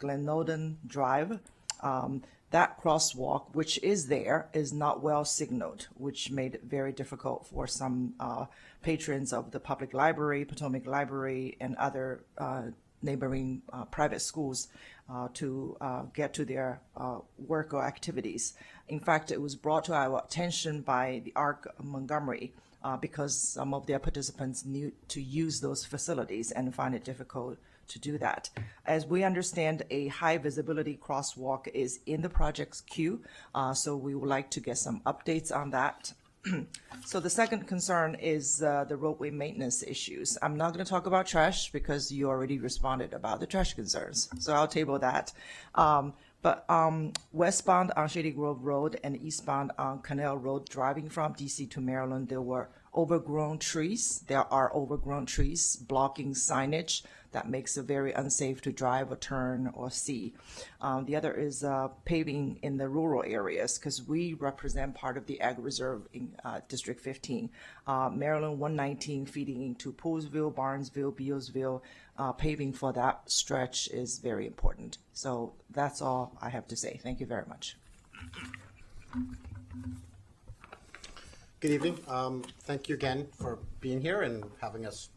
Glenolden Drive. That crosswalk, which is there, is not well signaled, which made it very difficult for some patrons of the public library, Potomac Library, and other neighboring private schools to get to their work or activities. In fact, it was brought to our attention by the ARC Montgomery because some of their participants need to use those facilities and find it difficult to do that. As we understand, a high visibility crosswalk is in the project's queue, so we would like to get some updates on that. So the second concern is the roadway maintenance issues. I'm not going to talk about trash because you already responded about the trash concerns, so I'll table that. But westbound on Shady Grove Road and eastbound on Canal Road, driving from DC to Maryland, there were overgrown trees. There are overgrown trees blocking signage that makes it very unsafe to drive or turn or see. The other is paving in the rural areas, because we represent part of the Ag Reserve in District 15. Maryland 119 feeding into Poolsville, Barnesville, Bealsville. Paving for that stretch is very important. So that's all I have to say. Thank you very much. Good evening. Thank you again for being here and having us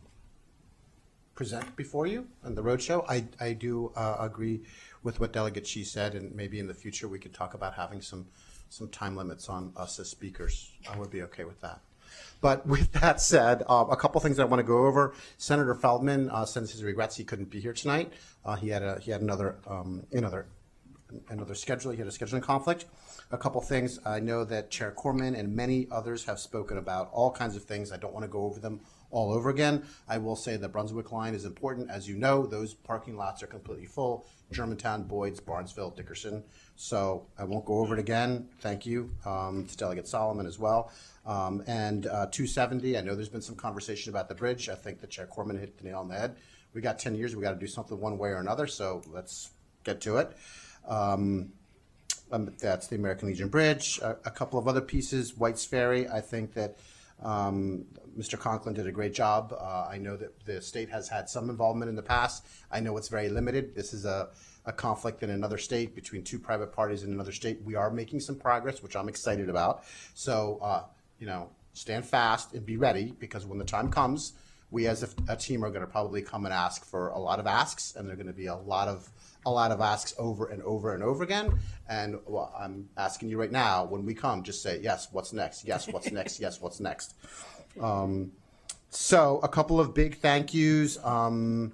present before you on the roadshow. I do agree with what Delegate Xi said, and maybe in the future we could talk about having some time limits on us as speakers. I would be okay with that. But with that said, a couple things I want to go over. Senator Feldman sends his regrets he couldn't be here tonight. He had another schedule. He had a scheduling conflict. A couple things. I know that Chair Corman and many others have spoken about all kinds of things. I don't want to go over them all over again. I will say the Brunswick line is important. As you know, those parking lots are completely full. Germantown, Boyd's, Barnesville, Dickerson. So I won't go over it again. Thank you to Delegate Solomon as well. And 270, I know there's been some conversation about the bridge. I think the Chair Corman hit the nail on the head. We got 10 years. We got to do something one way or another. So let's get to it. That's the American Legion Bridge. A couple of other pieces. White's Ferry. I think that Mr. Conklin did a great job. I know that the state has had some involvement in the past. I know it's very limited. This is a conflict in another state between two private parties in another state. We are making some progress, which I'm excited about. So, stand fast and be ready, because when the time comes, we as a team are going to probably come and ask for a lot of asks, and there are going to be a lot of asks over and over and over again. And well, I'm asking you right now, when we come, just say, yes, what's next? Yes, what's next? Yes, what's next? So a couple of big thank yous. I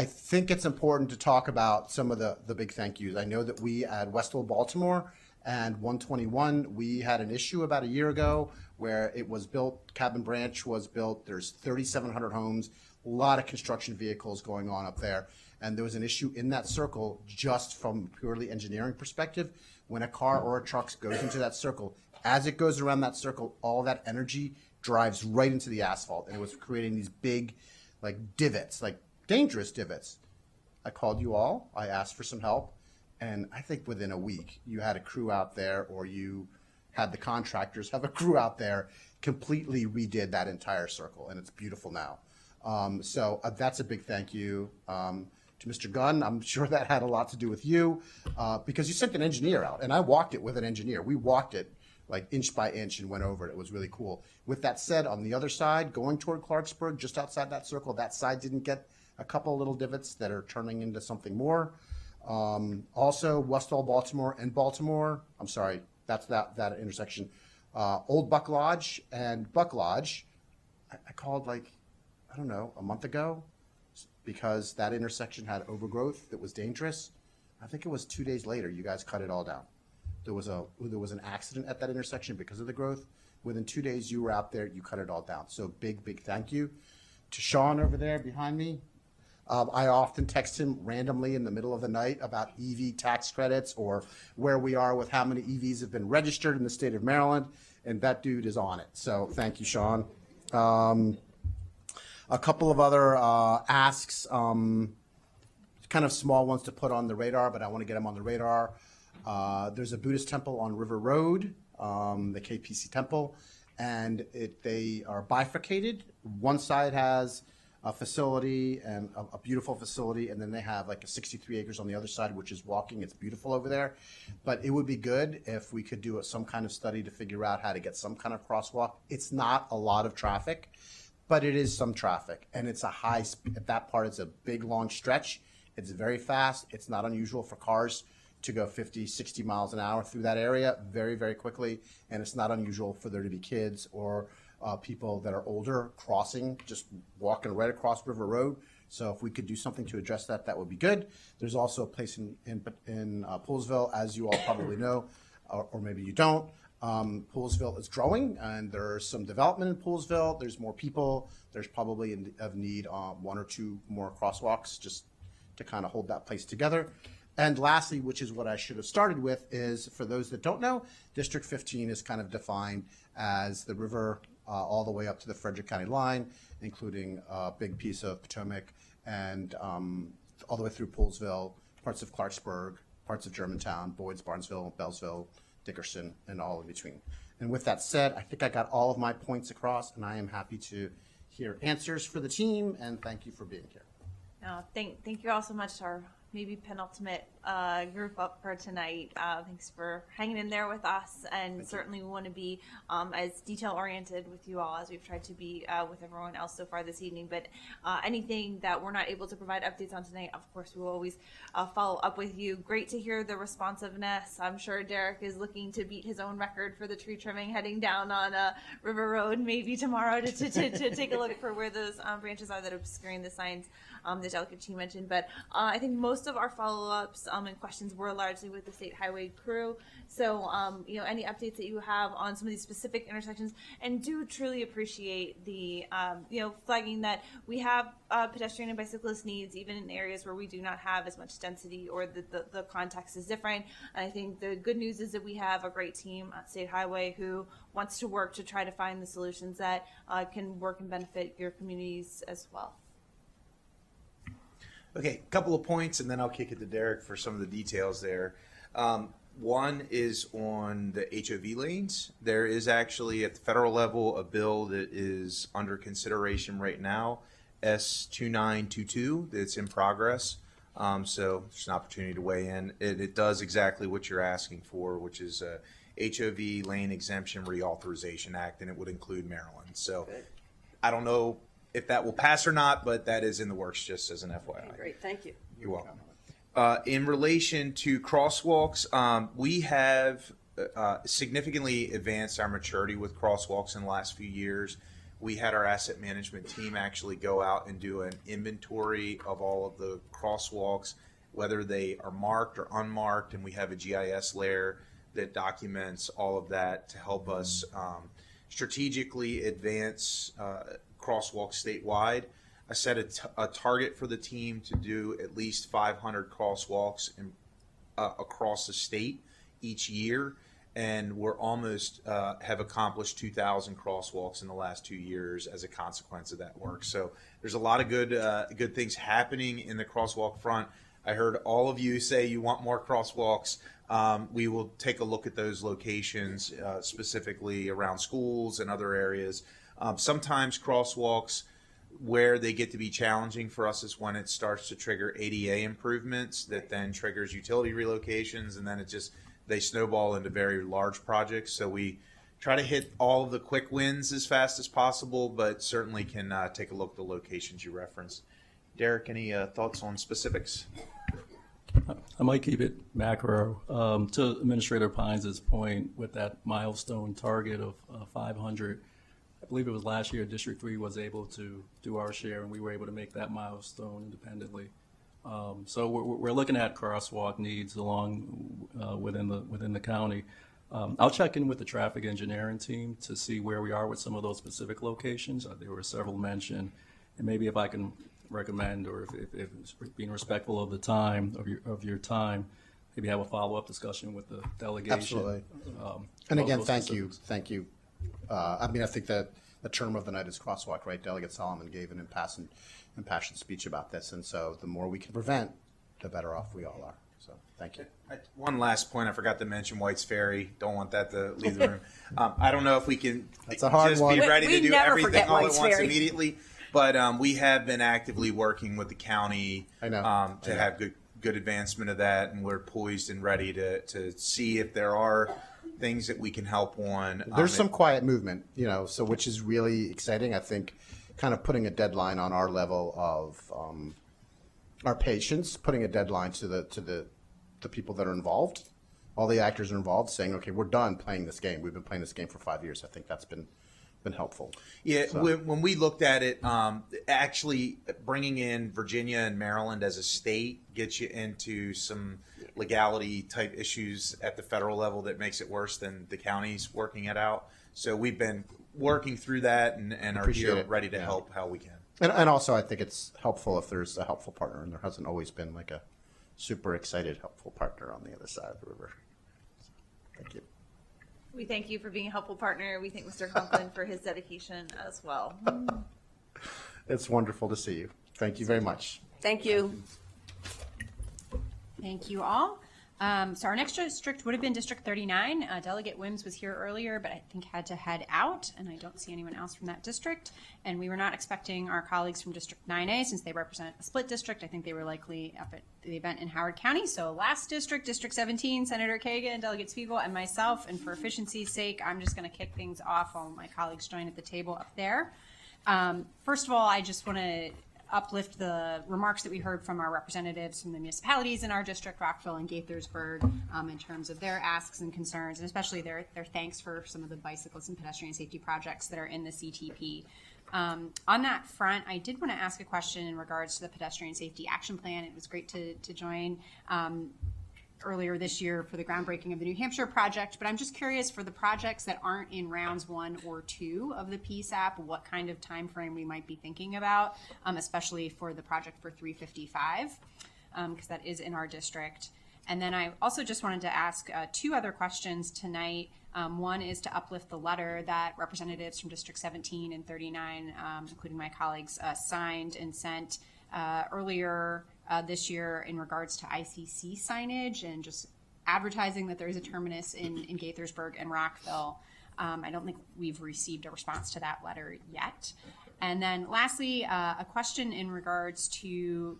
think it's important to talk about some of the big thank yous. I know that we at Westfield Baltimore and 121, we had an issue about a year ago where it was built, Cabin Branch was built, there's 3,700 homes, a lot of construction vehicles going on up there. And there was an issue in that circle just from purely engineering perspective. When a car or a truck goes into that circle, as it goes around that circle, all that energy drives right into the asphalt. And it was creating these big, like, divots, like dangerous divots. I called you all, I asked for some help. And I think within a week, you had a crew out there, or you had the contractors have a crew out there, completely redid that entire circle. And it's beautiful now. So that's a big thank you to Mr. Gunn. I'm sure that had a lot to do with you because you sent an engineer out, and I walked it with an engineer. We walked it like inch by inch and went over it. It was really cool. With that said, on the other side, going toward Clarksburg, just outside that circle, that side didn't get a couple of little divots that are turning into something more. Also, Westall, Baltimore, and Baltimore. I'm sorry, that's that intersection. Old Buck Lodge and Buck Lodge. I called like, I don't know, a month ago, because that intersection had overgrowth that was dangerous. I think it was 2 days later, you guys cut it all down. There was an accident at that intersection because of the growth. Within 2 days, you were out there, you cut it all down. So big thank you to Sean over there behind me. I often text him randomly in the middle of the night about EV tax credits or where we are with how many EVs have been registered in the state of Maryland, and that dude is on it. So thank you, Sean. A couple of other asks, kind of small ones to put on the radar, but I want to get them on the radar. There's a Buddhist temple on River Road, the KPC temple, and they are bifurcated. One side has a facility and a beautiful facility, and then they have like a 63 acres on the other side, which is walking. It's beautiful over there. But it would be good if we could do some kind of study to figure out how to get some kind of crosswalk. It's not a lot of traffic, but it is some traffic, and it's a high speed. At that part, it's a big, long stretch. It's very fast. It's not unusual for cars to go 50, 60 miles an hour through that area very, very quickly, and it's not unusual for there to be kids or people that are older crossing, just walking right across River Road. So if we could do something to address that, that would be good. There's also a place in Poolsville, as you all probably know, or maybe you don't. Poolsville is growing, and there's some development in Poolsville. There's more people. There's probably of need one or two more crosswalks just to kind of hold that place together. And lastly, which is what I should have started with, is for those that don't know, District 15 is kind of defined as the river all the way up to the Frederick County line, including a big piece of Potomac and all the way through Poolesville, parts of Clarksburg, parts of Germantown, Boyd's, Barnesville, Bellsville, Dickerson, and all in between. And with that said, I think I got all of my points across, and I am happy to hear answers for the team, and thank you for being here. Thank you all so much to our maybe penultimate group up for tonight. Thanks for hanging in there with us, and certainly we want to be as detail oriented with you all as we've tried to be with everyone else so far this evening. But anything that we're not able to provide updates on tonight, of course, we will always follow up with you. Great to hear the responsiveness. I'm sure Derek is looking to beat his own record for the tree trimming heading down on River Road maybe tomorrow to take a look for where those branches are that are obscuring the signs the delegate team mentioned. But I think most of our follow-ups and questions were largely with the state highway crew. So, any updates that you have on some of these specific intersections, and do truly appreciate the, flagging that we have pedestrian and bicyclist needs even in areas where we do not have as much density or the context is different. And I think the good news is that we have a great team at State Highway who wants to work to try to find the solutions that can work and benefit your communities as well. Okay, a couple of points, and then I'll kick it to Derek for some of the details there. One is on the HOV lanes. There is actually, at the federal level, a bill that is under consideration right now, S2922, that's in progress. So there's an opportunity to weigh in. It does exactly what you're asking for, which is a HOV Lane Exemption Reauthorization Act, and it would include Maryland. So I don't know if that will pass or not, but that is in the works, just as an FYI. Great, thank you. You're welcome. In relation to crosswalks, we have significantly advanced our maturity with crosswalks in the last few years. We had our asset management team actually go out and do an inventory of all of the crosswalks, whether they are marked or unmarked, and we have a GIS layer that documents all of that to help us strategically advance crosswalks statewide. I set a target for the team to do at least 500 crosswalks across the state each year, and we're almost have accomplished 2,000 crosswalks in the last 2 years as a consequence of that work. So there's a lot of good things happening in the crosswalk front. I heard all of you say you want more crosswalks. We will take a look at those locations, specifically around schools and other areas. Sometimes crosswalks, where they get to be challenging for us, is when it starts to trigger ADA improvements that then triggers utility relocations, and then they snowball into very large projects. So we try to hit all of the quick wins as fast as possible, but certainly can take a look at the locations you referenced. Derek, any thoughts on specifics? I might keep it macro. To Administrator Pines' point, with that milestone target of 500, I believe it was last year District 3 was able to do our share, and we were able to make that milestone independently. So we're looking at crosswalk needs along within the county. I'll check in with the traffic engineering team to see where we are with some of those specific locations. There were several mentioned, and maybe if I can recommend, or if it's being respectful of the time of your time, maybe have a follow-up discussion with the delegation. Absolutely. And again, thank you. I think that the term of the night is crosswalk, right? Delegate Solomon gave an impassioned speech about this, and so the more we can prevent, the better off we all are. So thank you. One last point, I forgot to mention White's Ferry. Don't want that to leave the room. I don't know if we can That's a hard just one. be ready We to do never everything forget all White's at once Ferry. immediately, but we have been actively working with the county to have good advancement of that, and we're poised and ready to see if there are things that we can help on. There's some quiet movement, so which is really exciting. I think kind of putting a deadline on our level of our patience, putting a deadline to the people that are involved, all the actors are involved, saying, okay, we're done playing this game. We've been playing this game for 5 years. I think that's been helpful. Yeah, So- when we looked at it, actually bringing in Virginia and Maryland as a state gets you into some legality type issues at the federal level that makes it worse than the counties working it out. So we've been working through that and are Appreciate here it. ready to Yeah. help how we can. And also, I think it's helpful if there's a helpful partner, and there hasn't always been like a super excited, helpful partner on the other side of the river. Thank you. We thank you for being a helpful partner. We thank Mr. Conklin for his dedication as well. It's wonderful to see you. Thank you very much. Thank you. Thank you all. So our next district would have been District 39. Delegate Wims was here earlier, but I think had to head out, and I don't see anyone else from that district. And we were not expecting our colleagues from District 9A since they represent a split district. I think they were likely up at the event in Howard County. So last district, District 17, Senator Kagan, Delegate Spiegel, and myself. And for efficiency's sake, I'm just going to kick things off while my colleagues join at the table up there. First of all, I just want to uplift the remarks that we heard from our representatives from the municipalities in our district, Rockville and Gaithersburg, in terms of their asks and concerns, and especially their thanks for some of the bicycles and pedestrian safety projects that are in the CTP. On that front, I did want to ask a question in regards to the pedestrian safety action plan. It was great to join earlier this year for the groundbreaking of the New Hampshire project, but I'm just curious for the projects that aren't in rounds 1 or 2 of the PSAP, what kind of time frame we might be thinking about, especially for the project for 355, because that is in our district. And then I also just wanted to ask 2 other questions tonight. One is to uplift the letter that representatives from District 17 and 39, including my colleagues, signed and sent earlier this year in regards to ICC signage and just advertising that there is a terminus in Gaithersburg and Rockville. I don't think we've received a response to that letter yet. And then lastly, a question in regards to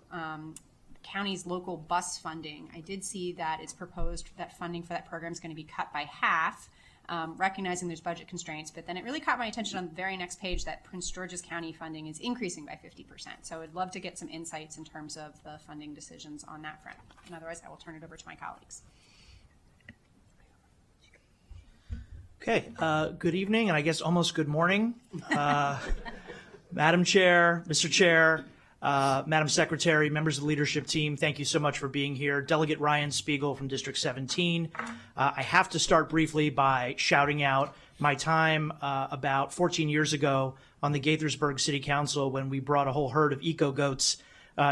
county's local bus funding. I did see that it's proposed that funding for that program is going to be cut by half, recognizing there's budget constraints, but then it really caught my attention on the very next page that Prince George's County funding is increasing by 50%. So I'd love to get some insights in terms of the funding decisions on that front. And otherwise, I will turn it over to my colleagues. Okay, good evening, and I guess almost good morning. Madam Chair, Mr. Chair, Madam Secretary, members of the leadership team, thank you so much for being here. Delegate Ryan Spiegel from District 17. I have to start briefly by shouting out my time about 14 years ago on the Gaithersburg City Council when we brought a whole herd of eco goats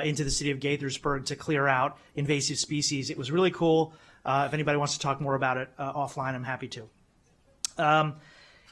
into the city of Gaithersburg to clear out invasive species. It was really cool. If anybody wants to talk more about it offline, I'm happy to.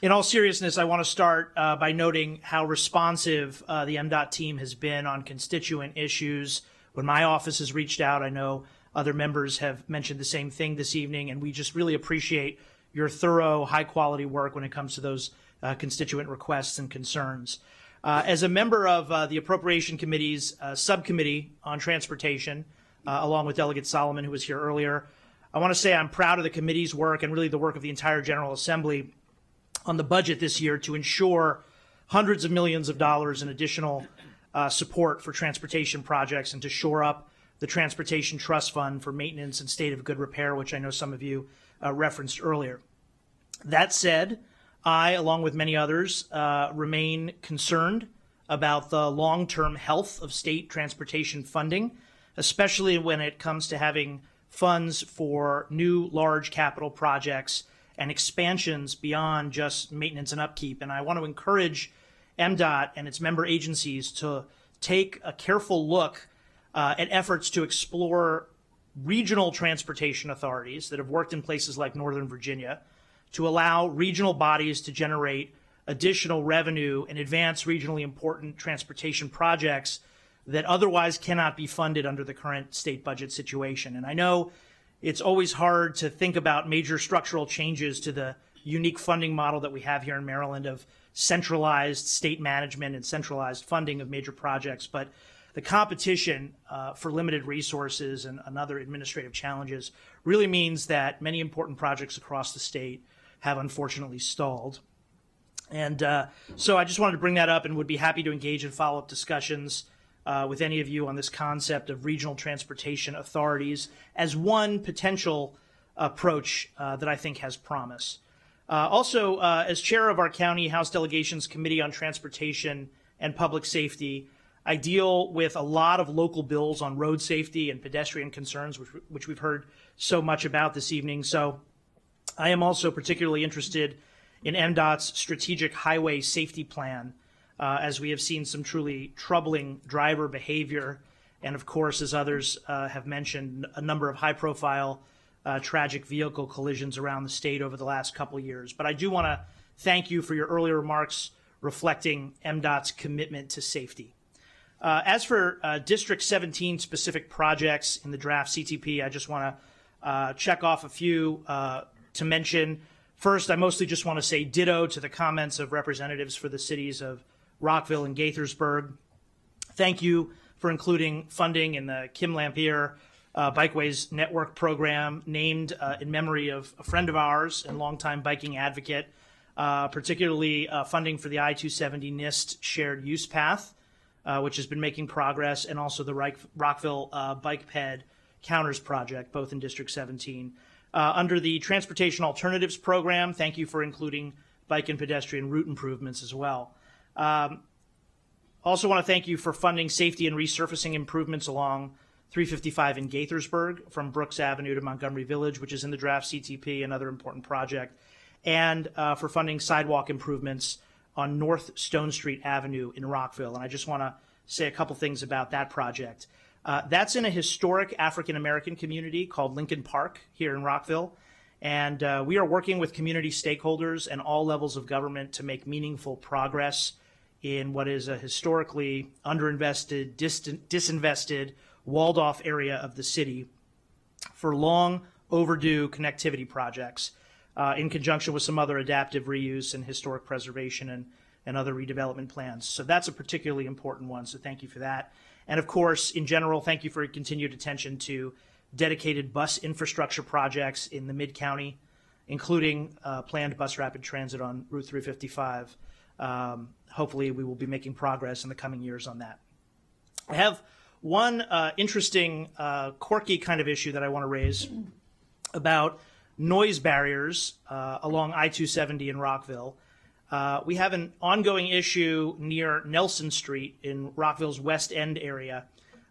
In all seriousness, I want to start by noting how responsive the MDOT team has been on constituent issues. When my office has reached out, I know other members have mentioned the same thing this evening, and we just really appreciate your thorough, high-quality work when it comes to those constituent requests and concerns. As a member of the Appropriation Committee's subcommittee on transportation, along with Delegate Solomon, who was here earlier, I want to say I'm proud of the committee's work and really the work of the entire General Assembly on the budget this year to ensure hundreds of millions of dollars in additional support for transportation projects and to shore up the Transportation Trust Fund for maintenance and state of good repair, which I know some of you referenced earlier. That said, I, along with many others, remain concerned about the long-term health of state transportation funding, especially when it comes to having funds for new large capital projects and expansions beyond just maintenance and upkeep. And I want to encourage MDOT and its member agencies to take a careful look at efforts to explore regional transportation authorities that have worked in places like Northern Virginia to allow regional bodies to generate additional revenue and advance regionally important transportation projects that otherwise cannot be funded under the current state budget situation. And I know it's always hard to think about major structural changes to the unique funding model that we have here in Maryland of centralized state management and centralized funding of major projects. But the competition for limited resources and other administrative challenges really means that many important projects across the state have unfortunately stalled. And so I just wanted to bring that up and would be happy to engage in follow-up discussions with any of you on this concept of regional transportation authorities as one potential approach that I think has promise. Also, as chair of our county House Delegations Committee on Transportation and Public Safety, I deal with a lot of local bills on road safety and pedestrian concerns, which we've heard so much about this evening. So I am also particularly interested in MDOT's strategic highway safety plan, as we have seen some truly troubling driver behavior And of course, as others have mentioned, a number of high-profile tragic vehicle collisions around the state over the last couple of years. But I do want to thank you for your earlier remarks reflecting MDOT's commitment to safety. As for District 17 specific projects in the draft CTP, I just want to check off a few to mention. First, I mostly just want to say ditto to the comments of representatives for the cities of Rockville and Gaithersburg. Thank you for including funding in the Kim Lampier Bikeways Network program, named in memory of a friend of ours and longtime biking advocate, particularly funding for the I-270 NIST shared use path, which has been making progress, and also the Rockville Bike Ped Counters Project, both in District 17. Under the Transportation Alternatives Program, thank you for including bike and pedestrian route improvements as well. Also want to thank you for funding safety and resurfacing improvements along 355 in Gaithersburg from Brooks Avenue to Montgomery Village, which is in the draft CTP, another important project, and for funding sidewalk improvements on North Stone Street Avenue in Rockville. And I just want to say a couple things about that project. That's in a historic African-American community called Lincoln Park here in Rockville. And we are working with community stakeholders and all levels of government to make meaningful progress in what is a historically underinvested, disinvested, walled-off area of the city for long overdue connectivity projects in conjunction with some other adaptive reuse and historic preservation and other redevelopment plans. So that's a particularly important one, so thank you for that. And of course, in general, thank you for your continued attention to dedicated bus infrastructure projects in the Mid-County, including planned bus rapid transit on Route 355. Hopefully, we will be making progress in the coming years on that. I have one interesting, quirky kind of issue that I want to raise about noise barriers along I-270 in Rockville. We have an ongoing issue near Nelson Street in Rockville's West End area.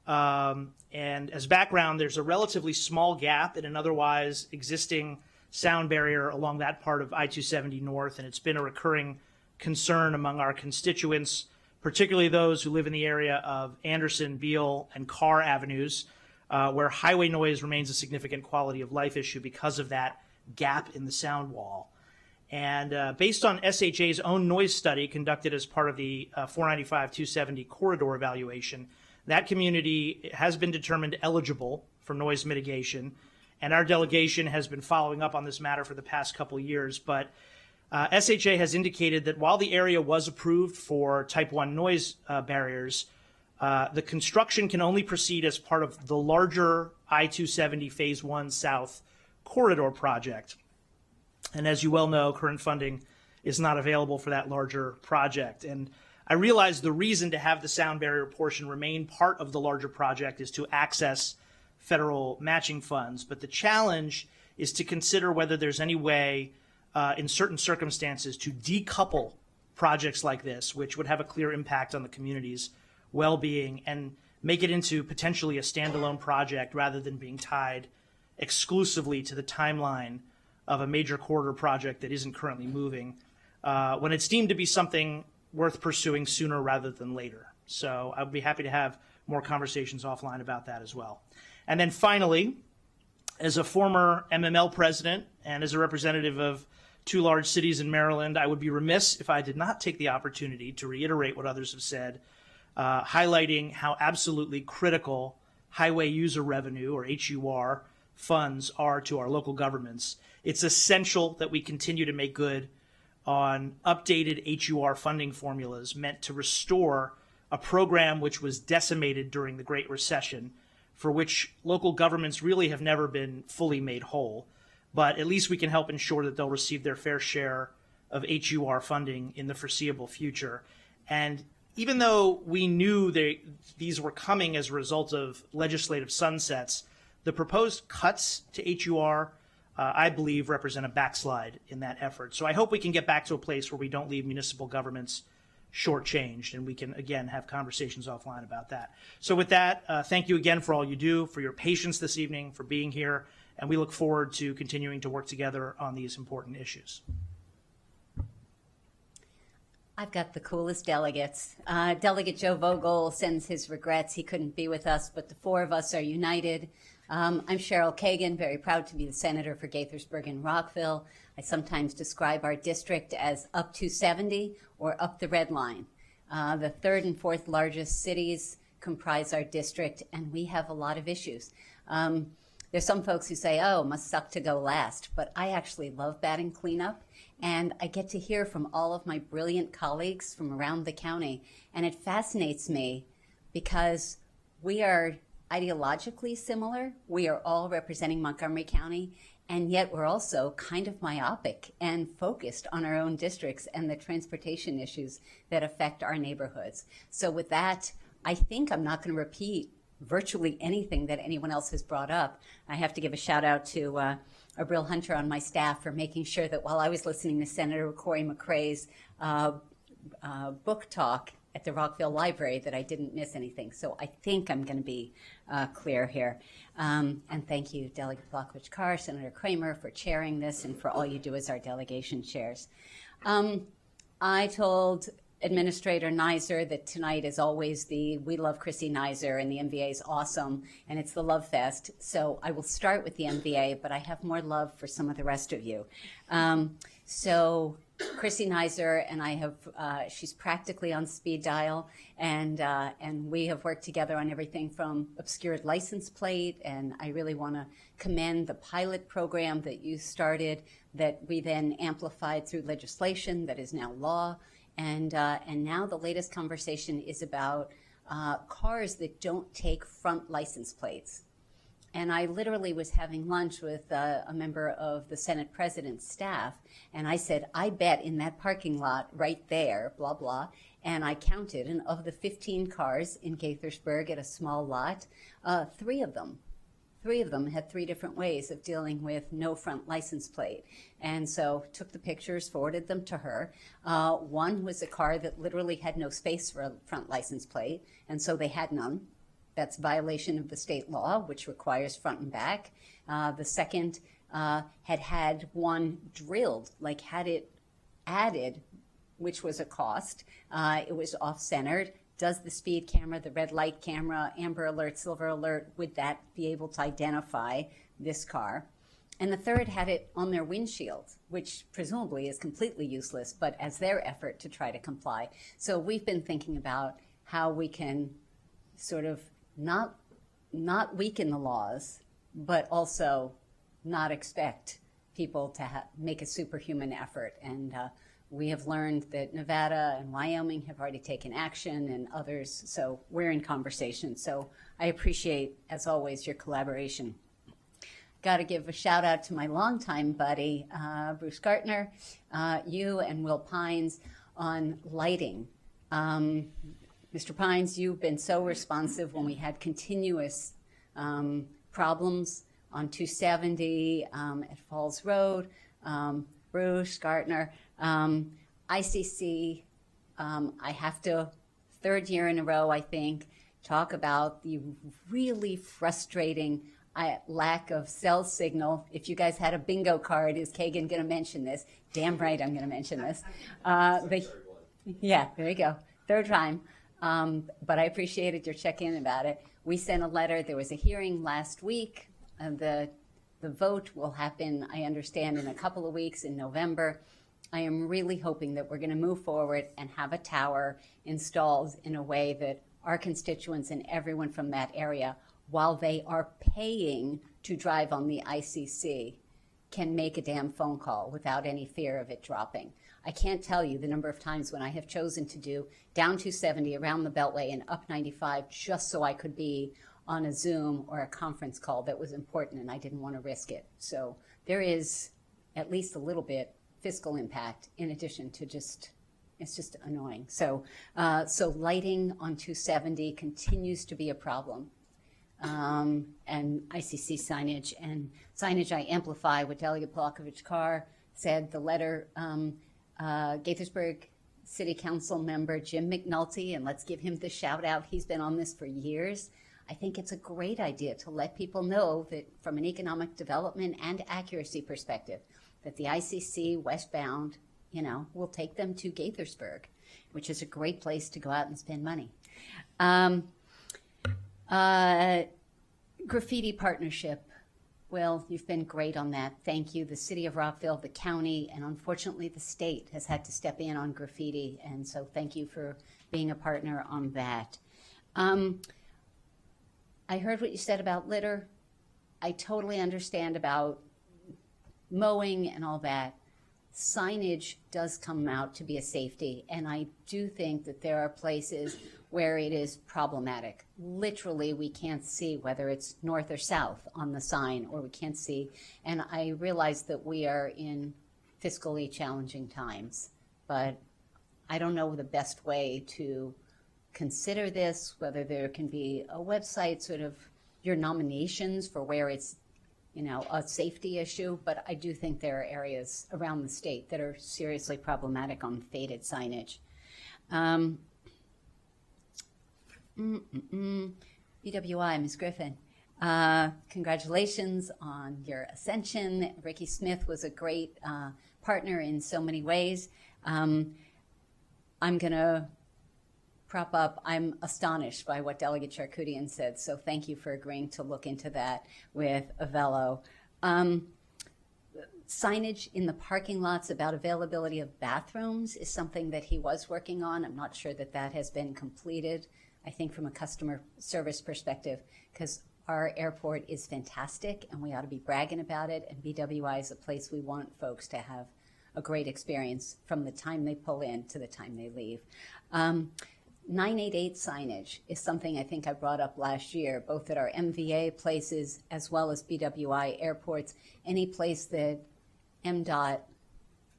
And as background, there's a relatively small gap in an otherwise existing sound barrier along that part of I-270 North, and it's been a recurring concern among our constituents, particularly those who live in the area of Anderson, Beale, and Carr Avenues, where highway noise remains a significant quality of life issue because of that gap in the sound wall. And based on SHA's own noise study conducted as part of the 495-270 corridor evaluation, that community has been determined eligible for noise mitigation. And our delegation has been following up on this matter for the past couple of years. But SHA has indicated that while the area was approved for type 1 noise barriers, the construction can only proceed as part of the larger I-270 Phase 1 South corridor project. And as you well know, current funding is not available for that larger project. And I realize the reason to have the sound barrier portion remain part of the larger project is to access federal matching funds. But the challenge is to consider whether there's any way in certain circumstances to decouple projects like this, which would have a clear impact on the community's well-being, and make it into potentially a standalone project rather than being tied exclusively to the timeline of a major corridor project that isn't currently moving, when it's deemed to be something worth pursuing sooner rather than later. So I'd be happy to have more conversations offline about that as well. And then finally, as a former MML president and as a representative of two large cities in Maryland, I would be remiss if I did not take the opportunity to reiterate what others have said, highlighting how absolutely critical highway user revenue, or HUR, funds are to our local governments. It's essential that we continue to make good on updated HUR funding formulas meant to restore a program which was decimated during the Great Recession, for which local governments really have never been fully made whole. But at least we can help ensure that they'll receive their fair share of HUR funding in the foreseeable future. And even though we knew these were coming as a result of legislative sunsets, the proposed cuts to HUR, I believe, represent a backslide in that effort. So I hope we can get back to a place where we don't leave municipal governments shortchanged, and we can, again, have conversations offline about that. So with that, thank you again for all you do, for your patience this evening, for being here, and we look forward to continuing to work together on these important issues. I've got the coolest delegates. Delegate Joe Vogel sends his regrets. He couldn't be with us, but the four of us are united. I'm Cheryl Kagan, very proud to be the senator for Gaithersburg and Rockville. I sometimes describe our district as up 270 or up the red line. The third and fourth largest cities comprise our district, and we have a lot of issues. There's some folks who say, oh, must suck to go last, but I actually love batting cleanup, and I get to hear from all of my brilliant colleagues from around the county, and it fascinates me because we are ideologically similar. We are all representing Montgomery County, and yet we're also kind of myopic and focused on our own districts and the transportation issues that affect our neighborhoods. So with that, I think I'm not going to repeat virtually anything that anyone else has brought up. I have to give a shout out to Abril Hunter on my staff for making sure that while I was listening to Senator Corey McCrae's book talk at the Rockville Library, that I didn't miss anything. So I think I'm going to be clear here. And thank you, Delegate Blockovich-Carr, Senator Kramer, for chairing this and for all you do as our delegation chairs. I told Administrator Nizer that tonight is always we love Chrissy Nizer and the MVA is awesome and it's the love fest. So I will start with the MVA, but I have more love for some of the rest of you. So Chrissy Nizer and I have, she's practically on speed dial, and we have worked together on everything from obscured license plate, and I really want to commend the pilot program that you started that we then amplified through legislation that is now law. And now the latest conversation is about cars that don't take front license plates. And I literally was having lunch with a member of the Senate President's staff, and I said, I bet in that parking lot right there, blah, blah. And I counted, and of the 15 cars in Gaithersburg at a small lot, three of them had three different ways of dealing with no front license plate. And so took the pictures, forwarded them to her. One was a car that literally had no space for a front license plate, and so they had none. That's a violation of the state law, which requires front and back. The second had one drilled, like had it added, which was a cost. It was off-centered. Does the speed camera, the red light camera, amber alert, silver alert, would that be able to identify this car? And the third had it on their windshield, which presumably is completely useless, but as their effort to try to comply. So we've been thinking about how we can sort of not weaken the laws, but also not expect people to make a superhuman effort. And we have learned that Nevada and Wyoming have already taken action, and others, so we're in conversation. So I appreciate, as always, your collaboration. Got to give a shout out to my longtime buddy, Bruce Gartner, you and Will Pines on lighting. Mr. Pines, you've been so responsive when we had continuous problems on 270 at Falls Road. Bruce Gartner, ICC, I have to, third year in a row, I think, talk about the really frustrating lack of cell signal. If you guys had a bingo card, is Kagan going to mention this? Damn right I'm going to mention this. Yeah, there you go. Third time. But I appreciated your check-in about it. We sent a letter. There was a hearing last week. The vote will happen, I understand, in a couple of weeks in November. I am really hoping that we're going to move forward and have a tower installed in a way that our constituents and everyone from that area, while they are paying to drive on the ICC, can make a damn phone call without any fear of it dropping. I can't tell you the number of times when I have chosen to do down 270 around the Beltway and up 95 just so I could be on a Zoom or a conference call that was important and I didn't want to risk it. So there is at least a little bit fiscal impact in addition to just, it's just annoying. So, so lighting on 270 continues to be a problem. And ICC signage I amplify what Delegate Blockovich-Carr said. The letter, Gaithersburg City Council member Jim McNulty, and let's give him the shout out. He's been on this for years. I think it's a great idea to let people know that from an economic development and accuracy perspective, that the ICC westbound, will take them to Gaithersburg. which is a great place to go out and spend money. Graffiti partnership. Well, you've been great on that. Thank you. The city of Rockville, the county, and unfortunately the state has had to step in on graffiti. And so thank you for being a partner on that. I heard what you said about litter. I totally understand about mowing and all that. Signage does come out to be a safety, and I do think that there are places where it is problematic. Literally, we can't see whether it's north or south on the sign, or we can't see. And I realize that we are in fiscally challenging times, but I don't know the best way to consider this, whether there can be a website, sort of your nominations for where it's, you know, a safety issue, but I do think there are areas around the state that are seriously problematic on faded signage. BWI, Ms. Griffin, congratulations on your ascension. Ricky Smith was a great partner in so many ways. I'm going to prop up. I'm astonished by what Delegate Charkoudian said, so thank you for agreeing to look into that with Avello. Signage in the parking lots about availability of bathrooms is something that he was working on. I'm not sure that that has been completed, I think from a customer service perspective, because our airport is fantastic and we ought to be bragging about it, and BWI is a place we want folks to have a great experience from the time they pull in to the time they leave. 988 signage is something I think I brought up last year, both at our MVA places as well as BWI airports. Any place that MDOT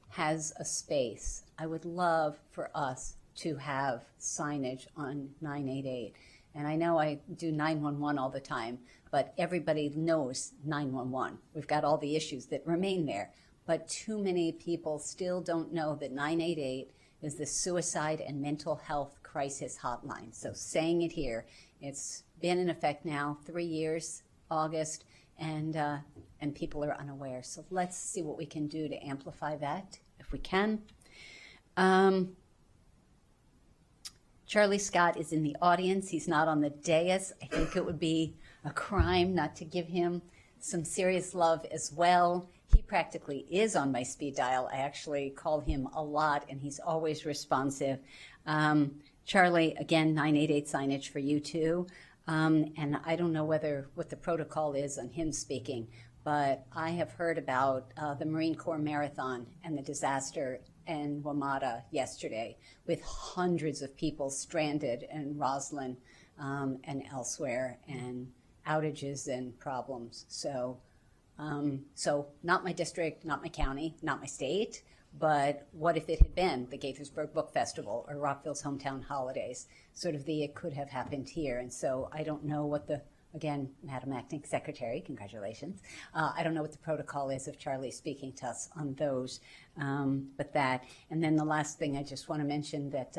has a space, I would love for us to have signage on 988. And I know I do 911 all the time, but everybody knows 911. We've got all the issues that remain there. But too many people still don't know that 988 is the suicide and mental health crisis hotline. So saying it here, it's been in effect now 3 years, August, and people are unaware. So let's see what we can do to amplify that if we can. Charlie Scott is in the audience. He's not on the dais. I think it would be a crime not to give him some serious love as well. He practically is on my speed dial. I actually call him a lot, and he's always responsive. Charlie, again, 988 signage for you too. And I don't know what the protocol is on him speaking, but I have heard about the Marine Corps Marathon and the disaster in WMATA yesterday, with hundreds of people stranded in Roslyn and elsewhere, and outages and problems. So not my district, not my county, not my state, but what if it had been the Gaithersburg Book Festival or Rockville's Hometown Holidays? Sort of it could have happened here. And so I don't know what again, Madam Acting Secretary, congratulations. I don't know what the protocol is of Charlie speaking to us on those, but that. And then the last thing I just want to mention that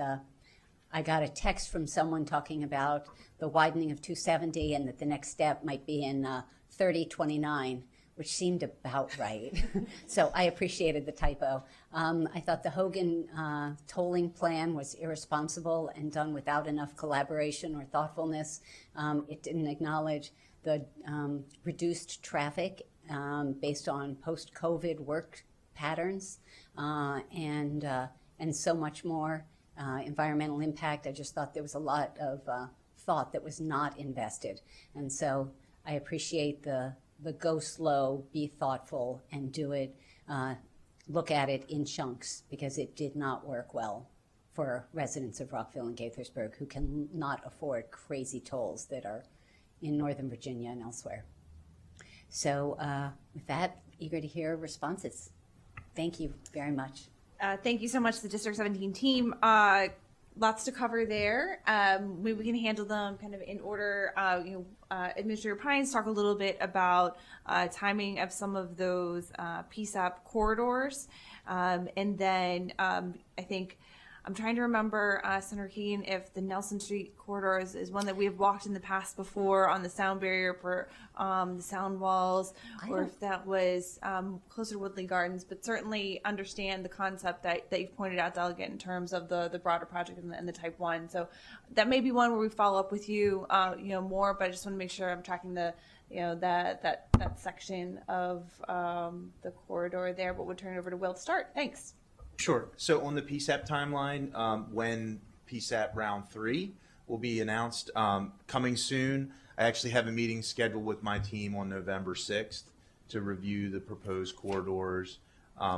I got a text from someone talking about the widening of 270 and that the next step might be in 3029, which seemed about right. So I appreciated the typo. I thought the Hogan tolling plan was irresponsible and done without enough collaboration or thoughtfulness. It didn't acknowledge the reduced traffic based on post-COVID work patterns and so much more. Environmental impact, I just thought there was a lot of thought that was not invested. And so I appreciate the go slow, be thoughtful, and do it, look at it in chunks, because it did not work well for residents of Rockville and Gaithersburg who can not afford crazy tolls that are in Northern Virginia and elsewhere. So with that, eager to hear responses. Thank you very much. Thank you so much to the District 17 team. Lots to cover there. Maybe we can handle them kind of in order. Administrator Pines talk a little bit about timing of some of those PSAP corridors. And then I think I'm trying to remember, Senator Keene, if the Nelson Street corridor is one that we have walked in the past before on the sound barrier for the sound walls, or if that was closer to Woodley Gardens, but certainly understand the concept that you've pointed out, Delegate, in terms of the broader project and the type 1. So that may be one where we follow up with you, more, but I just want to make sure I'm tracking that section of the corridor there, but we'll turn it over to Will to start. Thanks. Sure. So on the PSAP timeline, when PSAP round 3 will be announced coming soon, I actually have a meeting scheduled with my team on November 6th to review the proposed corridors.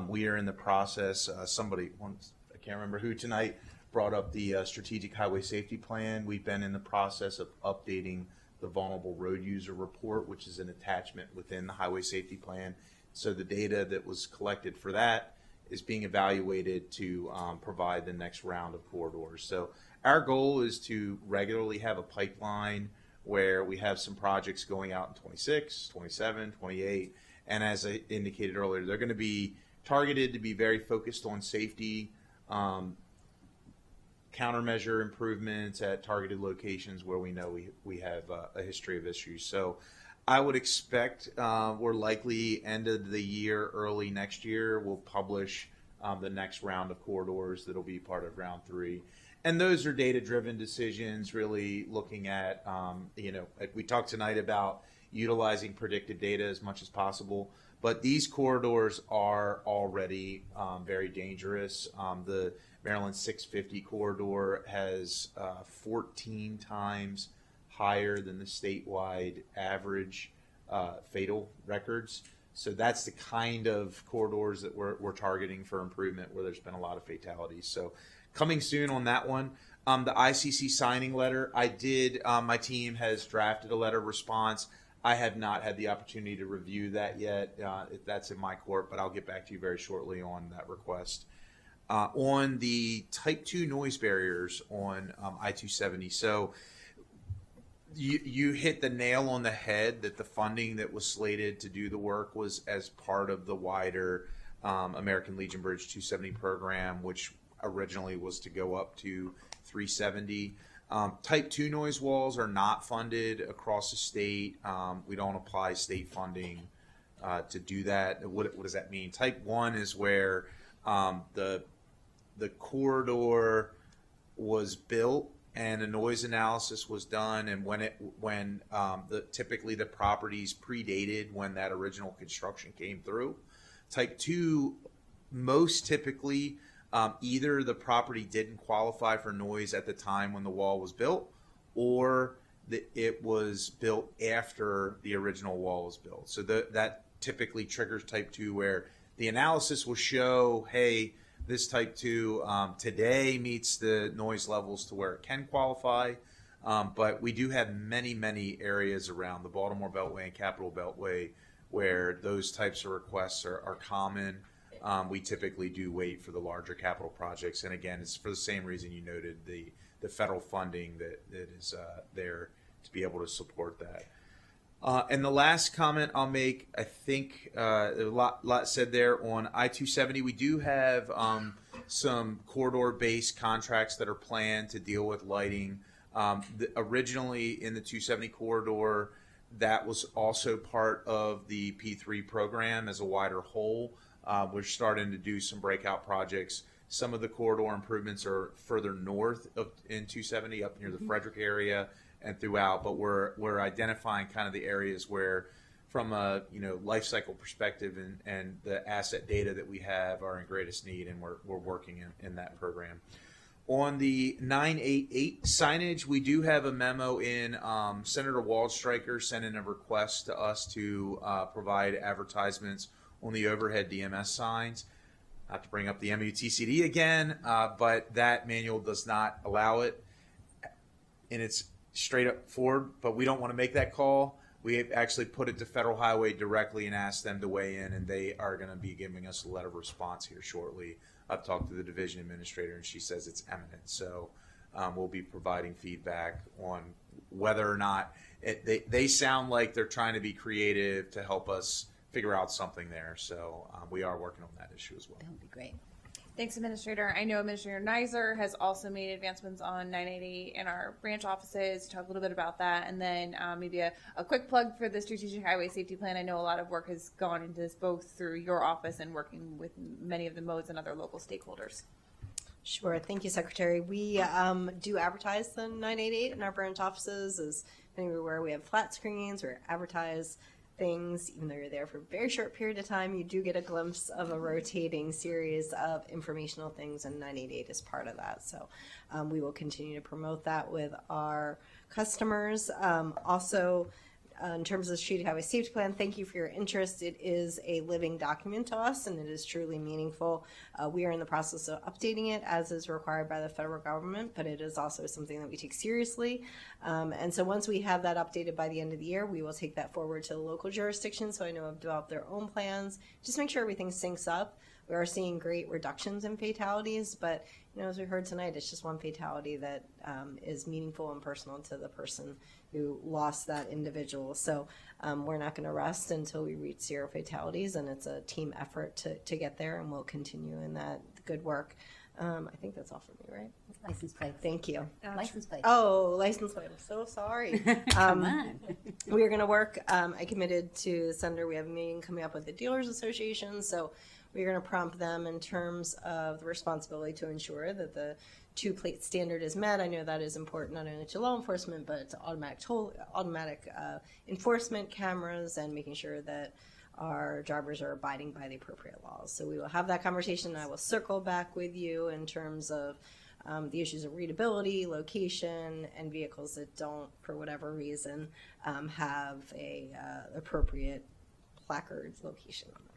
We are in the process, somebody, I can't remember who tonight, brought up the Strategic Highway Safety Plan. We've been in the process of updating the Vulnerable Road User Report, which is an attachment within the Highway Safety Plan. So the data that was collected for that is being evaluated to provide the next round of corridors. So our goal is to regularly have a pipeline where we have some projects going out in 26, 27, 28. And as I indicated earlier, they're going to be targeted to be very focused on safety, countermeasure improvements at targeted locations where we know we have a history of issues. So I would expect we're likely end of the year, early next year, we'll publish the next round of corridors that'll be part of round 3. And those are data-driven decisions, really looking at, we talked tonight about utilizing predicted data as much as possible, but these corridors are already very dangerous. The Maryland 650 corridor has 14 times higher than the statewide average fatal records. So that's the kind of corridors that we're targeting for improvement, where there's been a lot of fatalities. So coming soon on that one. The ICC signing letter, my team has drafted a letter of response. I have not had the opportunity to review that yet. That's in my court, but I'll get back to you very shortly on that request. On the type 2 noise barriers on I-270, so you hit the nail on the head that the funding that was slated to do the work was as part of the wider American Legion Bridge 270 program, which originally was to go up to 370. Type 2 noise walls are not funded across the state. We don't apply state funding to do that. What does that mean? Type 1 is where the corridor was built and a noise analysis was done, and when typically the properties predated when that original construction came through. Type 2, most typically, either the property didn't qualify for noise at the time when the wall was built, or it was built after the original wall was built. So that typically triggers type 2, where the analysis will show, hey, this type 2 today meets the noise levels to where it can qualify, but we do have many, many areas around the Baltimore Beltway and Capital Beltway where those types of requests are common. We typically do wait for the larger capital projects, and again, it's for the same reason you noted, the federal funding that is there to be able to support that. And the last comment I'll make, I think a lot said there on I-270. We do have some corridor-based contracts that are planned to deal with lighting. Originally in the 270 corridor, that was also part of the P3 program as a wider whole. We're starting to do some breakout projects. Some of the corridor improvements are further north in 270, up near the Frederick area and throughout, but we're identifying kind of the areas where, from a life cycle perspective and the asset data that we have, are in greatest need, and we're working in that program. On the 988 signage, we do have a memo in. Senator Waldstreicher sent in a request to us to provide advertisements on the overhead DMS signs. Not to bring up the MUTCD again, but that manual does not allow it, and it's straight up forward, but we don't want to make that call. We have actually put it to Federal Highway directly and asked them to weigh in, and they are going to be giving us a letter of response here shortly. I've talked to the division administrator, and she says it's imminent. So we'll be providing feedback on whether or not they sound like they're trying to be creative to help us figure out something there. So we are working on that issue as well. That would be great. Thanks, Administrator. I know Administrator Nizer has also made advancements on 988 in our branch offices. Talk a little bit about that, and then maybe a quick plug for the Strategic Highway Safety Plan. I know a lot of work has gone into this, both through your office and working with many of the modes and other local stakeholders. Sure. Thank you, Secretary. We do advertise the 988 in our branch offices. As many are aware, we have flat screens or advertise things. Even though you're there for a very short period of time, you do get a glimpse of a rotating series of informational things, and 988 is part of that. So we will continue to promote that with our customers. Also, in terms of the Strategic Highway Safety Plan, thank you for your interest. It is a living document to us, and it is truly meaningful. We are in the process of updating it as is required by the federal government, but it is also something that we take seriously. And so once we have that updated by the end of the year, we will take that forward to the local jurisdictions, so I know have developed their own plans. Just make sure everything syncs up. We are seeing great reductions in fatalities, but as we heard tonight, it's just one fatality that is meaningful and personal to the person who lost that individual. So we're not going to rest until we reach 0 fatalities, and it's a team effort to get there, and we'll continue in that good work. I think that's all for me, right? License plate. Thank you. License plate. Oh, license plate. I'm so sorry. Come on. We are going to work. I committed to the Senator. We have a meeting coming up with the Dealers Association, so we're going to prompt them in terms of the responsibility to ensure that the 2-plate standard is met. I know that is important not only to law enforcement, but to automatic enforcement cameras and making sure that our drivers are abiding by the appropriate laws. So we will have that conversation. I will circle back with you in terms of the issues of readability, location, and vehicles that don't, for whatever reason, have a appropriate placard location on them.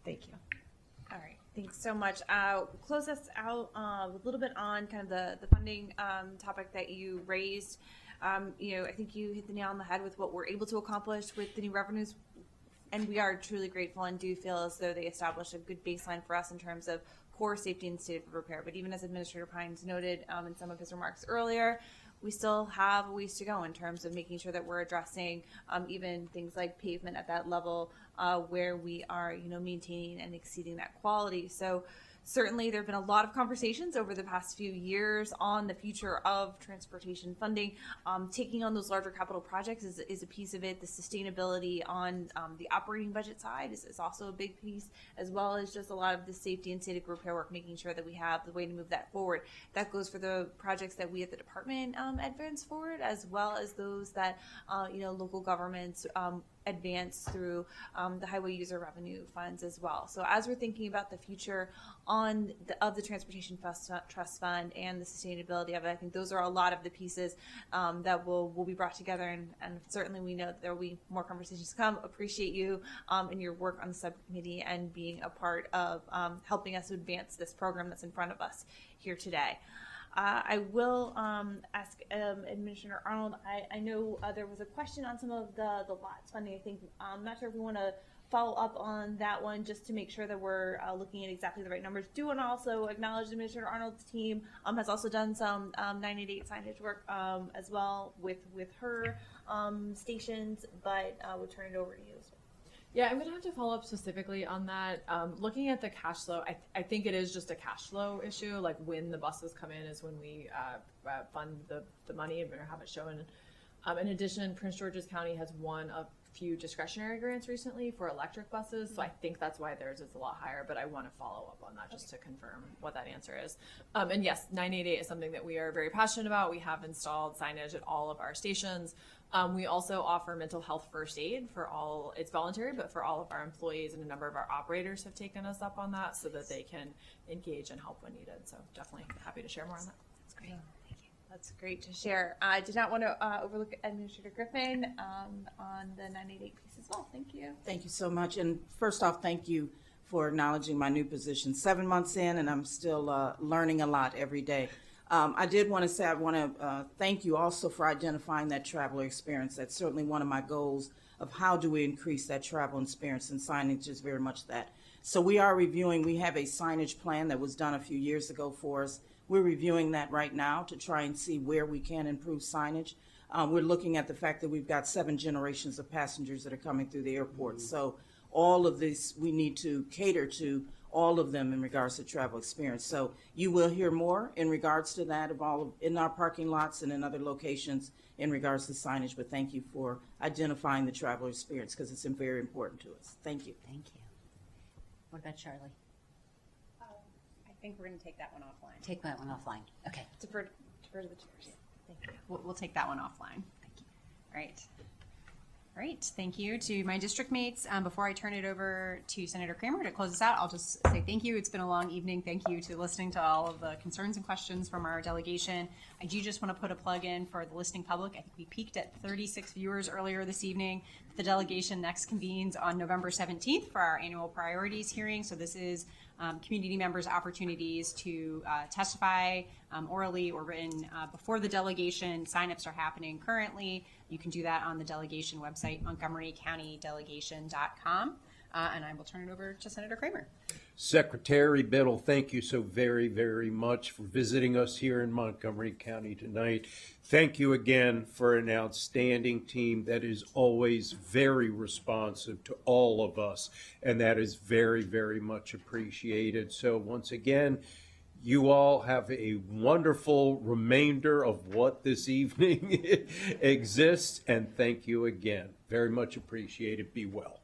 Thank you. All right. Thanks so much. Close us out a little bit on kind of the funding topic that you raised. I think you hit the nail on the head with what we're able to accomplish with the new revenues, and we are truly grateful and do feel as though they established a good baseline for us in terms of core safety and state of repair. But even as Administrator Pines noted in some of his remarks earlier, we still have a ways to go in terms of making sure that we're addressing even things like pavement at that level where we are, maintaining and exceeding that quality. So certainly there have been a lot of conversations over the past few years on the future of transportation funding. Taking on those larger capital projects is a piece of it. The sustainability on the operating budget side is also a big piece, as well as just a lot of the safety and state repair work, making sure that we have the way to move that forward. That goes for the projects that we at the department advance forward, as well as those that local governments advance through the highway user revenue funds as well. So as we're thinking about the future of the Transportation Trust Fund and the sustainability of it, I think those are a lot of the pieces that will be brought together, and certainly we know that there will be more conversations to come. Appreciate you and your work on the subcommittee and being a part of helping us advance this program that's in front of us here today. I will ask Administrator Arnold. I know there was a question on some of the lots funding. I think I'm not sure if we want to follow up on that one just to make sure that we're looking at exactly the right numbers. Do want to also acknowledge Administrator Arnold's team has also done some 988 signage work as well with her stations, but we'll turn it over to you as well. Yeah, I'm going to have to follow up specifically on that. Looking at the cash flow, I think it is just a cash flow issue. Like when the buses come in is when we fund the money and have it shown. In addition, Prince George's County has won a few discretionary grants recently for electric buses, so I think that's why theirs is a lot higher, but I want to follow up on that just to confirm what that answer is. And yes, 988 is something that we are very passionate about. We have installed signage at all of our stations. We also offer mental health first aid for all, it's voluntary, but for all of our employees, and a number of our operators have taken us up on that so that they can engage and help when needed. So definitely happy to share more on that. That's great. Thank you. That's great to share. I did not want to overlook Administrator Griffin on the 988 piece as well. Thank you. Thank you so much. And first off, thank you for acknowledging my new position. 7 months in, and I'm still learning a lot every day. I did want to say I want to thank you also for identifying that traveler experience. That's certainly one of my goals of how do we increase that travel experience, and signage is very much that. So we are reviewing, we have a signage plan that was done a few years ago for us. We're reviewing that right now to try and see where we can improve signage. We're looking at the fact that we've got 7 generations of passengers that are coming through the airport. So all of this we need to cater to all of them in regards to travel experience. So you will hear more in regards to that in our parking lots and in other locations in regards to signage. But thank you for identifying the travel experience because it's very important to us. Thank you. Thank you. What about Charlie? I think we're going to take that one offline. Take that one offline. Okay. Defer to the chairs. Thank you. We'll take that one offline. Thank you. All right. All right. Thank you to my district mates. Before I turn it over to Senator Kramer to close us out, I'll just say thank you. It's been a long evening. Thank you to listening to all of the concerns and questions from our delegation. I do just want to put a plug in for the listening public. I think we peaked at 36 viewers earlier this evening. The delegation next convenes on November 17th for our annual priorities hearing. So this is community members' opportunities to testify orally or written before the delegation. Signups are happening currently. You can do that on the delegation website, montgomerycountydelegation.com. And I will turn it over to Senator Kramer. Secretary Biddle, thank you so very, very much for visiting us here in Montgomery County tonight. Thank you again for an outstanding team that is always very responsive to all of us, and that is very, very much appreciated. So once again, you all have a wonderful remainder of what this evening exists, and thank you again. Very much appreciated. Be well.